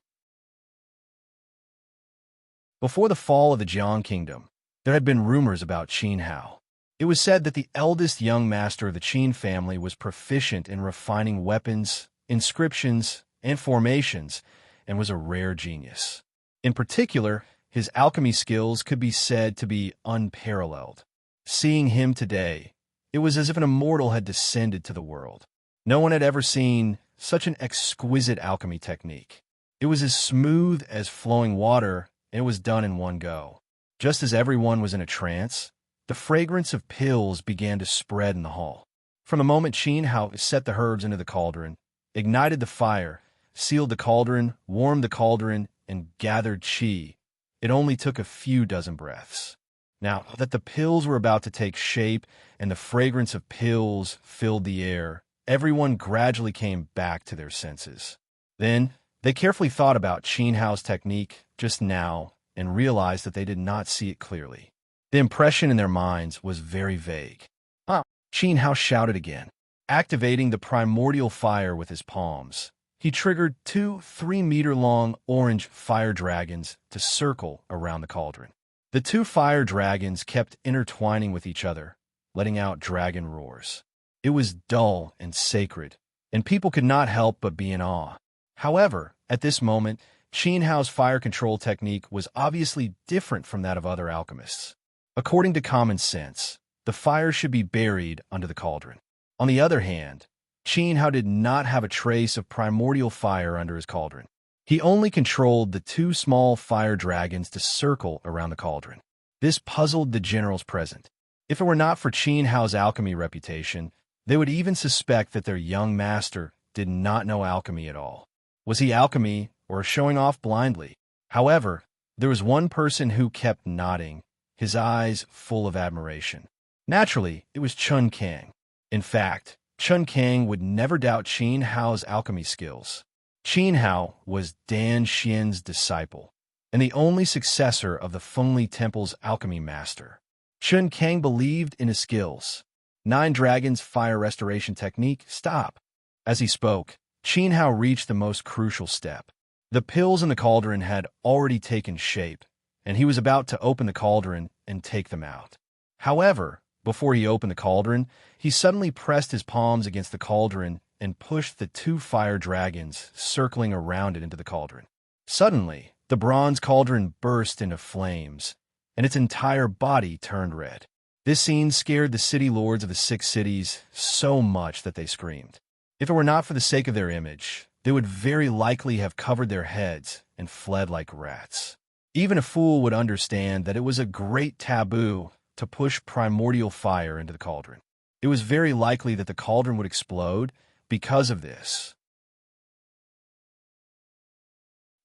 Before the fall of the Jiang Kingdom, there had been rumors about Qin Hao. It was said that the eldest young master of the Qin family was proficient in refining weapons, inscriptions, and formations, and was a rare genius. In particular, his alchemy skills could be said to be unparalleled. Seeing him today, it was as if an immortal had descended to the world. No one had ever seen such an exquisite alchemy technique. It was as smooth as flowing water, and it was done in one go. Just as everyone was in a trance, the fragrance of pills began to spread in the hall. From the moment Qin Hao set the herbs into the cauldron, ignited the fire, sealed the cauldron, warmed the cauldron, and gathered qi, it only took a few dozen breaths. Now that the pills were about to take shape and the fragrance of pills filled the air, everyone gradually came back to their senses. Then, they carefully thought about Qin Hao's technique just now and realized that they did not see it clearly. The impression in their minds was very vague. Qin Hao shouted again. Activating the primordial fire with his palms, he triggered 2 3-meter-long orange fire dragons to circle around the cauldron. The 2 fire dragons kept intertwining with each other, letting out dragon roars. It was dull and sacred, and people could not help but be in awe. However, at this moment, Qin Hao's fire control technique was obviously different from that of other alchemists. According to common sense, the fire should be buried under the cauldron. On the other hand, Qin Hao did not have a trace of primordial fire under his cauldron. He only controlled the 2 small fire dragons to circle around the cauldron. This puzzled the generals present. If it were not for Qin Hao's alchemy reputation, they would even suspect that their young master did not know alchemy at all. Was he alchemy or showing off blindly? However, there was one person who kept nodding, his eyes full of admiration. Naturally, it was Chun Kang. In fact, Chun Kang would never doubt Qin Hao's alchemy skills. Qin Hao was Dan Xian's disciple, and the only successor of the Fengli Temple's alchemy master. Chun Kang believed in his skills. 9 Dragons' fire restoration technique, stop. As he spoke, Qin Hao reached the most crucial step. The pills in the cauldron had already taken shape, and he was about to open the cauldron and take them out. However, before he opened the cauldron, he suddenly pressed his palms against the cauldron and pushed the 2 fire dragons circling around it into the cauldron. Suddenly, the bronze cauldron burst into flames, and its entire body turned red. This scene scared the city lords of the 6 cities so much that they screamed. If it were not for the sake of their image, they would very likely have covered their heads and fled like rats. Even a fool would understand that it was a great taboo to push primordial fire into the cauldron. It was very likely that the cauldron would explode because of this.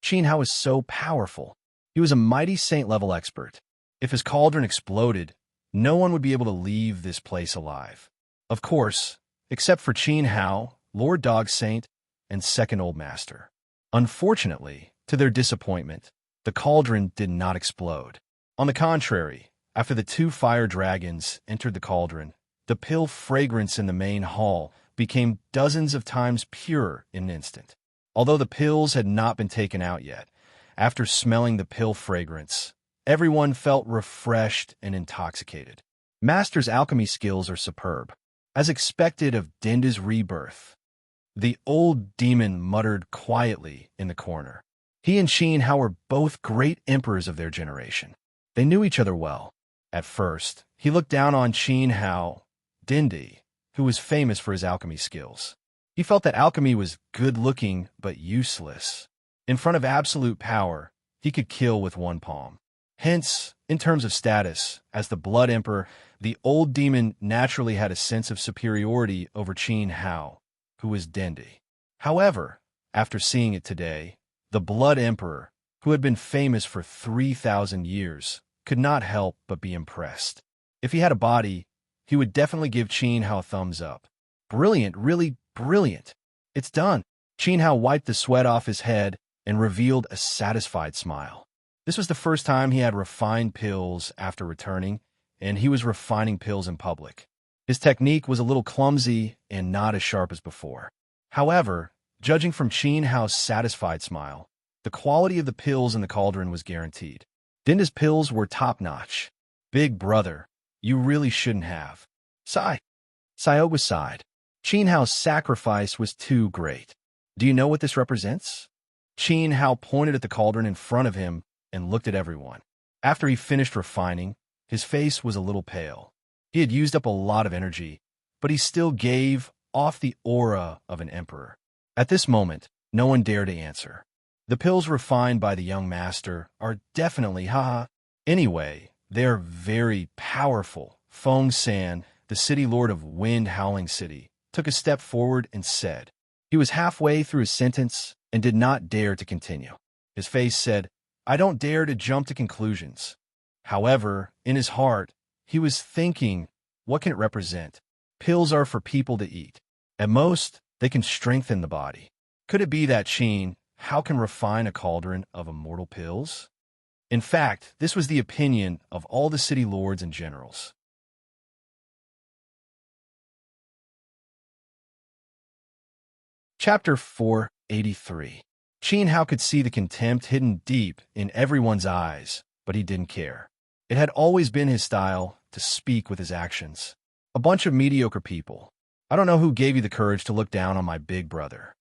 Qin Hao was so powerful. He was a mighty saint-level expert. If his cauldron exploded, no one would be able to leave this place alive. Of course, except for Qin Hao, Lord Dog Saint, and Second Old Master. Unfortunately, to their disappointment, the cauldron did not explode. On the contrary, after the 2 fire dragons entered the cauldron, the pill fragrance in the main hall became dozens of times purer in an instant. Although the pills had not been taken out yet, after smelling the pill fragrance, everyone felt refreshed and intoxicated. Master's alchemy skills are superb. As expected of Dinda's rebirth, the old demon muttered quietly in the corner. He and Qin Hao were both great emperors of their generation. They knew each other well. At first, he looked down on Qin Hao, Dindi, who was famous for his alchemy skills. He felt that alchemy was good-looking but useless. In front of absolute power, he could kill with one palm. Hence, in terms of status, as the Blood Emperor, the old demon naturally had a sense of superiority over Qin Hao, who was Dindi. However, after seeing it today, the Blood Emperor, who had been famous for 3,000 years, could not help but be impressed. If he had a body, he he would definitely give Qin Hao a thumbs up. Brilliant, really brilliant. It's done. Qin Hao wiped the sweat off his head and revealed a satisfied smile. This was the first time he had refined pills after returning, and he was refining pills in public. His technique was a little clumsy and not as sharp as before. However, judging from Qin Hao's satisfied smile, the quality of the pills in the cauldron was guaranteed. Dinda's pills were top-notch. Big brother, you really shouldn't have. Sigh. Sayoga sighed. Qin Hao's sacrifice was too great. Do you know what this represents? Qin Hao pointed at the cauldron in front of him and looked at everyone. After he finished refining, his face was a little pale. He had used up a lot of energy, but he still gave off the aura of an emperor. At this moment, no one dared to answer. The pills refined by the young master are definitely haha. Anyway, they are very powerful. Feng San, the city lord of Wind Howling City, took a step forward and said. He was halfway through his sentence and did not dare to continue. His face said, I don't dare to jump to conclusions. However, in his heart, he was thinking, what can it represent? Pills are for people to eat. At most, they can strengthen the body. Could it be that Qin Hao can refine a cauldron of immortal pills? In fact, this was the opinion of all the city lords and generals. Chapter 483. Qin Hao could see the contempt hidden deep in everyone's eyes, but he didn't care. It had always been his style to speak with his actions. A bunch of mediocre people. I don't know who gave you the courage to look down on my big brother.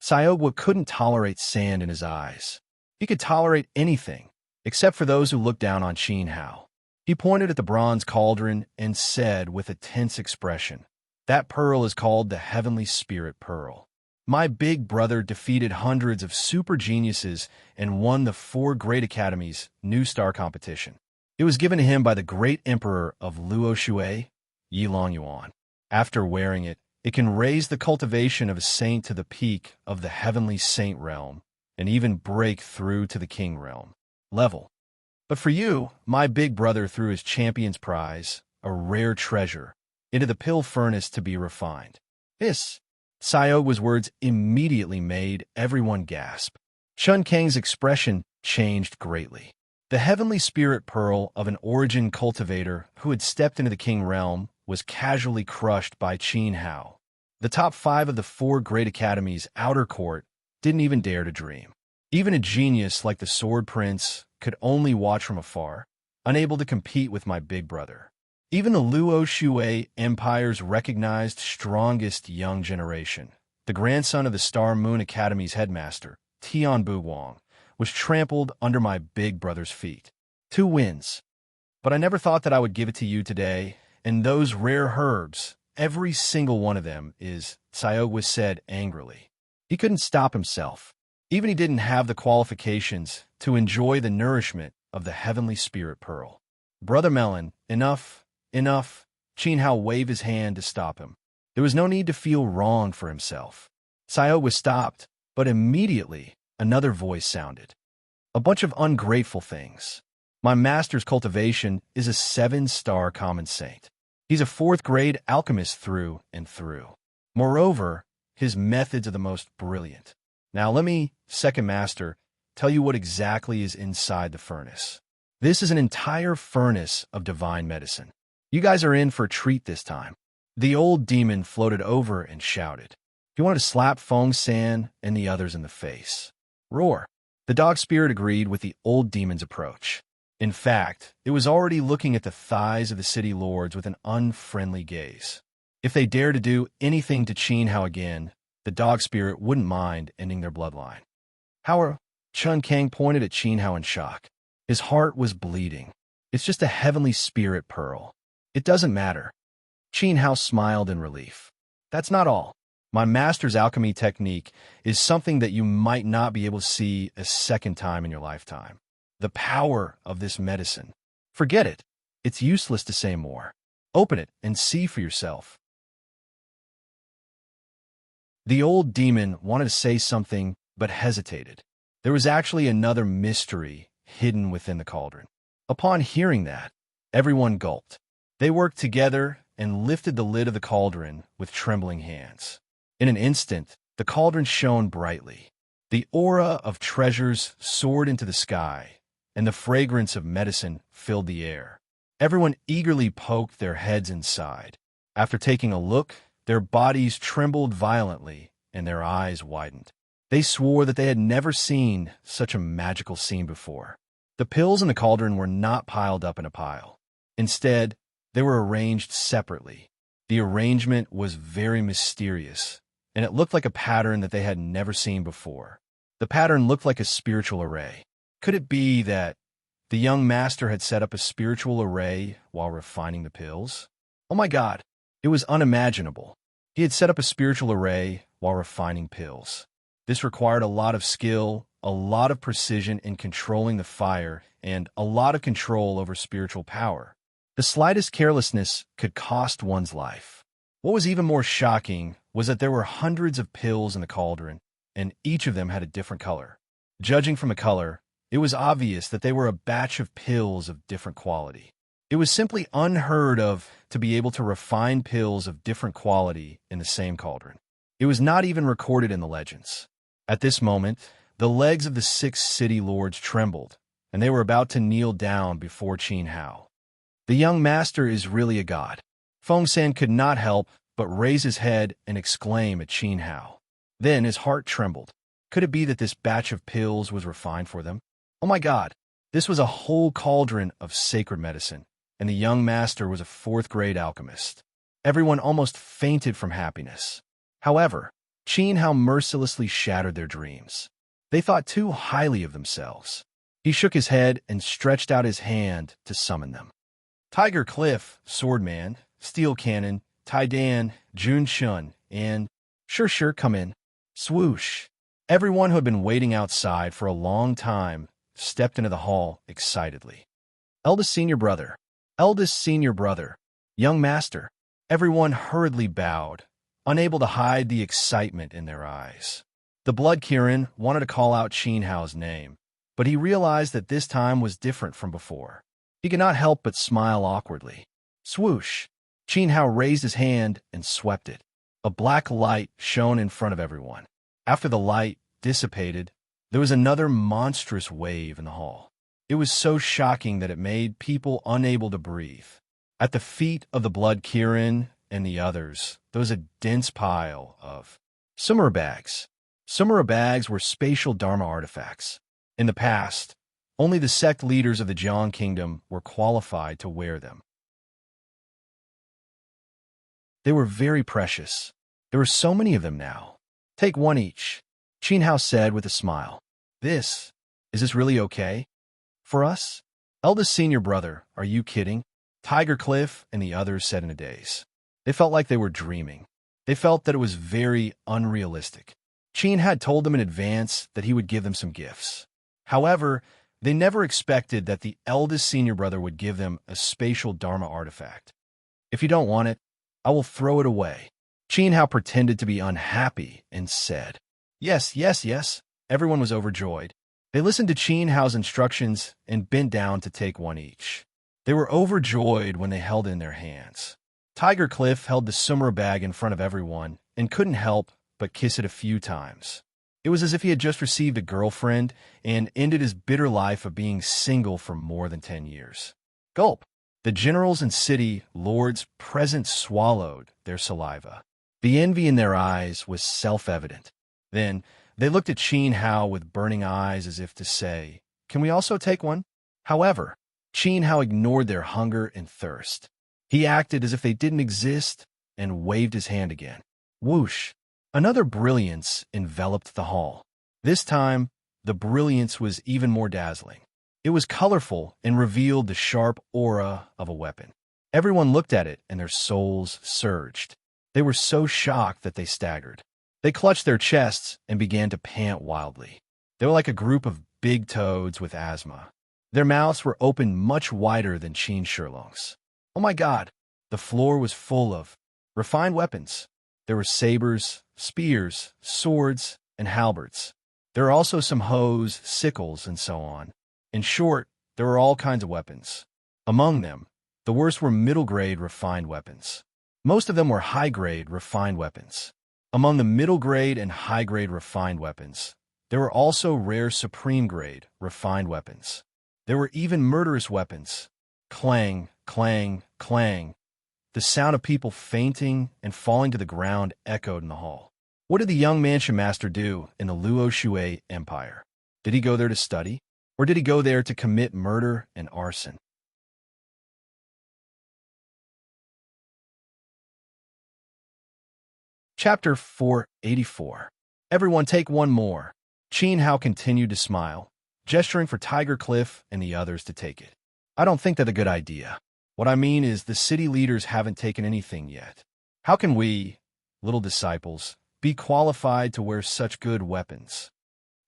Sayoga couldn't tolerate sand in his eyes. He could tolerate anything, except for those who looked down on Qin Hao. He pointed at the bronze cauldron and said with a tense expression, that pearl is called the Heavenly Spirit Pearl. My big brother defeated hundreds of super geniuses and won the 4 Great Academies' New Star competition. It was given to him by the great emperor of Luo Shui, Yilong Yuan. After wearing it, it can raise the cultivation of a saint to the peak of the heavenly saint realm and even break through to the king realm level. But for you, my big brother threw his champion's prize, a rare treasure, into the pill furnace to be refined. This, Sayoga's words immediately made everyone gasp. Chun Kang's expression changed greatly. The heavenly spirit pearl of an origin cultivator who had stepped into the king realm was casually crushed by Qin Hao. The top 5 of the 4 Great Academies' outer court didn't even dare to dream. Even a genius like the Sword Prince could only watch from afar, unable to compete with my big brother. Even the Luo Shui Empire's recognized strongest young generation, the grandson of the Star Moon Academy's headmaster, Tianbu Wang, was trampled under my big brother's feet. 2 wins. But I never thought that I would give it to you today, and those rare herbs, every single one of them is, Sayoga said angrily. He couldn't stop himself. Even he didn't have the qualifications to enjoy the nourishment of the heavenly spirit pearl. Brother Melon, enough. Enough. Qin Hao waved his hand to stop him. There was no need to feel wrong for himself. Sayoga stopped, but immediately another voice sounded. A bunch of ungrateful things. My master's cultivation is a 7-star common saint. He's a 4th grade alchemist through and through. Moreover, his methods are the most brilliant. Now let me, second master, tell you what exactly is inside the furnace. This is an entire furnace of divine medicine. You guys are in for a treat this time. The old demon floated over and shouted. He wanted to slap Feng San and the others in the face. Roar. The dog spirit agreed with the old demon's approach. In fact, it was already looking at the thighs of the city lords with an unfriendly gaze. If they dared to do anything to Qin Hao again, the dog spirit wouldn't mind ending their bloodline. However, Chun Kang pointed at Qin Hao in shock. His heart was bleeding. It's just a heavenly spirit pearl. It doesn't matter. Qin Hao smiled in relief. That's not all. My master's alchemy technique is something that you might not be able to see a second time in your lifetime. The power of this medicine. Forget it. It's useless to say more. Open it and see for yourself. The old demon wanted to say something, but hesitated. There was actually another mystery hidden within the cauldron. Upon hearing that, everyone gulped. They worked together and lifted the lid of the cauldron with trembling hands. In an instant, the cauldron shone brightly. The aura of treasures soared into the sky, and the fragrance of medicine filled the air. Everyone eagerly poked their heads inside. After taking a look, their bodies trembled violently and their eyes widened. They swore that they had never seen such a magical scene before. The pills in the cauldron were not piled up in a pile. Instead, they were arranged separately. The arrangement was very mysterious, and it looked like a pattern that they had never seen before. The pattern looked like a spiritual array. Could it be that the young master had set up a spiritual array while refining the pills? Oh my God, it was unimaginable. He had set up a spiritual array while refining pills. This required a lot of skill, a lot of precision in controlling the fire, and a lot of control over spiritual power. The slightest carelessness could cost one's life. What was even more shocking was that there were hundreds of pills in the cauldron, and each of them had a different color. Judging from the color, it was obvious that they were a batch of pills of different quality. It was simply unheard of to be able to refine pills of different quality in the same cauldron. It was not even recorded in the legends. At this moment, the legs of the 6 city lords trembled, and they were about to kneel down before Qin Hao. The young master is really a god. Feng San could not help but raise his head and exclaim at Qin Hao. Then his heart trembled. Could it be that this batch of pills was refined for them? Oh my God! This was a whole cauldron of sacred medicine, and the young master was a 4th-grade alchemist. Everyone almost fainted from happiness. However, Qin Hao mercilessly shattered their dreams. They thought too highly of themselves. He shook his head and stretched out his hand to summon them. Tiger Cliff, Swordman, Steel Cannon, Tai Dan, Jun Shun, and Sure, come in. Swoosh! Everyone who had been waiting outside for a long time stepped into the hall excitedly. Eldest senior brother, young master. Everyone hurriedly bowed, unable to hide the excitement in their eyes. The Blood Kirin wanted to call out Qin Hao's name, but he realized that this time was different from before. He could not help but smile awkwardly. Swoosh! Qin Hao raised his hand and swept it. A black light shone in front of everyone. After the light dissipated, there was another monstrous wave in the hall. It was so shocking that it made people unable to breathe. At the feet of the Blood Kirin and the others, there was a dense pile of Sumera bags. Sumera bags were spatial Dharma artifacts. In the past, only the sect leaders of the Jiang Kingdom were qualified to wear them. They were very precious. There were so many of them now. Take one each, Qin Hao said with a smile. Is this really okay? For us? Eldest senior brother, are you kidding? Tiger Cliff and the others said in a daze. They felt like they were dreaming. They felt that it was very unrealistic. Qin had told them in advance that he would give them some gifts. However, they never expected that the eldest senior brother would give them a spatial Dharma artifact. If you don't want it, I will throw it away. Qin Hao pretended to be unhappy and said, Yes. Everyone was overjoyed. They listened to Qin Hao's instructions and bent down to take one each. They were overjoyed when they held it in their hands. Tiger Cliff held the Sumera bag in front of everyone and couldn't help but kiss it a few times. It was as if he had just received a girlfriend and ended his bitter life of being single for more than 10 years. Gulp! The generals and city lords present swallowed their saliva. The envy in their eyes was self-evident. Then they looked at Qin Hao with burning eyes as if to say, Can we also take one? However, Qin Hao ignored their hunger and thirst. He acted as if they didn't exist and waved his hand again. Whoosh! Another brilliance enveloped the hall. This time, the brilliance was even more dazzling. It was colorful and revealed the sharp aura of a weapon. Everyone looked at it and their souls surged. They were so shocked that they staggered. They clutched their chests and began to pant wildly. They were like a group of big toads with asthma. Their mouths were open much wider than Qin Shilong's. Oh my God! The floor was full of refined weapons. There were sabers, spears, swords, and halberds. There were also some hoes, sickles, and so on. In short, there were all kinds of weapons. Among them, the worst were middle-grade refined weapons. Most of them were high-grade, refined weapons. Among the middle-grade and high-grade refined weapons, there were also rare supreme-grade refined weapons. There were even murderous weapons. Clang, clang, clang. The sound of people fainting and falling to the ground echoed in the hall. What did the young mansion master do in the Luo Shui Empire? Did he go there to study? Or did he go there to commit murder and arson? Chapter 484. Everyone take one more. Qin Hao continued to smile, gesturing for Tiger Cliff and the others to take it. I don't think that's a good idea. What I mean is the city leaders haven't taken anything yet. How can we, little disciples, be qualified to wear such good weapons?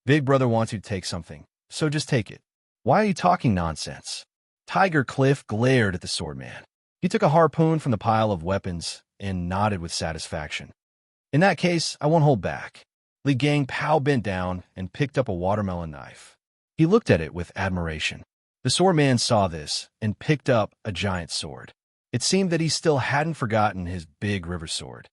Big Brother wants you to take something, so just take it. Why are you talking nonsense? Tiger Cliff glared at the swordman. He took a harpoon from the pile of weapons and nodded with satisfaction. In that case, I won't hold back. Li Gang Pao bent down and picked up a watermelon knife. He looked at it with admiration. The swordman saw this and picked up a giant sword. It seemed that he still hadn't forgotten his big river sword.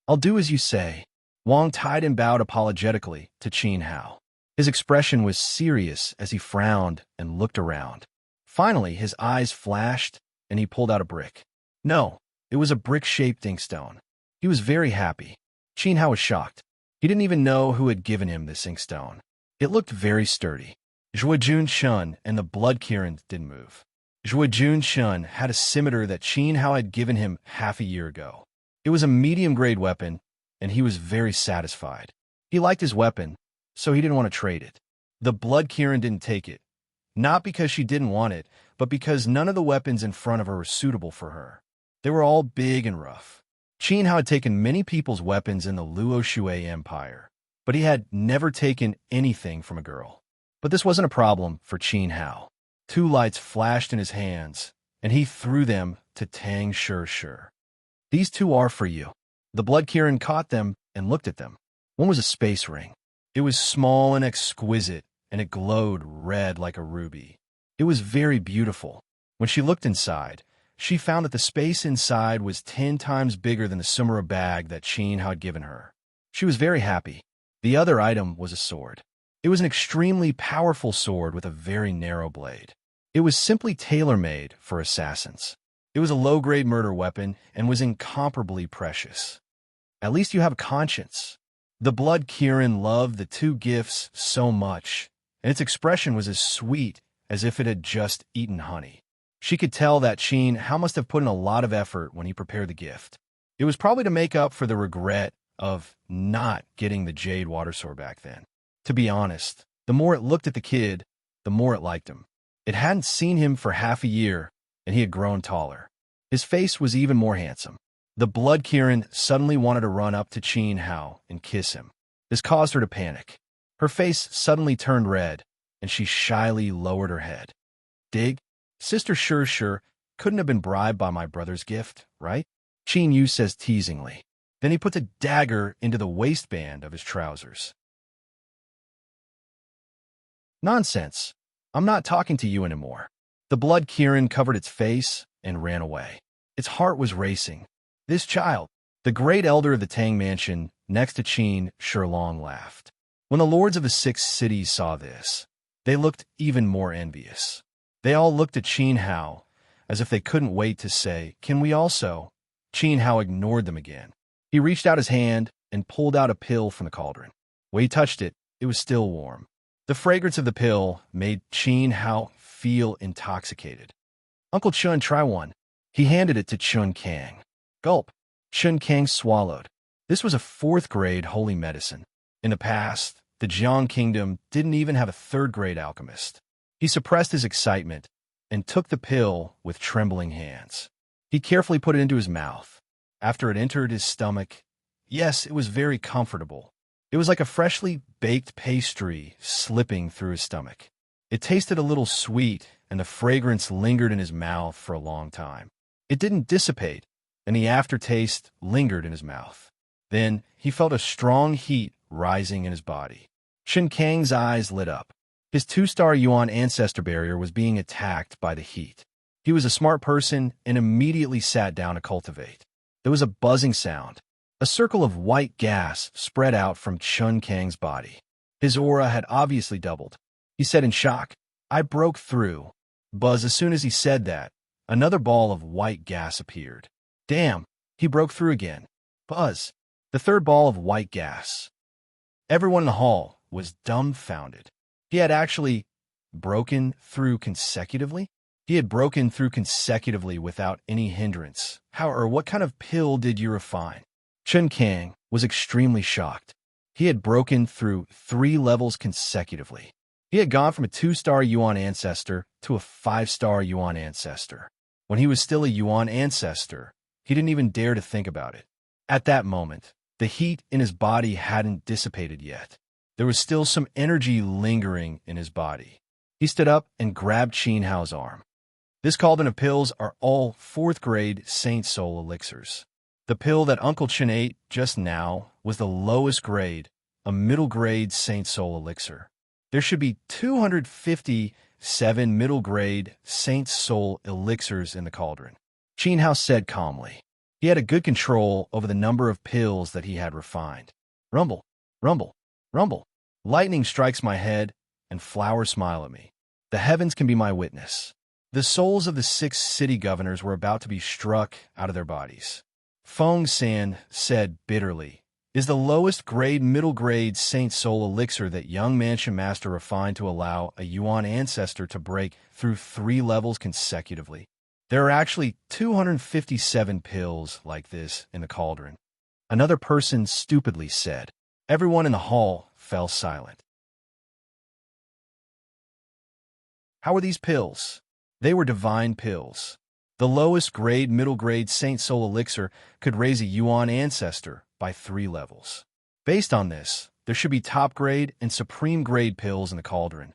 I'll do as you say. Wang tied and bowed apologetically to Qin Hao. His expression was serious as he frowned and looked around. Finally, his eyes flashed and he pulled out a brick. No, it was a brick-shaped inkstone. He was very happy. Qin Hao was shocked. He didn't even know who had given him this inkstone. It looked very sturdy. Zhuojun Shun and the Blood Kirin didn't move. Zhuojun Shun had a scimitar that Qin Hao had given him half a year ago. It was a medium-grade weapon, and he was very satisfied. He liked his weapon, so he didn't want to trade it. The Blood Kirin didn't take it, not because she didn't want it, but because none of the weapons in front of her were suitable for her. They were all big and rough. Qin Hao had taken many people's weapons in the Luo Shui Empire, but he had never taken anything from a girl. But this wasn't a problem for Qin Hao. Two lights flashed in his hands, and he threw them to Tang Shi. These two are for you. The Blood Kirin caught them and looked at them. One was a space ring. It was small and exquisite, and it glowed red like a ruby. It was very beautiful. When she looked inside, she found that the space inside was 10 times bigger than the Sumera bag that Qin Hao had given her. She was very happy. The other item was a sword. It was an extremely powerful sword with a very narrow blade. It was simply tailor-made for assassins. It was a low-grade murder weapon and was incomparably precious. At least you have a conscience. The Blood Kirin loved the two gifts so much, and its expression was as sweet as if it had just eaten honey. She could tell that Qin Hao must have put in a lot of effort when he prepared the gift. It was probably to make up for the regret of not getting the jade water sword back then. To be honest, the more it looked at the kid, the more it liked him. It hadn't seen him for half a year, and he had grown taller. His face was even more handsome. The Blood Kirin suddenly wanted to run up to Qin Hao and kiss him. This caused her to panic. Her face suddenly turned red, and she shyly lowered her head. Dig? Sister Shi couldn't have been bribed by my brother's gift, right? Qin Yu says teasingly. Then he puts a dagger into the waistband of his trousers. Nonsense. I'm not talking to you anymore. The Blood Kirin covered its face and ran away. Its heart was racing. This child, the great elder of the Tang Mansion, next to Qin Shilong, laughed. When the lords of the 6 cities saw this, they looked even more envious. They all looked at Qin Hao, as if they couldn't wait to say, "Can we also?" Qin Hao ignored them again. He reached out his hand and pulled out a pill from the cauldron. When he touched it, it was still warm. The fragrance of the pill made Qin Hao feel intoxicated. "Uncle Chun, try one." He handed it to Chun Kang. Gulp. Chun Kang swallowed. This was a 4th-grade holy medicine. In the past, the Jiang Kingdom didn't even have a 3rd-grade alchemist. He suppressed his excitement and took the pill with trembling hands. He carefully put it into his mouth. After it entered his stomach, yes, it was very comfortable. It was like a freshly baked pastry slipping through his stomach. It tasted a little sweet, and the fragrance lingered in his mouth for a long time. It didn't dissipate, and the aftertaste lingered in his mouth. Then he felt a strong heat rising in his body. Shin Kang's eyes lit up. His 2-star Yuan ancestor barrier was being attacked by the heat. He was a smart person and immediately sat down to cultivate. There was a buzzing sound. A circle of white gas spread out from Chun Kang's body. His aura had obviously doubled. He said in shock, "I broke through." Buzz, as soon as he said that, another ball of white gas appeared. Damn, he broke through again. Buzz, the third ball of white gas. Everyone in the hall was dumbfounded. He had actually broken through consecutively? He had broken through consecutively without any hindrance. How or what kind of pill did you refine? Chun Kang was extremely shocked. He had broken through 3 levels consecutively. He had gone from a 2-star Yuan ancestor to a 5-star Yuan ancestor. When he was still a Yuan ancestor, he didn't even dare to think about it. At that moment, the heat in his body hadn't dissipated yet. There was still some energy lingering in his body. He stood up and grabbed Qin Hao's arm. This cauldron of pills are all 4th-grade Saint Soul elixirs. The pill that Uncle Chen ate just now was the lowest grade, a middle-grade Saint Soul elixir. There should be 257 middle-grade Saint Soul elixirs in the cauldron. Qin Hao said calmly. He had a good control over the number of pills that he had refined. Rumble, rumble, rumble. Lightning strikes my head, and flowers smile at me. The heavens can be my witness. The souls of the 6 city governors were about to be struck out of their bodies. Feng San said bitterly, "Is the lowest grade middle grade Saint Soul elixir that young mansion master refined to allow a Yuan ancestor to break through 3 levels consecutively. There are actually 257 pills like this in the cauldron." Another person stupidly said. Everyone in the hall fell silent. How were these pills? They were divine pills. The lowest grade, middle grade Saint Soul elixir could raise a Yuan ancestor by 3 levels. Based on this, there should be top grade and supreme grade pills in the cauldron.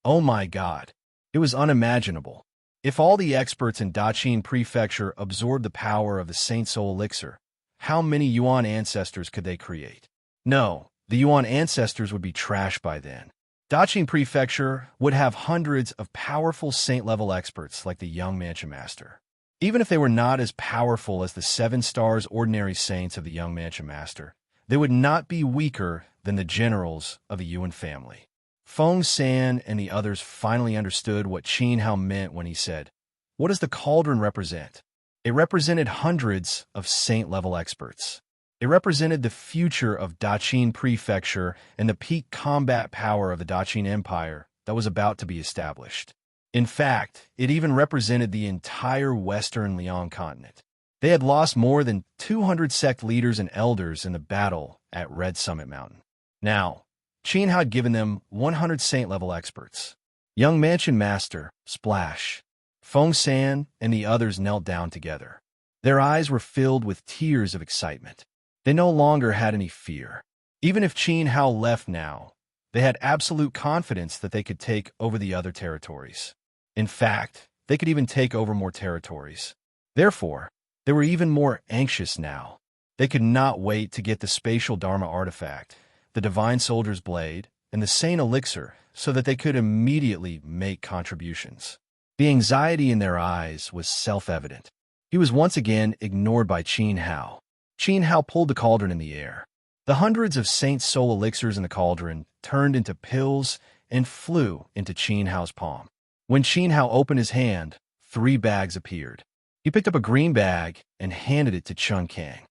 Oh my God. It was unimaginable. If all the experts in Daqin Prefecture absorbed the power of the Saint Soul elixir, how many Yuan ancestors could they create? No, the Yuan ancestors would be trash by then. Daqin Prefecture would have hundreds of powerful saint-level experts like the young mansion master. Even if they were not as powerful as the 7 stars ordinary saints of the young mansion master, they would not be weaker than the generals of the Yuan family. Feng San and the others finally understood what Qin Hao meant when he said, "What does the cauldron represent?" It represented hundreds of saint-level experts. It represented the future of Daqin Prefecture and the peak combat power of the Daqin Empire that was about to be established. In fact, it even represented the entire Western Liang continent. They had lost more than 200 sect leaders and elders in the battle at Red Summit Mountain. Now, Qin had given them 100 saint-level experts. Young Mansion Master, Splash, Feng San, and the others knelt down together. Their eyes were filled with tears of excitement. They no longer had any fear. Even if Qin Hao left now, they had absolute confidence that they could take over the other territories. In fact, they could even take over more territories. Therefore, they were even more anxious now. They could not wait to get the spatial Dharma artifact, the Divine Soldier's Blade, and the Saint Elixir so that they could immediately make contributions. The anxiety in their eyes was self-evident. He was once again ignored by Qin Hao. Qin Hao pulled the cauldron in the air. The hundreds of Saint Soul elixirs in the cauldron turned into pills and flew into Qin Hao's palm. When Qin Hao opened his hand, 3 bags appeared. He picked up a green bag and handed it to Chun Kang.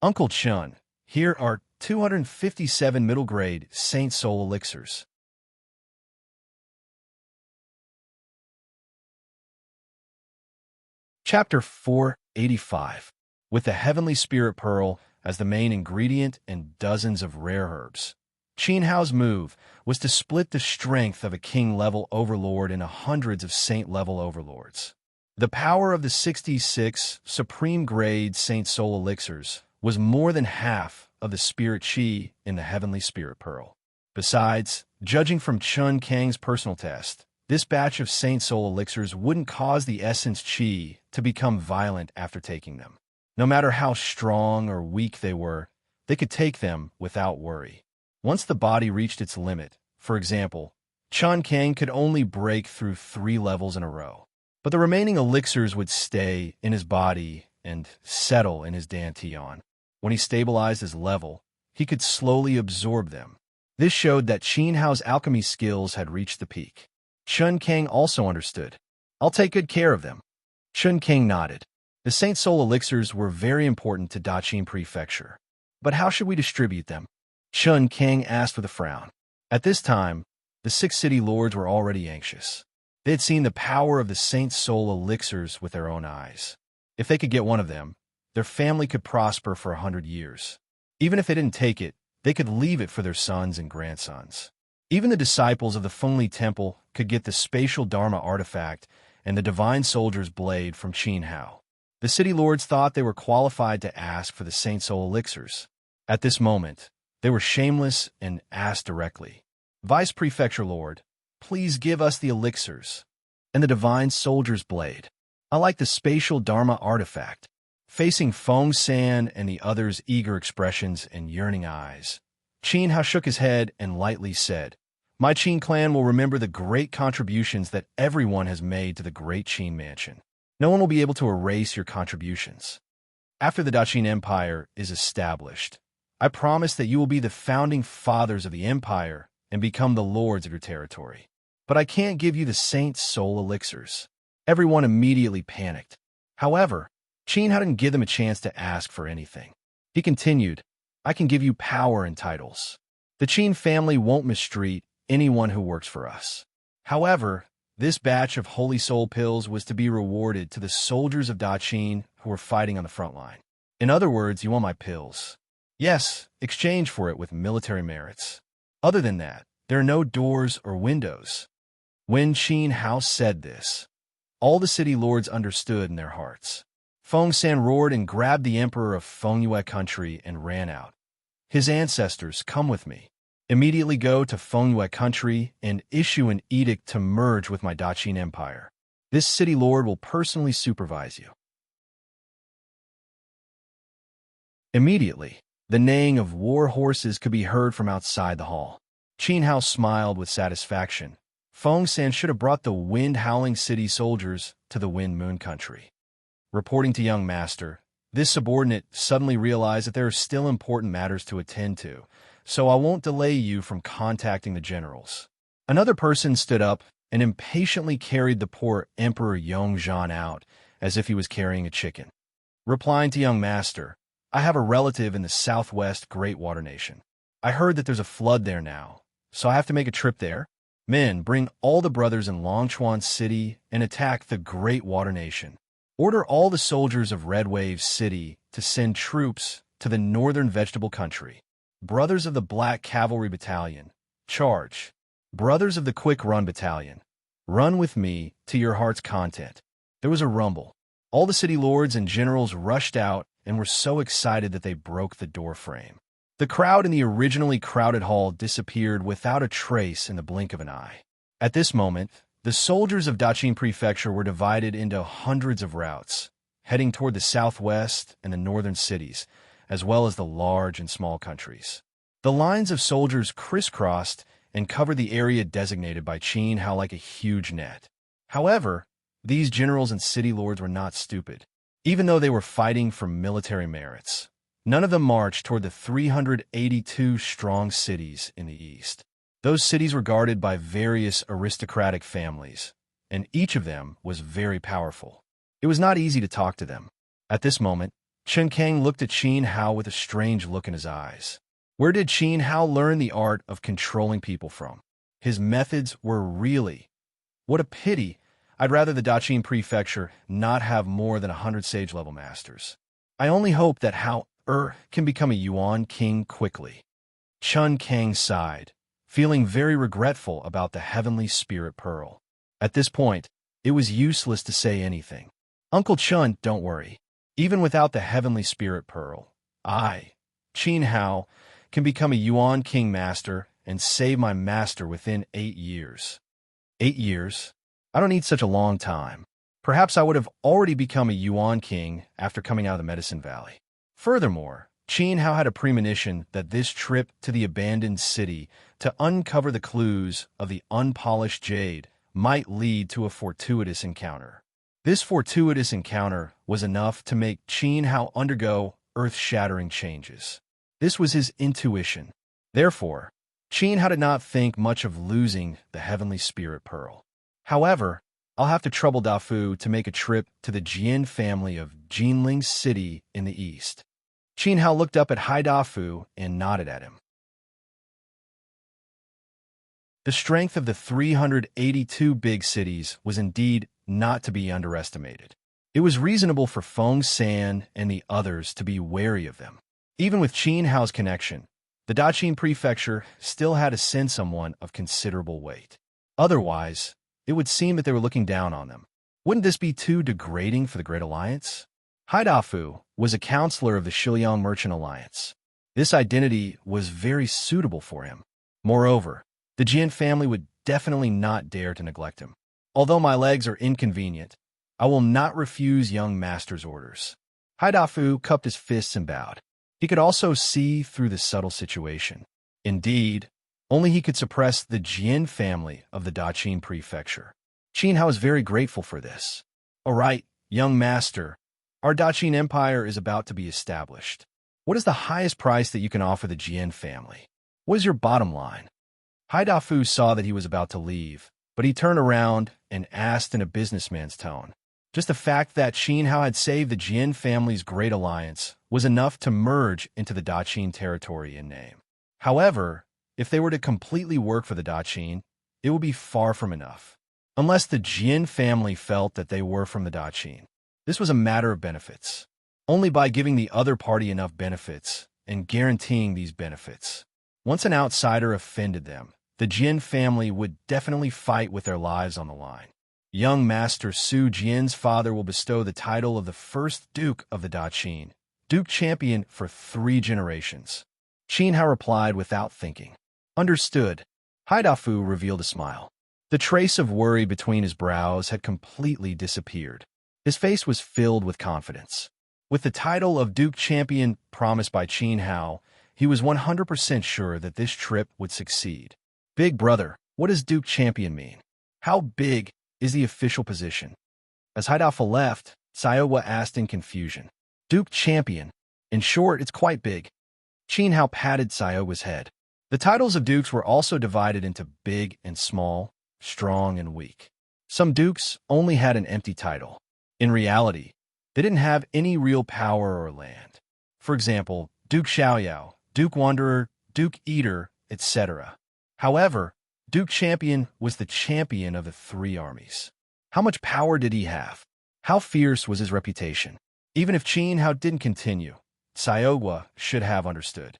"Uncle Chun, here are 257 middle-grade Saint Soul elixirs." Chapter 485. With the Heavenly Spirit Pearl as the main ingredient and dozens of rare herbs. Qin Hao's move was to split the strength of a king-level overlord into hundreds of saint-level overlords. The power of the 66 supreme-grade Saint Soul elixirs was more than half of the spirit chi in the Heavenly Spirit Pearl. Besides, judging from Chun Kang's personal test, this batch of Saint Soul elixirs wouldn't cause the essence chi to become violent after taking them. No matter how strong or weak they were, they could take them without worry. Once the body reached its limit, for example, Chun Kang could only break through 3 levels in a row. But the remaining elixirs would stay in his body and settle in his dantian. When he stabilized his level, he could slowly absorb them. This showed that Qin Hao's alchemy skills had reached the peak. Chun Kang also understood. I'll take good care of them. Chun Kang nodded. The Saint Soul elixirs were very important to Daqin Prefecture. But how should we distribute them? Chun Kang asked with a frown. At this time, the 6 city lords were already anxious. They had seen the power of the Saint Soul elixirs with their own eyes. If they could get one of them, their family could prosper for 100 years. Even if they didn't take it, they could leave it for their sons and grandsons. Even the disciples of the Fengli Temple could get the spatial Dharma artifact and the Divine Soldier's blade from Qin Hao. The city lords thought they were qualified to ask for the Saint Soul elixirs. At this moment, they were shameless and asked directly, Vice Prefecture Lord, please give us the elixirs and the Divine Soldier's blade. I like the spatial Dharma artifact. Facing Feng San and the others' eager expressions and yearning eyes, Qin Hao shook his head and lightly said, My Qin clan will remember the great contributions that everyone has made to the great Qin mansion. No one will be able to erase your contributions. After the Daqin Empire is established, I promise that you will be the founding fathers of the empire and become the lords of your territory. But I can't give you the Saint Soul elixirs. Everyone immediately panicked. However, Qin Hao didn't give them a chance to ask for anything. He continued, I can give you power and titles. The Qin family won't mistreat anyone who works for us. However, this batch of Holy Soul pills was to be rewarded to the soldiers of Daqin who were fighting on the front line. In other words, you want my pills. Yes, exchange for it with military merits. Other than that, there are no doors or windows. When Qin Hao said this, all the city lords understood in their hearts. Feng San roared and grabbed the emperor of Fengyue country and ran out. His ancestors, come with me. Immediately go to Fengyue country and issue an edict to merge with my Daqin empire. This city lord will personally supervise you. Immediately, the neighing of war horses could be heard from outside the hall. Qin Hao smiled with satisfaction. Feng San should have brought the wind-howling city soldiers to the wind-moon country. Reporting to young master, this subordinate suddenly realized that there are still important matters to attend to, so I won't delay you from contacting the generals. Another person stood up and impatiently carried the poor Emperor Yongzhan out as if he was carrying a chicken. Replying to young master, I have a relative in the southwest Great Water Nation. I heard that there's a flood there now, so I have to make a trip there. Men, bring all the brothers in Longchuan City and attack the Great Water Nation. Order all the soldiers of Red Wave City to send troops to the northern vegetable country. Brothers of the Black Cavalry Battalion, charge. Brothers of the Quick Run Battalion, run with me to your heart's content. There was a rumble. All the city lords and generals rushed out and were so excited that they broke the door frame. The crowd in the originally crowded hall disappeared without a trace in the blink of an eye. At this moment, the soldiers of Daqin Prefecture were divided into hundreds of routes, heading toward the southwest and the northern cities, as well as the large and small countries. The lines of soldiers crisscrossed and covered the area designated by Qin Hao like a huge net. However, these generals and city lords were not stupid. Even though they were fighting for military merits, none of them marched toward the 382 strong cities in the east. Those cities were guarded by various aristocratic families, and each of them was very powerful. It was not easy to talk to them. At this moment, Chun Kang looked at Qin Hao with a strange look in his eyes. Where did Qin Hao learn the art of controlling people from? His methods were really... What a pity! I'd rather the Daqin Prefecture not have more than 100 sage-level masters. I only hope that Hao can become a Yuan king quickly. Chun Kang sighed, feeling very regretful about the heavenly spirit pearl. At this point, it was useless to say anything. Uncle Chun, don't worry. Even without the heavenly spirit pearl, I, Qin Hao, can become a Yuan king master and save my master within 8 years. 8 years? I don't need such a long time. Perhaps I would have already become a Yuan king after coming out of the Medicine Valley. Furthermore, Qin Hao had a premonition that this trip to the abandoned city to uncover the clues of the unpolished jade might lead to a fortuitous encounter. This fortuitous encounter was enough to make Qin Hao undergo earth-shattering changes. This was his intuition. Therefore, Qin Hao did not think much of losing the heavenly spirit pearl. However, I'll have to trouble Dafu to make a trip to the Jian family of Jinling City in the east. Qin Hao looked up at Hai Dafu and nodded at him. The strength of the 382 big cities was indeed not to be underestimated. It was reasonable for Feng San and the others to be wary of them. Even with Qin Hao's connection, the Daqin prefecture still had to send someone of considerable weight. Otherwise, it would seem that they were looking down on them. Wouldn't this be too degrading for the Great Alliance? Hai Dafu was a counselor of the Shiliang Merchant Alliance. This identity was very suitable for him. Moreover, the Jian family would definitely not dare to neglect him. Although my legs are inconvenient, I will not refuse young master's orders. Hai Dafu cupped his fists and bowed. He could also see through the subtle situation. Indeed, only he could suppress the Jian family of the Daqin prefecture. Qin Hao is very grateful for this. All right, young master, our Daqin empire is about to be established. What is the highest price that you can offer the Jian family? What is your bottom line? Hai Dafu saw that he was about to leave, but he turned around and asked in a businessman's tone. Just the fact that Qin Hao had saved the Jian family's great alliance was enough to merge into the Daqin territory in name. However, if they were to completely work for the Daqin, it would be far from enough. Unless the Jian family felt that they were from the Daqin. This was a matter of benefits. Only by giving the other party enough benefits and guaranteeing these benefits. Once an outsider offended them, the Jian family would definitely fight with their lives on the line. Young Master Su Jian's father will bestow the title of the first Duke of the Daqin, Duke Champion for 3 generations. Qin Hao replied without thinking. Understood. Hai Dafu revealed a smile. The trace of worry between his brows had completely disappeared. His face was filled with confidence. With the title of Duke Champion promised by Qin Hao, he was 100% sure that this trip would succeed. Big brother, what does Duke Champion mean? How big is the official position? As Hai Dafu left, Xiaowa asked in confusion. Duke Champion. In short, it's quite big. Qin Hao patted Xiaowa's head. The titles of dukes were also divided into big and small, strong and weak. Some dukes only had an empty title. In reality, they didn't have any real power or land. For example, Duke Xiaoyao, Duke Wanderer, Duke Eater, etc. However, Duke Champion was the champion of the 3 armies. How much power did he have? How fierce was his reputation? Even if Qin Hao didn't continue, Xiaowa should have understood.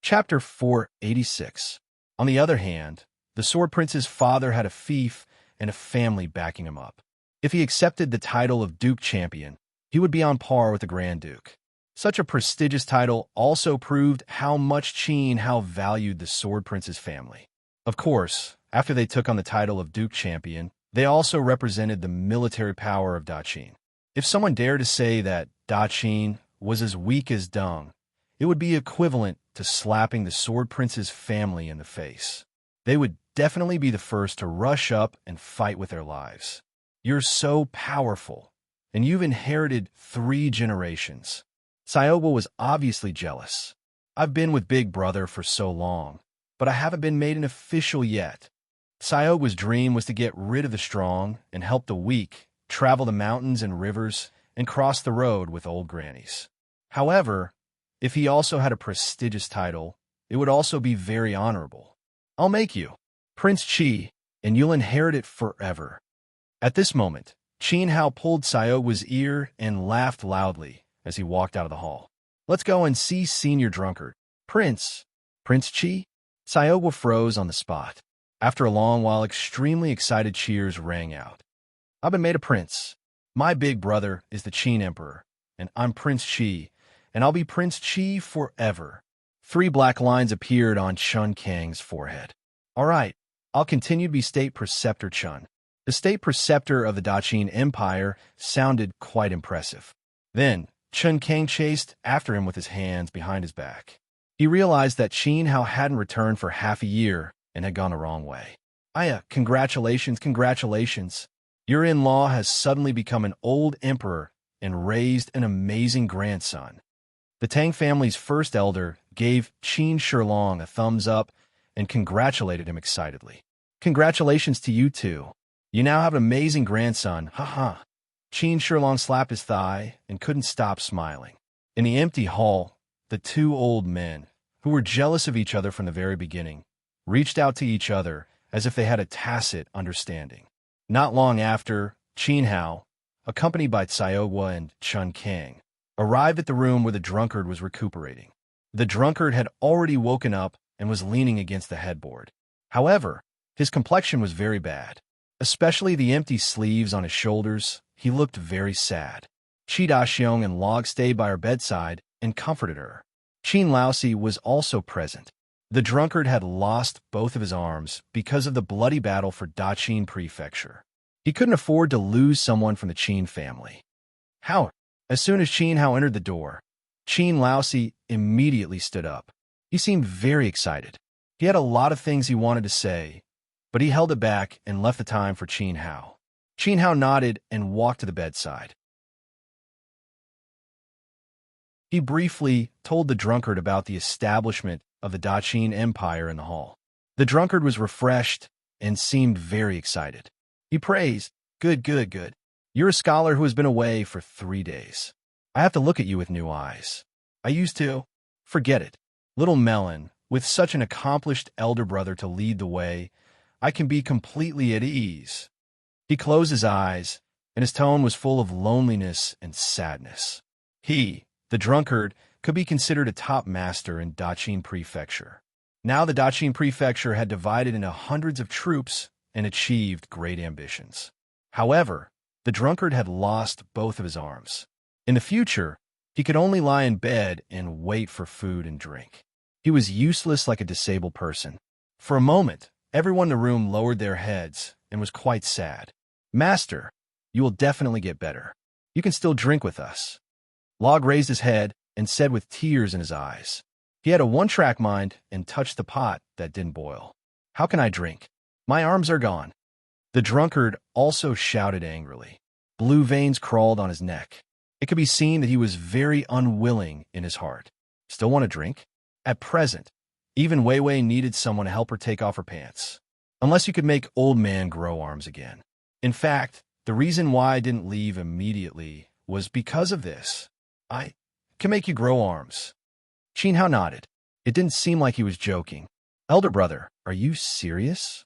Chapter 486. On the other hand, the Sword Prince's father had a fief and a family backing him up. If he accepted the title of Duke Champion, he would be on par with the Grand Duke. Such a prestigious title also proved how much Qin Hao valued the Sword Prince's family. Of course, after they took on the title of Duke Champion, they also represented the military power of Daqin. If someone dared to say that Daqin was as weak as dung, it would be equivalent to slapping the Sword Prince's family in the face. They would definitely be the first to rush up and fight with their lives. You're so powerful, and you've inherited 3 generations. Xiaowa was obviously jealous. I've been with Big Brother for so long, but I haven't been made an official yet. Xiaowa's dream was to get rid of the strong and help the weak, travel the mountains and rivers, and cross the road with old grannies. However, if he also had a prestigious title, it would also be very honorable. I'll make you Prince Qi, and you'll inherit it forever. At this moment, Qin Hao pulled Xiaowa's ear and laughed loudly as he walked out of the hall. Let's go and see Senior Drunkard. Prince Qi? Xiaowa froze on the spot. After a long while, extremely excited cheers rang out. I've been made a prince. My big brother is the Qin Emperor, and I'm Prince Qi, and I'll be Prince Qi forever. 3 black lines appeared on Chun Kang's forehead. All right, I'll continue to be State Preceptor Chun. The State Preceptor of the Daqin Empire sounded quite impressive. Then, Chun Kang chased after him with his hands behind his back. He realized that Qin Hao hadn't returned for half a year, and had gone the wrong way. Congratulations, congratulations. Your in-law has suddenly become an old emperor and raised an amazing grandson. The Tang family's first elder gave Qin Shilong a thumbs up and congratulated him excitedly. Congratulations to you too. You now have an amazing grandson, haha. Qin Shilong slapped his thigh and couldn't stop smiling. In the empty hall, the two old men, who were jealous of each other from the very beginning, reached out to each other as if they had a tacit understanding. Not long after, Qin Hao, accompanied by Xiaohua and Chun Kang, arrived at the room where the drunkard was recuperating. The drunkard had already woken up and was leaning against the headboard. However, his complexion was very bad. Especially the empty sleeves on his shoulders, he looked very sad. Qi Daxiong and Log stayed by her bedside and comforted her. Qin Laosi was also present. The drunkard had lost both of his arms because of the bloody battle for Daqin Prefecture. He couldn't afford to lose someone from the Qin family. How? As soon as Qin Hao entered the door, Qin Laosi immediately stood up. He seemed very excited. He had a lot of things he wanted to say, but he held it back and left the time for Qin Hao. Qin Hao nodded and walked to the bedside. He briefly told the drunkard about the establishment of the Daqin Empire in the hall. The drunkard was refreshed and seemed very excited. He praised, Good. You're a scholar who has been away for 3 days. I have to look at you with new eyes. I used to. Forget it. Little Melon, with such an accomplished elder brother to lead the way, I can be completely at ease. He closed his eyes, and his tone was full of loneliness and sadness. He, the drunkard, could be considered a top master in Daqin Prefecture. Now the Daqin Prefecture had divided into hundreds of troops and achieved great ambitions. However, the drunkard had lost both of his arms. In the future, he could only lie in bed and wait for food and drink. He was useless like a disabled person. For a moment, everyone in the room lowered their heads and was quite sad. Master, you will definitely get better. You can still drink with us. Log raised his head and said with tears in his eyes. He had a one-track mind and touched the pot that didn't boil. How can I drink? My arms are gone. The drunkard also shouted angrily. Blue veins crawled on his neck. It could be seen that he was very unwilling in his heart. Still want to drink? At present, even Wei Wei needed someone to help her take off her pants. Unless you could make old man grow arms again. In fact, the reason why I didn't leave immediately was because of this. I can make you grow arms. Qin Hao nodded. It didn't seem like he was joking. Elder brother, are you serious?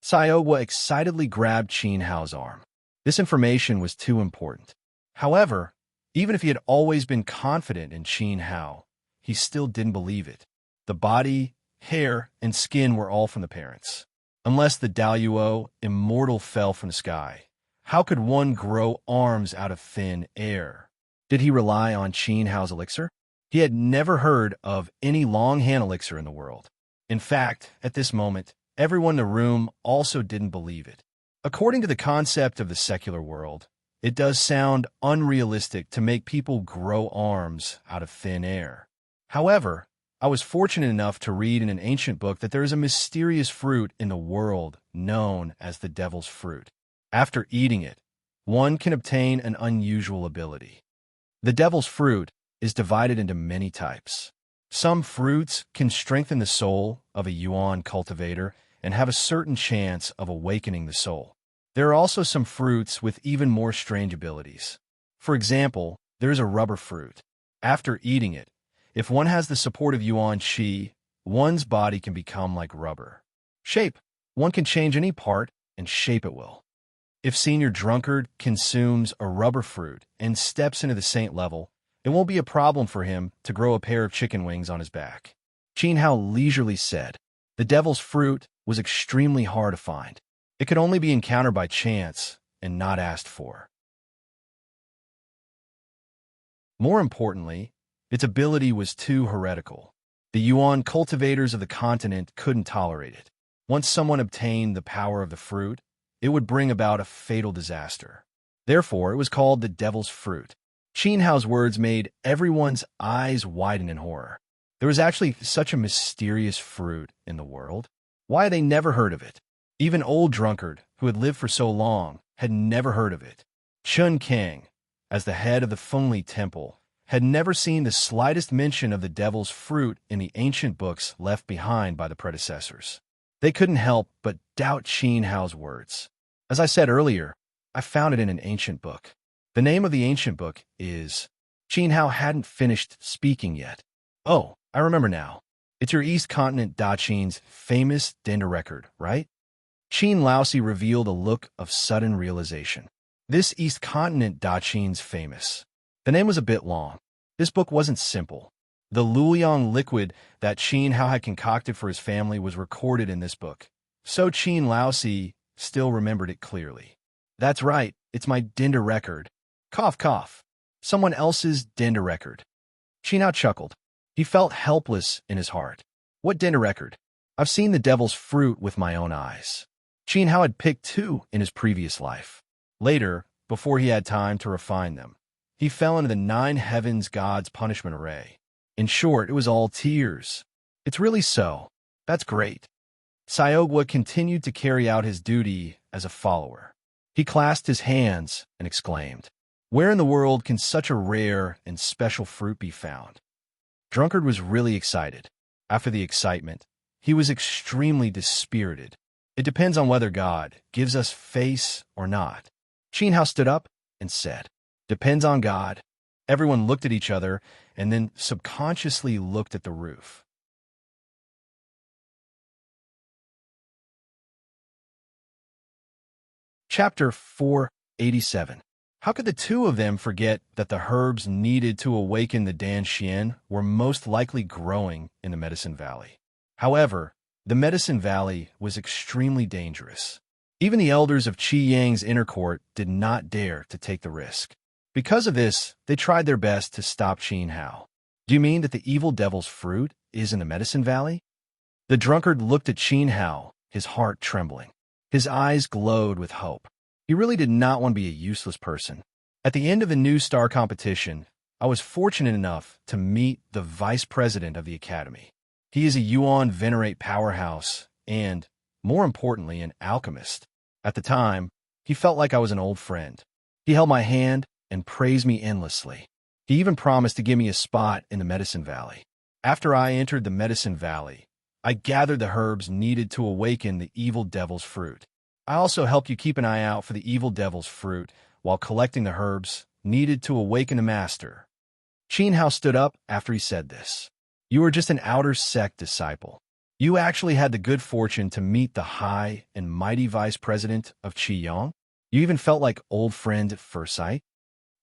Xiaohua excitedly grabbed Qin Hao's arm. This information was too important. However, even if he had always been confident in Qin Hao, he still didn't believe it. The body, hair, and skin were all from the parents. Unless the Daluo immortal fell from the sky, how could one grow arms out of thin air? Did he rely on Qin Hao's elixir? He had never heard of any long hand elixir in the world. In fact, at this moment, everyone in the room also didn't believe it. According to the concept of the secular world, it does sound unrealistic to make people grow arms out of thin air. However, I was fortunate enough to read in an ancient book that there is a mysterious fruit in the world known as the devil's fruit. After eating it, one can obtain an unusual ability. The devil's fruit is divided into many types. Some fruits can strengthen the soul of a yuan cultivator and have a certain chance of awakening the soul. There are also some fruits with even more strange abilities. For example, there is a rubber fruit. After eating it, if one has the support of yuan qi, one's body can become like rubber. Shape. One can change any part and shape it will. If Senior Drunkard consumes a rubber fruit and steps into the saint level, it won't be a problem for him to grow a pair of chicken wings on his back. Qin Hao leisurely said, the devil's fruit was extremely hard to find. It could only be encountered by chance and not asked for. More importantly, its ability was too heretical. The yuan cultivators of the continent couldn't tolerate it. Once someone obtained the power of the fruit, it would bring about a fatal disaster. Therefore, it was called the devil's fruit. Qin Hao's words made everyone's eyes widen in horror. There was actually such a mysterious fruit in the world. Why had they never heard of it? Even old drunkard, who had lived for so long, had never heard of it. Chun Kang, as the head of the Fengli Temple, had never seen the slightest mention of the devil's fruit in the ancient books left behind by the predecessors. They couldn't help but doubt Qin Hao's words. As I said earlier, I found it in an ancient book. The name of the ancient book is... Qin Hao hadn't finished speaking yet. Oh, I remember now. It's your East Continent Daqin's famous Dender record, right? Qin Laosi revealed a look of sudden realization. This East Continent Daqin's famous. The name was a bit long. This book wasn't simple. The Luliang liquid that Qin Hao had concocted for his family was recorded in this book. So Qin Laosi still remembered it clearly. That's right, it's my Dender record. Cough, cough. Someone else's Dender record. Qin Hao chuckled. He felt helpless in his heart. What Dender record? I've seen the devil's fruit with my own eyes. Qin Hao had picked 2 in his previous life. Later, before he had time to refine them, he fell into the 9 heavens God's punishment array. In short, it was all tears. It's really so. That's great. Sayogwa continued to carry out his duty as a follower. He clasped his hands and exclaimed, "Where in the world can such a rare and special fruit be found?" Drunkard was really excited. After the excitement, he was extremely dispirited. It depends on whether God gives us face or not. Qin Hao stood up and said, "Depends on God." Everyone looked at each other and then subconsciously looked at the roof. Chapter 487. How could the 2 of them forget that the herbs needed to awaken the Dan Xian were most likely growing in the Medicine Valley? However, the Medicine Valley was extremely dangerous. Even the elders of Qi Yang's inner court did not dare to take the risk. Because of this, they tried their best to stop Qin Hao. Do you mean that the evil devil's fruit is in the Medicine Valley? The drunkard looked at Qin Hao, his heart trembling. His eyes glowed with hope. He really did not want to be a useless person. At the end of the New Star competition, I was fortunate enough to meet the vice president of the academy. He is a Yuan Venerate powerhouse and, more importantly, an alchemist. At the time, he felt like I was an old friend. He held my hand and praised me endlessly. He even promised to give me a spot in the Medicine Valley. After I entered the Medicine Valley, I gathered the herbs needed to awaken the evil devil's fruit. I also helped you keep an eye out for the evil devil's fruit while collecting the herbs needed to awaken the master. Qin Hao stood up after he said this. You were just an outer sect disciple. You actually had the good fortune to meet the high and mighty vice president of Qiyang? You even felt like old friend at first sight?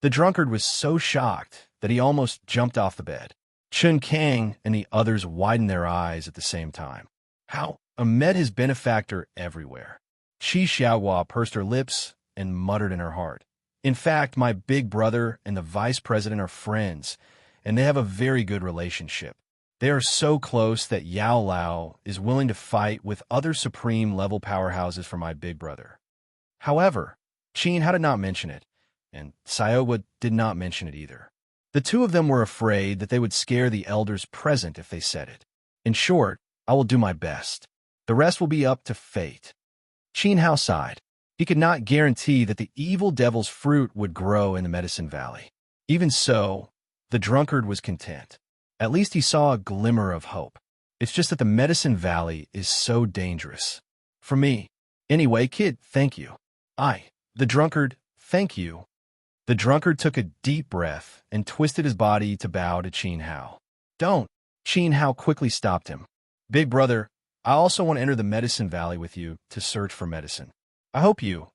The drunkard was so shocked that he almost jumped off the bed. Chun Kang and the others widened their eyes at the same time. How? Met his benefactor everywhere. Qi Xiaohua pursed her lips and muttered in her heart. In fact, my big brother and the vice president are friends, and they have a very good relationship. They are so close that Yao Lao is willing to fight with other supreme-level powerhouses for my big brother. However, Qin Hao did not mention it, and Sayogwa did not mention it either. The 2 of them were afraid that they would scare the elders present if they said it. In short, I will do my best. The rest will be up to fate. Qin Hao sighed. He could not guarantee that the evil devil's fruit would grow in the Medicine Valley. Even so, the drunkard was content. At least he saw a glimmer of hope. It's just that the Medicine Valley is so dangerous. For me. Anyway, kid, thank you. The drunkard, thank you. The drunkard took a deep breath and twisted his body to bow to Qin Hao. Don't. Qin Hao quickly stopped him. Big brother, I also want to enter the Medicine Valley with you to search for medicine. I hope you.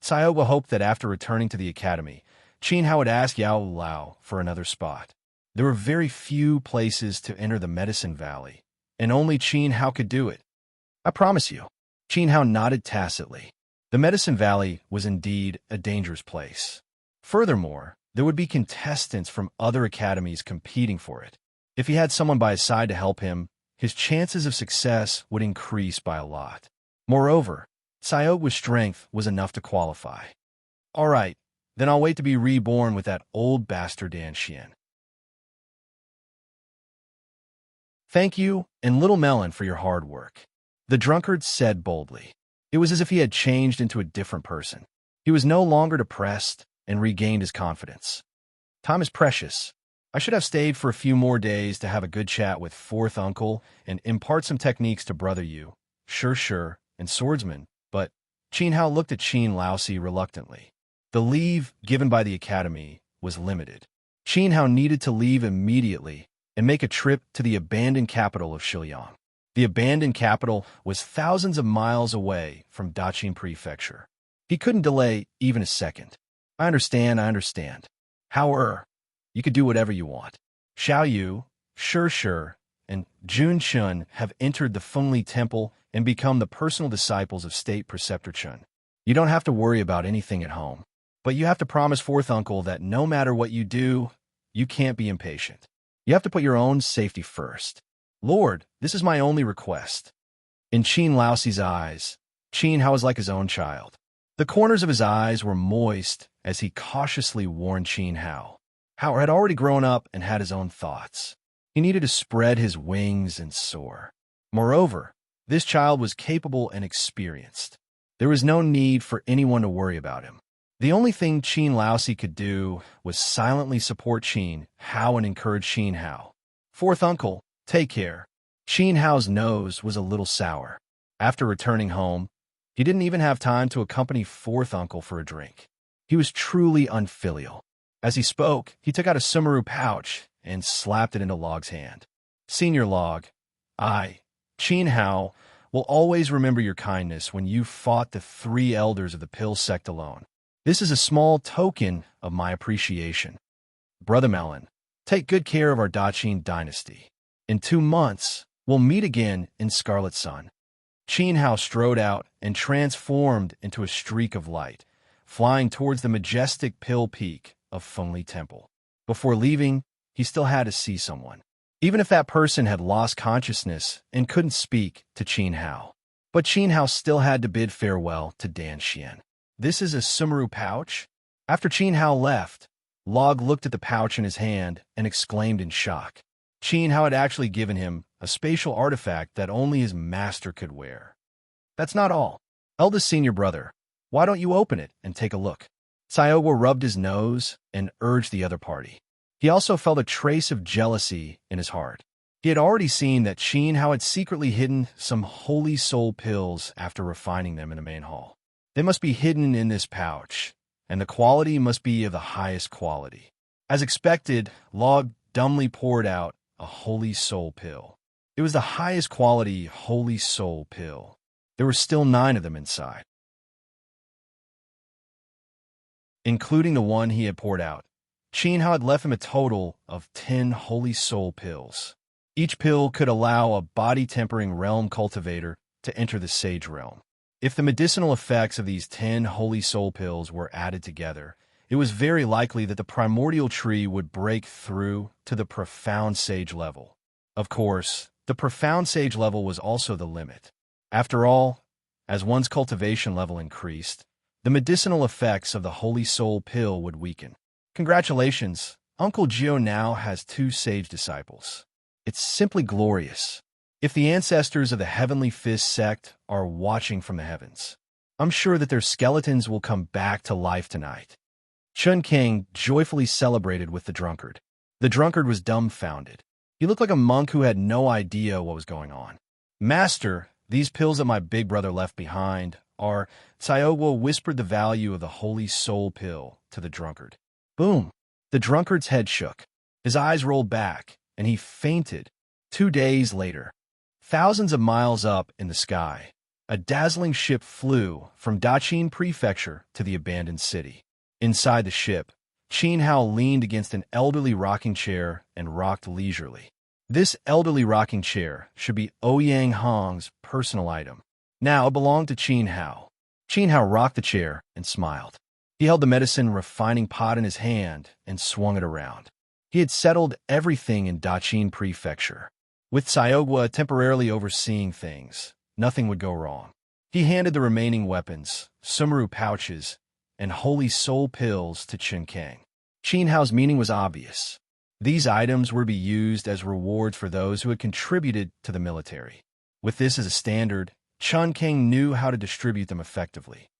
Sayogwa hoped that after returning to the academy, Qin Hao would ask Yao Lao for another spot. There were very few places to enter the Medicine Valley, and only Qin Hao could do it. I promise you. Qin Hao nodded tacitly. The Medicine Valley was indeed a dangerous place. Furthermore, there would be contestants from other academies competing for it. If he had someone by his side to help him, his chances of success would increase by a lot. Moreover, Sayogwa's strength was enough to qualify. All right, then I'll wait to be reborn with that old bastard Dan Xian. Thank you, and Little Melon, for your hard work. The drunkard said boldly. It was as if he had changed into a different person. He was no longer depressed and regained his confidence. Time is precious. I should have stayed for a few more days to have a good chat with fourth uncle and impart some techniques to brother you, sure, and swordsman, but Qin Hao looked at Qin Laosi reluctantly. The leave given by the academy was limited. Qin Hao needed to leave immediately and make a trip to the abandoned capital of Shiliang. The abandoned capital was thousands of miles away from Daqing Prefecture. He couldn't delay even a second. I understand. However, you could do whatever you want. Xiao Yu, sure, and Jun Chun have entered the Fengli Temple and become the personal disciples of State Preceptor Chun. You don't have to worry about anything at home, but you have to promise fourth uncle that no matter what you do, you can't be impatient. You have to put your own safety first. Lord, this is my only request. In Qin Laosi's eyes, Qin Hao was like his own child. The corners of his eyes were moist as he cautiously warned Qin Hao. Hao had already grown up and had his own thoughts. He needed to spread his wings and soar. Moreover, this child was capable and experienced. There was no need for anyone to worry about him. The only thing Qin Laosi could do was silently support Qin Hao and encourage Qin Hao. Fourth uncle, take care. Qin Hao's nose was a little sour. After returning home, he didn't even have time to accompany fourth uncle for a drink. He was truly unfilial. As he spoke, he took out a sumaru pouch and slapped it into Log's hand. Senior Log, I, Qin Hao, will always remember your kindness when you fought the 3 elders of the Pill sect alone. This is a small token of my appreciation. Brother Melon, take good care of our Daqing dynasty. In 2 months, we'll meet again in Scarlet Sun. Qin Hao strode out and transformed into a streak of light, flying towards the majestic Pill Peak of Fengli Temple. Before leaving, he still had to see someone, even if that person had lost consciousness and couldn't speak to Qin Hao. But Qin Hao still had to bid farewell to Dan Xian. This is a sumaru pouch? After Qin Hao left, Log looked at the pouch in his hand and exclaimed in shock. Qin Hao had actually given him a spatial artifact that only his master could wear. That's not all. Eldest senior brother, why don't you open it and take a look? Xiaoguo rubbed his nose and urged the other party. He also felt a trace of jealousy in his heart. He had already seen that Qin Hao had secretly hidden some holy soul pills after refining them in the main hall. They must be hidden in this pouch, and the quality must be of the highest quality. As expected, Log dumbly poured out a holy soul pill. It was the highest quality holy soul pill. There were still 9 of them inside, including the one he had poured out. Qin Hao had left him a total of 10 holy soul pills. Each pill could allow a body-tempering realm cultivator to enter the sage realm. If the medicinal effects of these 10 holy soul pills were added together, it was very likely that the primordial tree would break through to the profound sage level. Of course, the profound sage level was also the limit. After all, as one's cultivation level increased, the medicinal effects of the holy soul pill would weaken. Congratulations, Uncle Gio now has 2 sage disciples. It's simply glorious. If the ancestors of the Heavenly Fist sect are watching from the heavens, I'm sure that their skeletons will come back to life tonight. Chun King joyfully celebrated with the drunkard. The drunkard was dumbfounded. He looked like a monk who had no idea what was going on. Master, these pills that my big brother left behind are... Xiaoguo whispered the value of the holy soul pill to the drunkard. Boom! The drunkard's head shook. His eyes rolled back, and he fainted. 2 days later, thousands of miles up in the sky, a dazzling ship flew from Daqing Prefecture to the abandoned city. Inside the ship, Qin Hao leaned against an elderly rocking chair and rocked leisurely. This elderly rocking chair should be Ouyang Hong's personal item. Now it belonged to Qin Hao. Qin Hao rocked the chair and smiled. He held the medicine refining pot in his hand and swung it around. He had settled everything in Daqing Prefecture. With Xiaoguo temporarily overseeing things, nothing would go wrong. He handed the remaining weapons, sumaru pouches, and holy soul pills to Qin Kang. Qin Hao's meaning was obvious. These items were to be used as rewards for those who had contributed to the military. With this as a standard, Chun King knew how to distribute them effectively.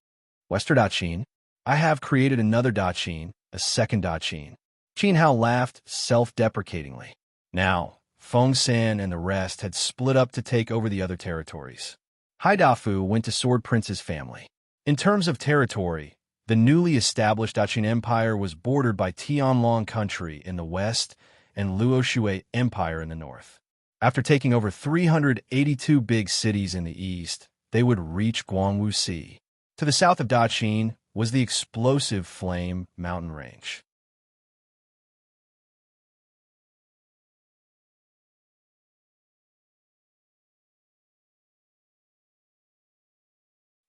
Western Daqin, I have created another Daqin, a second Daqin. Qin Hao laughed self-deprecatingly. Now, Feng San and the rest had split up to take over the other territories. Hai Dafu went to Sword Prince's family. In terms of territory, the newly established Daqin Empire was bordered by Tianlong country in the west and Luoshui Empire in the north. After taking over 382 big cities in the east, they would reach Guangwu Sea. To the south of Daqin was the explosive Flame Mountain Range.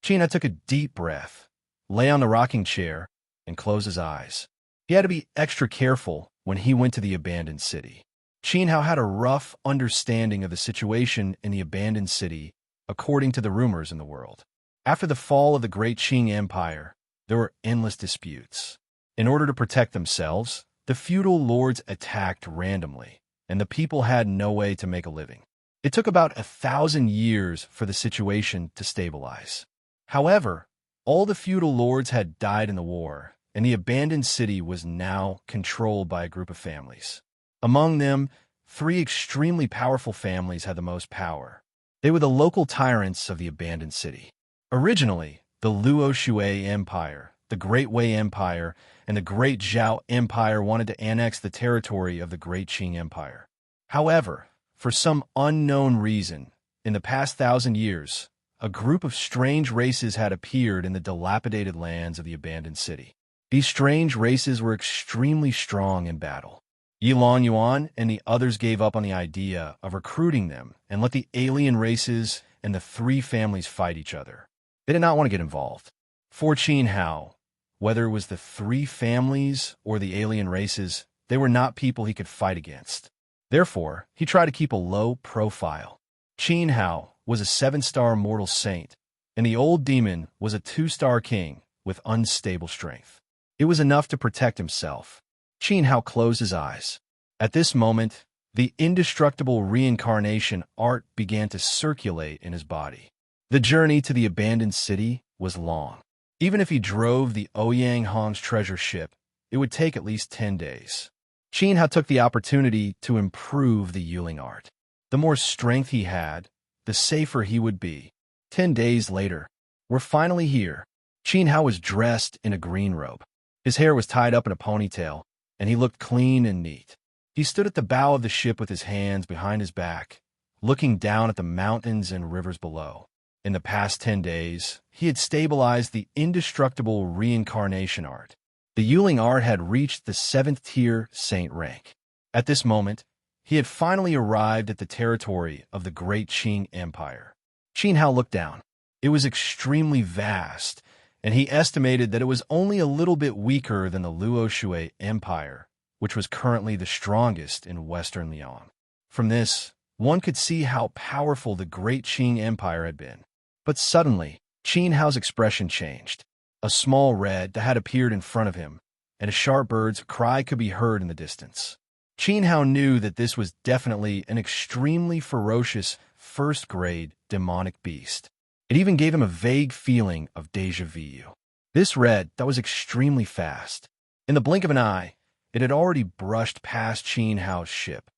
Qin took a deep breath, lay on the rocking chair, and closed his eyes. He had to be extra careful when he went to the abandoned city. Qin Hao had a rough understanding of the situation in the abandoned city according to the rumors in the world. After the fall of the Great Qing Empire, there were endless disputes. In order to protect themselves, the feudal lords attacked randomly, and the people had no way to make a living. It took about 1,000 years for the situation to stabilize. However, all the feudal lords had died in the war, and the abandoned city was now controlled by a group of families. Among them, 3 extremely powerful families had the most power. They were the local tyrants of the abandoned city. Originally, the Luo Shui Empire, the Great Wei Empire, and the Great Zhao Empire wanted to annex the territory of the Great Qing Empire. However, for some unknown reason, in the past 1,000 years, a group of strange races had appeared in the dilapidated lands of the abandoned city. These strange races were extremely strong in battle. Yilong Yuan and the others gave up on the idea of recruiting them and let the alien races and the 3 families fight each other. They did not want to get involved. For Qin Hao, whether it was the 3 families or the alien races, they were not people he could fight against. Therefore, he tried to keep a low profile. Qin Hao was a 7-star mortal saint, and the old demon was a 2-star king with unstable strength. It was enough to protect himself. Qin Hao closed his eyes. At this moment, the indestructible reincarnation art began to circulate in his body. The journey to the abandoned city was long. Even if he drove the Ouyang Hong's treasure ship, it would take at least 10 days. Qin Hao took the opportunity to improve the Yuling art. The more strength he had, the safer he would be. 10 days later, we're finally here. Qin Hao was dressed in a green robe. His hair was tied up in a ponytail, and he looked clean and neat. He stood at the bow of the ship with his hands behind his back, looking down at the mountains and rivers below. In the past 10 days, he had stabilized the indestructible reincarnation art. The Yuling art had reached the 7th tier saint rank. At this moment, he had finally arrived at the territory of the Great Qing Empire. Qin Hao looked down. It was extremely vast, and he estimated that it was only a little bit weaker than the Luo Shui Empire, which was currently the strongest in western Liang. From this, one could see how powerful the Great Qing Empire had been. But suddenly, Qin Hao's expression changed. A small red that had appeared in front of him, and a sharp bird's cry could be heard in the distance. Qin Hao knew that this was definitely an extremely ferocious first-grade demonic beast. It even gave him a vague feeling of déjà vu. This red that was extremely fast. In the blink of an eye, it had already brushed past Qin Hao's ship.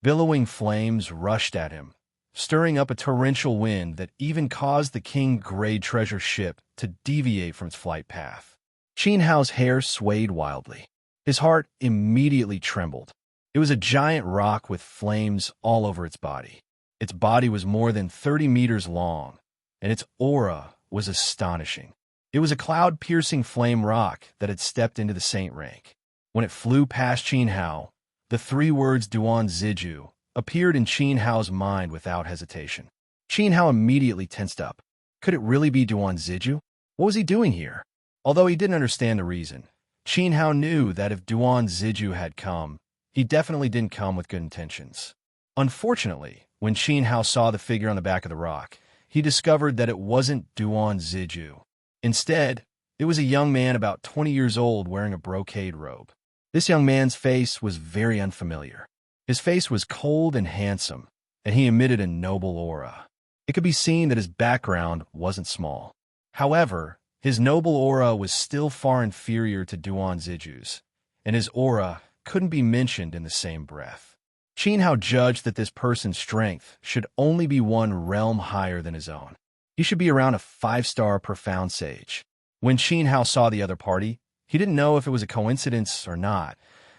Billowing flames rushed at him, stirring up a torrential wind that even caused the king-grade treasure ship to deviate from its flight path. Qin Hao's hair swayed wildly. His heart immediately trembled. It was a giant rock with flames all over its body. Its body was more than 30 meters long, and its aura was astonishing. It was a cloud-piercing flame rock that had stepped into the saint rank. When it flew past Qin Hao, the 3 words Duan Ziju appeared in Qin Hao's mind without hesitation. Qin Hao immediately tensed up. Could it really be Duan Ziju? What was he doing here? Although he didn't understand the reason, Qin Hao knew that if Duan Ziju had come, he definitely didn't come with good intentions. Unfortunately, when Qin Hao saw the figure on the back of the rock, he discovered that it wasn't Duan Ziju. Instead, it was a young man about 20 years old wearing a brocade robe. This young man's face was very unfamiliar. His face was cold and handsome, and he emitted a noble aura. It could be seen that his background wasn't small. However, his noble aura was still far inferior to Duan Ziju's, and his aura couldn't be mentioned in the same breath. Qin Hao judged that this person's strength should only be one realm higher than his own. He should be around a 5-star profound sage. When Qin Hao saw the other party, he didn't know if it was a coincidence or not,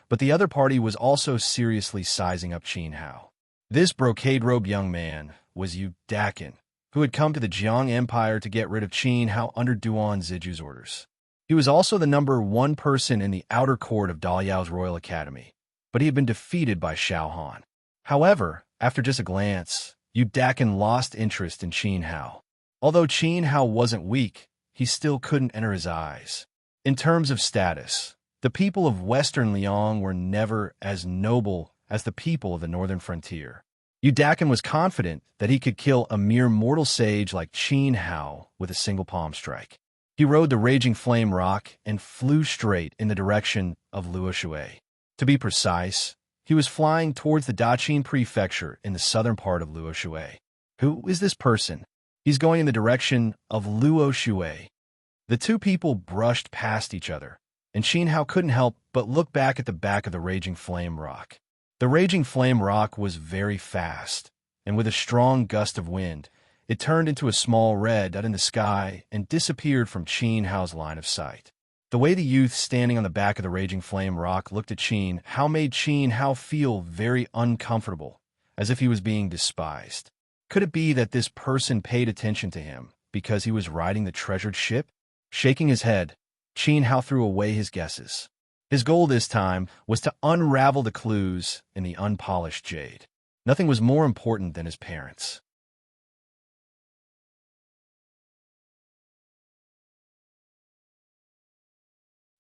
but the other party was also seriously sizing up Qin Hao. This brocade-robed young man was Yu Dakin, who had come to the Jiang Empire to get rid of Qin Hao under Duan Ziju's orders. He was also the number 1 person in the outer court of Daliao's Royal Academy, but he had been defeated by Xiao Han. However, after just a glance, Yu Dakin lost interest in Qin Hao. Although Qin Hao wasn't weak, he still couldn't enter his eyes. In terms of status, the people of Western Liang were never as noble as the people of the northern frontier. Yu Dakin was confident that he could kill a mere mortal sage like Qin Hao with a single palm strike. He rode the raging flame rock and flew straight in the direction of Luoshui. To be precise, he was flying towards the Daqin prefecture in the southern part of Luoshui. Who is this person? He's going in the direction of Luoshui. The two people brushed past each other, and Qin Hao couldn't help but look back at the back of the raging flame rock. The raging flame rock was very fast, and with a strong gust of wind, it turned into a small red dot in the sky and disappeared from Qin Hao's line of sight. The way the youth standing on the back of the raging flame rock looked at Qin Hao made Qin Hao feel very uncomfortable, as if he was being despised. Could it be that this person paid attention to him because he was riding the treasured ship? Shaking his head, Qin Hao threw away his guesses. His goal this time was to unravel the clues in the unpolished jade. Nothing was more important than his parents.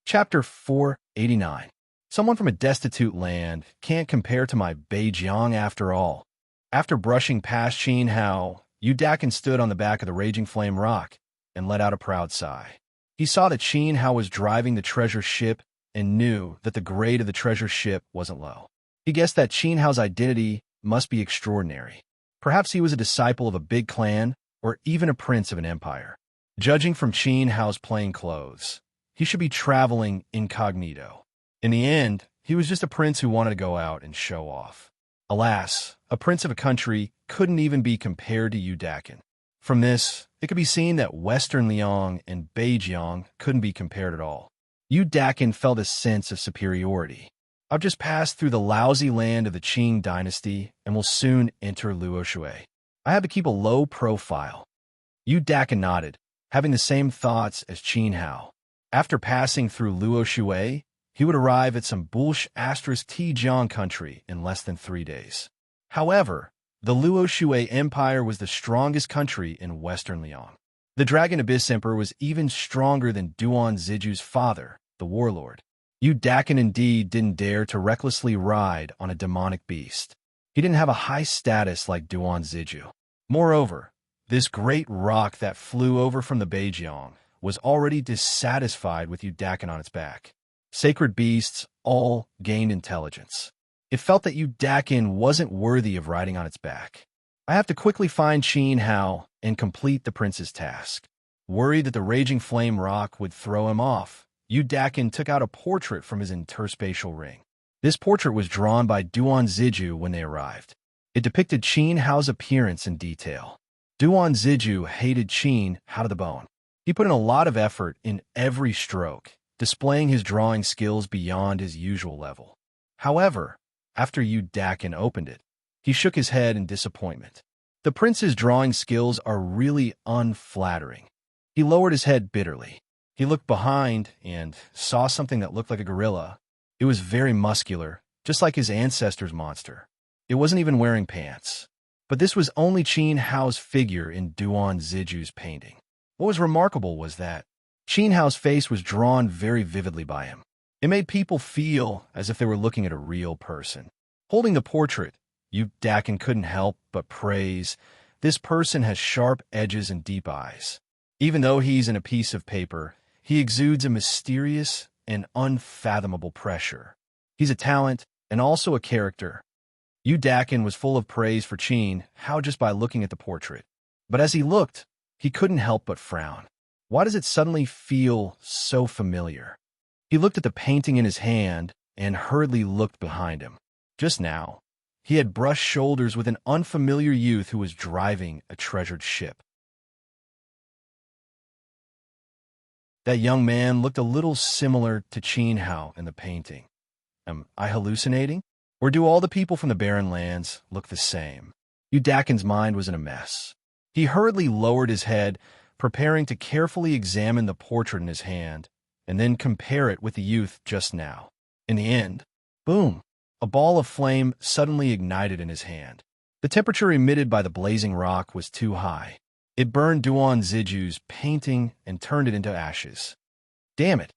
Chapter 489. Someone from a destitute land can't compare to my Beijiang after all. After brushing past Qin Hao, Yu Dakin stood on the back of the raging flame rock and let out a proud sigh. He saw that Qin Hao was driving the treasure ship and knew that the grade of the treasure ship wasn't low. He guessed that Qin Hao's identity must be extraordinary. Perhaps he was a disciple of a big clan or even a prince of an empire. Judging from Qin Hao's plain clothes, he should be traveling incognito. In the end, he was just a prince who wanted to go out and show off. Alas, a prince of a country couldn't even be compared to Yu Dakin. From this, it could be seen that Western Liang and Beijiang couldn't be compared at all. Yu Dakin felt a sense of superiority. I've just passed through the lousy land of the Qing dynasty and will soon enter Luoshui. I have to keep a low profile. Yu Dakin nodded, having the same thoughts as Qin Hao. After passing through Luoshui, he would arrive at some Tijiang country in less than 3 days. However, the Luoshui Empire was the strongest country in Western Liang. The Dragon Abyss Emperor was even stronger than Duan Ziju's father, the warlord. Yu Dakin indeed didn't dare to recklessly ride on a demonic beast. He didn't have a high status like Duan Ziju. Moreover, this great rock that flew over from the Beijiang was already dissatisfied with Yu Dakin on its back. Sacred beasts all gained intelligence. It felt that Yu Dakin wasn't worthy of riding on its back. I have to quickly find Qin Hao and complete the prince's task. Worried that the raging flame rock would throw him off, Yu Dakin took out a portrait from his interspatial ring. This portrait was drawn by Duan Ziju when they arrived. It depicted Qin Hao's appearance in detail. Duan Ziju hated Qin Hao to the bone. He put in a lot of effort in every stroke, displaying his drawing skills beyond his usual level. However, after Yu Dakin opened it, he shook his head in disappointment. The prince's drawing skills are really unflattering. He lowered his head bitterly. He looked behind and saw something that looked like a gorilla. It was very muscular, just like his ancestor's monster. It wasn't even wearing pants. But this was only Qin Hao's figure in Duan Ziju's painting. What was remarkable was that Qin Hao's face was drawn very vividly by him. It made people feel as if they were looking at a real person. Holding the portrait, Yu Dakin couldn't help but praise, "This person has sharp edges and deep eyes. Even though he's in a piece of paper, he exudes a mysterious and unfathomable pressure. He's a talent and also a character." Yu Dakin was full of praise for Qin Hao just by looking at the portrait. But as he looked, he couldn't help but frown. Why does it suddenly feel so familiar? He looked at the painting in his hand and hurriedly looked behind him. Just now, he had brushed shoulders with an unfamiliar youth who was driving a treasured ship. That young man looked a little similar to Qin Hao in the painting. Am I hallucinating? Or do all the people from the barren lands look the same? Yu Dakin's mind was in a mess. He hurriedly lowered his head, preparing to carefully examine the portrait in his hand, and then compare it with the youth just now. In the end, boom! A ball of flame suddenly ignited in his hand. The temperature emitted by the blazing rock was too high. It burned Duan Ziju's painting and turned it into ashes. Damn it!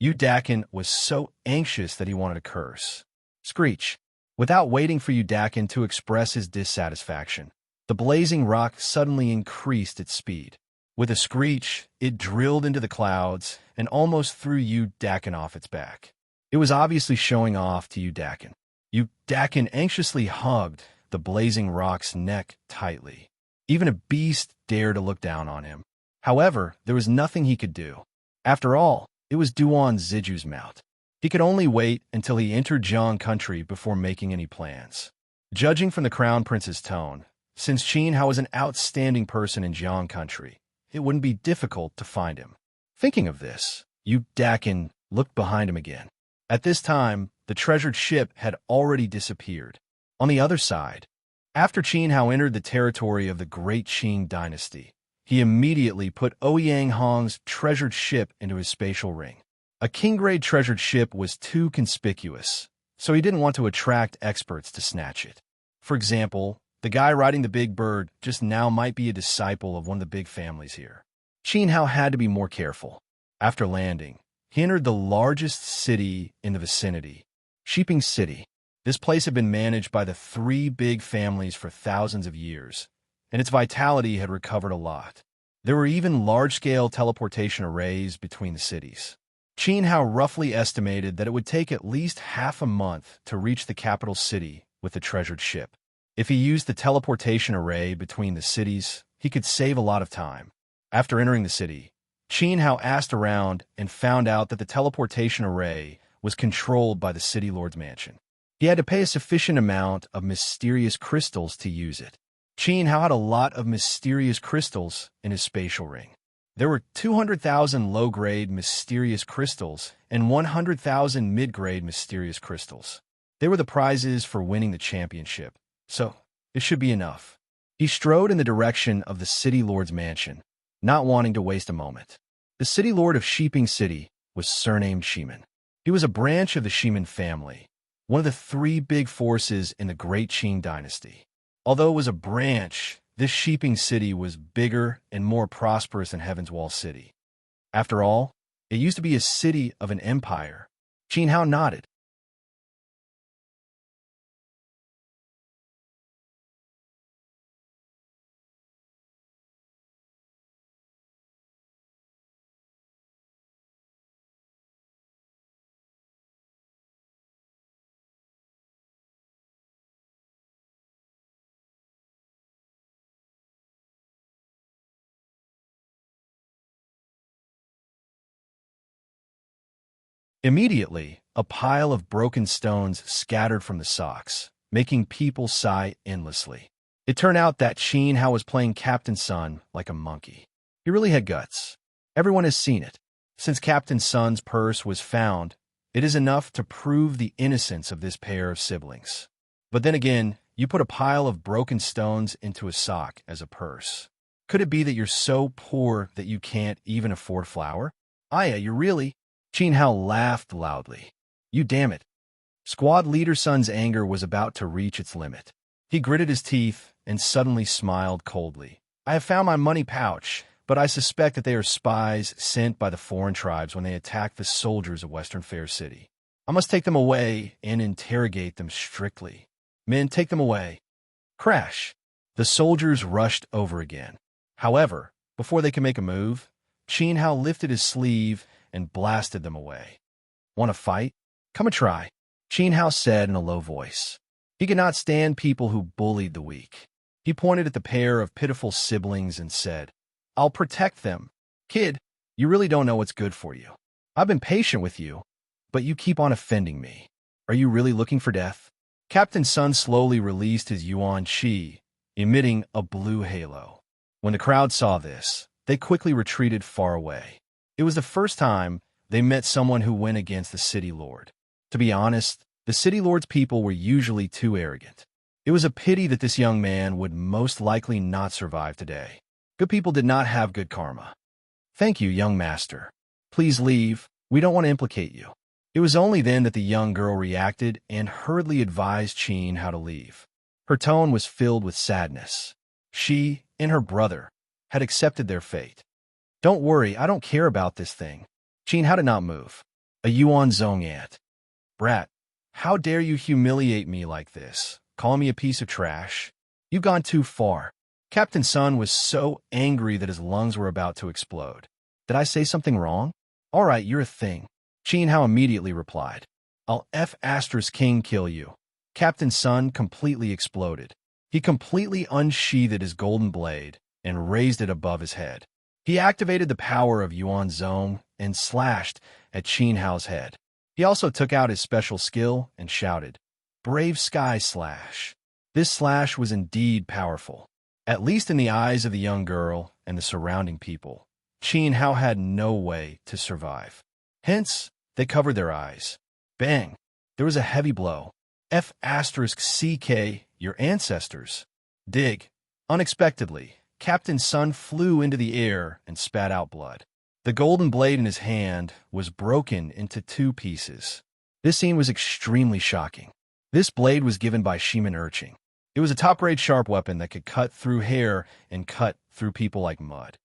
Yu Dakin was so anxious that he wanted to curse. Screech! Without waiting for Yu Dakin to express his dissatisfaction, the blazing rock suddenly increased its speed. With a screech, it drilled into the clouds and almost threw Yu Dakin off its back. It was obviously showing off to Yu Dakin. Yu Dakin anxiously hugged the blazing rock's neck tightly. Even a beast dared to look down on him. However, there was nothing he could do. After all, it was Duan Ziju's mount. He could only wait until he entered Jiang country before making any plans. Judging from the Crown Prince's tone, since Qin Hao was an outstanding person in Jiang country, it wouldn't be difficult to find him. Thinking of this, Yu Dakin looked behind him again. At this time, the treasured ship had already disappeared. On the other side, after Qin Hao entered the territory of the Great Qing dynasty, he immediately put Ouyang Hong's treasured ship into his spatial ring. A king-grade treasured ship was too conspicuous, so he didn't want to attract experts to snatch it. For example, the guy riding the big bird just now might be a disciple of one of the big families here. Qin Hao had to be more careful. After landing, he entered the largest city in the vicinity, Shiping City. This place had been managed by the three big families for thousands of years, and its vitality had recovered a lot. There were even large-scale teleportation arrays between the cities. Qin Hao roughly estimated that it would take at least half a month to reach the capital city with the treasured ship. If he used the teleportation array between the cities, he could save a lot of time. After entering the city, Qin Hao asked around and found out that the teleportation array was controlled by the city lord's mansion. He had to pay a sufficient amount of mysterious crystals to use it. Qin Hao had a lot of mysterious crystals in his spatial ring. There were 200,000 low-grade mysterious crystals and 100,000 mid-grade mysterious crystals. They were the prizes for winning the championship, so it should be enough. He strode in the direction of the city lord's mansion, not wanting to waste a moment. The city lord of Shiping City was surnamed Shiman. He was a branch of the Shiman family, one of the three big forces in the Great Qing dynasty. Although it was a branch, this Shiping City was bigger and more prosperous than Heaven's Wall City. After all, it used to be a city of an empire. Qin Hao nodded. Immediately, a pile of broken stones scattered from the socks, making people sigh endlessly. It turned out that Qin Hao was playing Captain Sun like a monkey. He really had guts. Everyone has seen it. Since Captain Sun's purse was found, it is enough to prove the innocence of this pair of siblings. But then again, you put a pile of broken stones into a sock as a purse. Could it be that you're so poor that you can't even afford flour? Aya, you really... Qin Hao laughed loudly. You damn it. Squad Leader Sun's anger was about to reach its limit. He gritted his teeth and suddenly smiled coldly. I have found my money pouch, but I suspect that they are spies sent by the foreign tribes when they attacked the soldiers of Western Fair City. I must take them away and interrogate them strictly. Men, take them away. Crash. The soldiers rushed over again. However, before they could make a move, Qin Hao lifted his sleeve and blasted them away. Want to fight? Come and try, Qin Hao said in a low voice. He could not stand people who bullied the weak. He pointed at the pair of pitiful siblings and said, "I'll protect them. Kid, you really don't know what's good for you. I've been patient with you, but you keep on offending me. Are you really looking for death?" Captain Sun slowly released his yuan chi, emitting a blue halo. When the crowd saw this, they quickly retreated far away. It was the first time they met someone who went against the city lord. To be honest, the city lord's people were usually too arrogant. It was a pity that this young man would most likely not survive today. Good people did not have good karma. "Thank you, young master. Please leave. We don't want to implicate you." It was only then that the young girl reacted and hurriedly advised Qin how to leave. Her tone was filled with sadness. She and her brother had accepted their fate. "Don't worry, I don't care about this thing." Qin had to not move. A Yuan Zong ant. "Brat, how dare you humiliate me like this, calling me a piece of trash? You've gone too far." Captain Sun was so angry that his lungs were about to explode. "Did I say something wrong?" "All right, you're a thing." Qin Hao immediately replied, "I'll King kill you." Captain Sun completely exploded. He completely unsheathed his golden blade and raised it above his head. He activated the power of Yuan Zong and slashed at Qin Hao's head. He also took out his special skill and shouted, "Brave Sky Slash." This slash was indeed powerful. At least in the eyes of the young girl and the surrounding people, Qin Hao had no way to survive. Hence, they covered their eyes. Bang! There was a heavy blow. CK, your ancestors. Dig. Unexpectedly, Captain Sun flew into the air and spat out blood. The golden blade in his hand was broken into 2 pieces. This scene was extremely shocking. This blade was given by Shimin Urching. It was a top-grade sharp weapon that could cut through hair and cut through people like mud.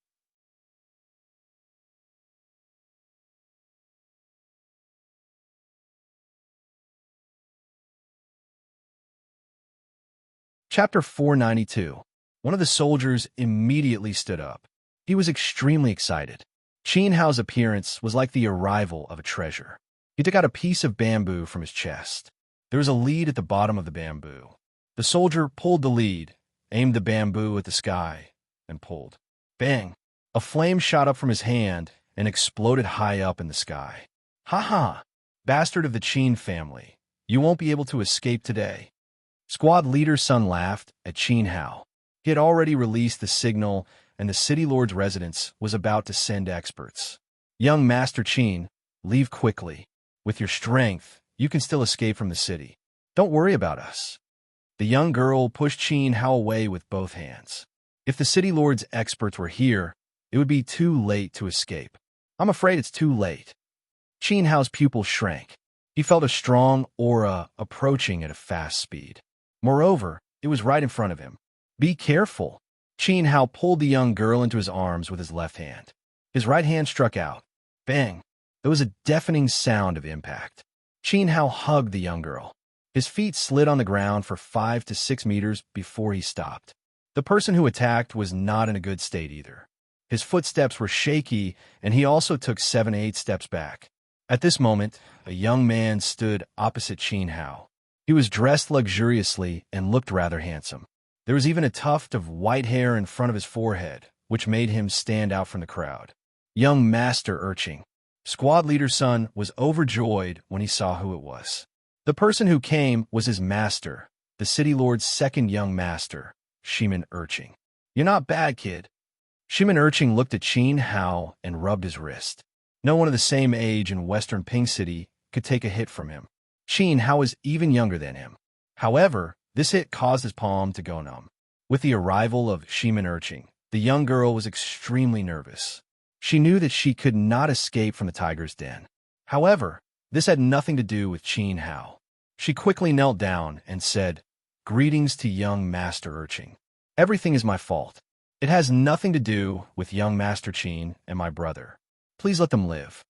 Chapter 492. One of the soldiers immediately stood up. He was extremely excited. Qin Hao's appearance was like the arrival of a treasure. He took out a piece of bamboo from his chest. There was a lead at the bottom of the bamboo. The soldier pulled the lead, aimed the bamboo at the sky, and pulled. Bang! A flame shot up from his hand and exploded high up in the sky. "Ha ha! Bastard of the Qin family, you won't be able to escape today." Squad leader's son laughed at Qin Hao. He had already released the signal, and the city lord's residence was about to send experts. "Young Master Qin, leave quickly. With your strength, you can still escape from the city. Don't worry about us." The young girl pushed Qin Hao away with both hands. If the city lord's experts were here, it would be too late to escape. "I'm afraid it's too late." Qin Hao's pupils shrank. He felt a strong aura approaching at a fast speed. Moreover, it was right in front of him. "Be careful." Qin Hao pulled the young girl into his arms with his left hand. His right hand struck out. Bang! There was a deafening sound of impact. Qin Hao hugged the young girl. His feet slid on the ground for 5 to 6 meters before he stopped. The person who attacked was not in a good state either. His footsteps were shaky, and he also took 7 to 8 steps back. At this moment, a young man stood opposite Qin Hao. He was dressed luxuriously and looked rather handsome. There was even a tuft of white hair in front of his forehead, which made him stand out from the crowd. Young Master Urching. Squad leader's son was overjoyed when he saw who it was. The person who came was his master, the city lord's second young master, Shimin Urching. "You're not bad, kid." Shimin Urching looked at Qin Hao and rubbed his wrist. No one of the same age in Western Ping City could take a hit from him. Qin Hao was even younger than him. However, this hit caused his palm to go numb. With the arrival of Shimin Urching, the young girl was extremely nervous. She knew that she could not escape from the tiger's den. However, this had nothing to do with Qin Hao. She quickly knelt down and said, "Greetings to young Master Urching. Everything is my fault. It has nothing to do with young Master Qin and my brother. Please let them live."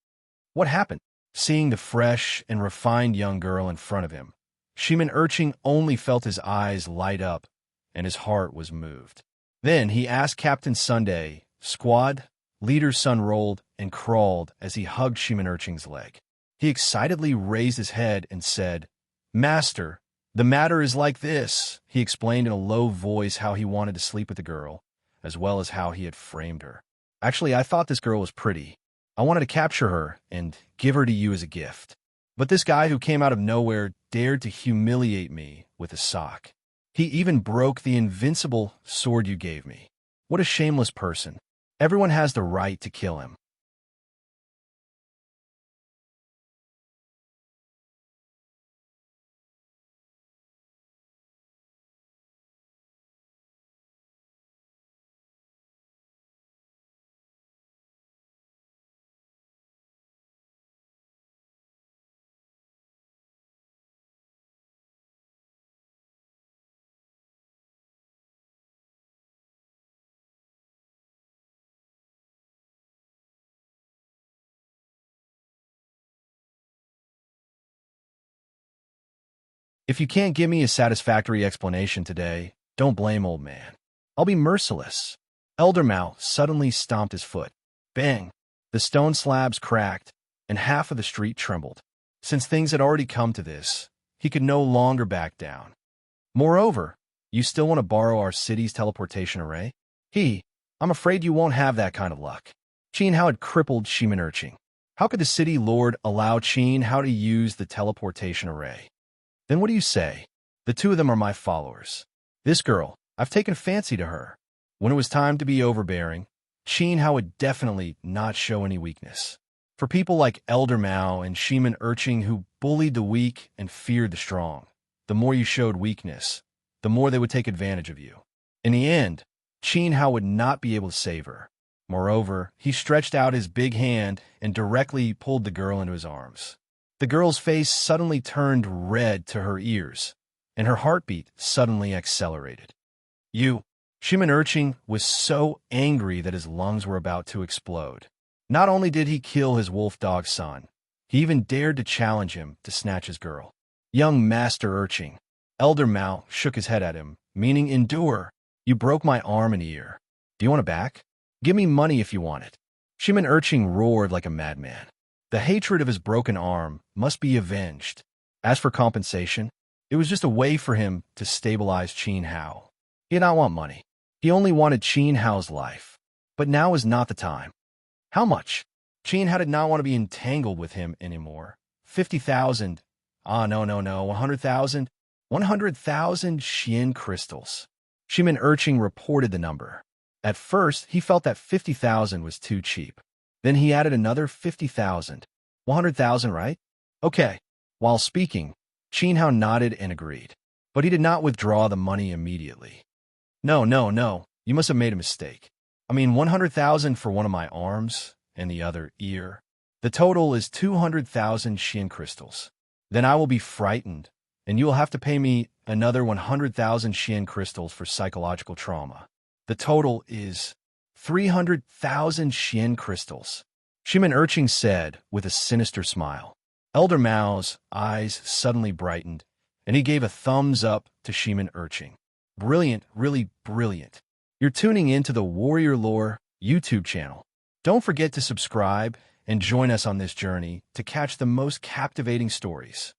What happened? Seeing the fresh and refined young girl in front of him, Shimin Urching only felt his eyes light up, and his heart was moved. Then he asked Captain Sunday. Squad leader's son rolled and crawled as he hugged Shimin Urching's leg. He excitedly raised his head and said, "Master, "The matter is like this," he explained in a low voice how he wanted to sleep with the girl, as well as how he had framed her. "Actually, I thought this girl was pretty. I wanted to capture her and give her to you as a gift. But this guy who came out of nowhere dared to humiliate me with a sock. He even broke the invincible sword you gave me. What a shameless person. Everyone has the right to kill him." "If you can't give me a satisfactory explanation today, don't blame old man. I'll be merciless." Elder Mao suddenly stomped his foot. Bang! The stone slabs cracked, and half of the street trembled. Since things had already come to this, he could no longer back down. "Moreover, you still want to borrow our city's teleportation array? I'm afraid you won't have that kind of luck." Qin Hao had crippled Shimin Urching. How could the city lord allow Qin Hao to use the teleportation array? "Then what do you say? The two of them are my followers. This girl, I've taken fancy to her." When it was time to be overbearing, Qin Hao would definitely not show any weakness. For people like Elder Mao and Shimin Urching who bullied the weak and feared the strong, the more you showed weakness, the more they would take advantage of you. In the end, Qin Hao would not be able to save her. Moreover, he stretched out his big hand and directly pulled the girl into his arms. The girl's face suddenly turned red to her ears, and her heartbeat suddenly accelerated. Shimin Urching was so angry that his lungs were about to explode. Not only did he kill his wolf dog son, he even dared to challenge him to snatch his girl. "Young Master Urching," Elder Mao shook his head at him, meaning endure. "You broke my arm and ear. Do you want it back? Give me money if you want it." Shimin Urching roared like a madman. The hatred of his broken arm must be avenged. As for compensation, it was just a way for him to stabilize Qin Hao. He did not want money. He only wanted Qin Hao's life. But now is not the time. How much? Qin Hao did not want to be entangled with him anymore. 50,000. No. 100,000. 100,000 Xian crystals. Shimin Urching reported the number. At first, he felt that 50,000 was too cheap. Then he added another 50,000. 100,000, right? Okay. While speaking, Qin Hao nodded and agreed. But he did not withdraw the money immediately. No. You must have made a mistake. 100,000 for one of my arms and the other ear. The total is 200,000 Xian crystals. Then I will be frightened, and you will have to pay me another 100,000 Xian crystals for psychological trauma. The total is 300,000 Xian crystals. Shimin Urching said with a sinister smile. Elder Mao's eyes suddenly brightened, and he gave a thumbs up to Shimin Urching. Brilliant, really brilliant. You're tuning in to the Warrior Lore YouTube channel. Don't forget to subscribe and join us on this journey to catch the most captivating stories.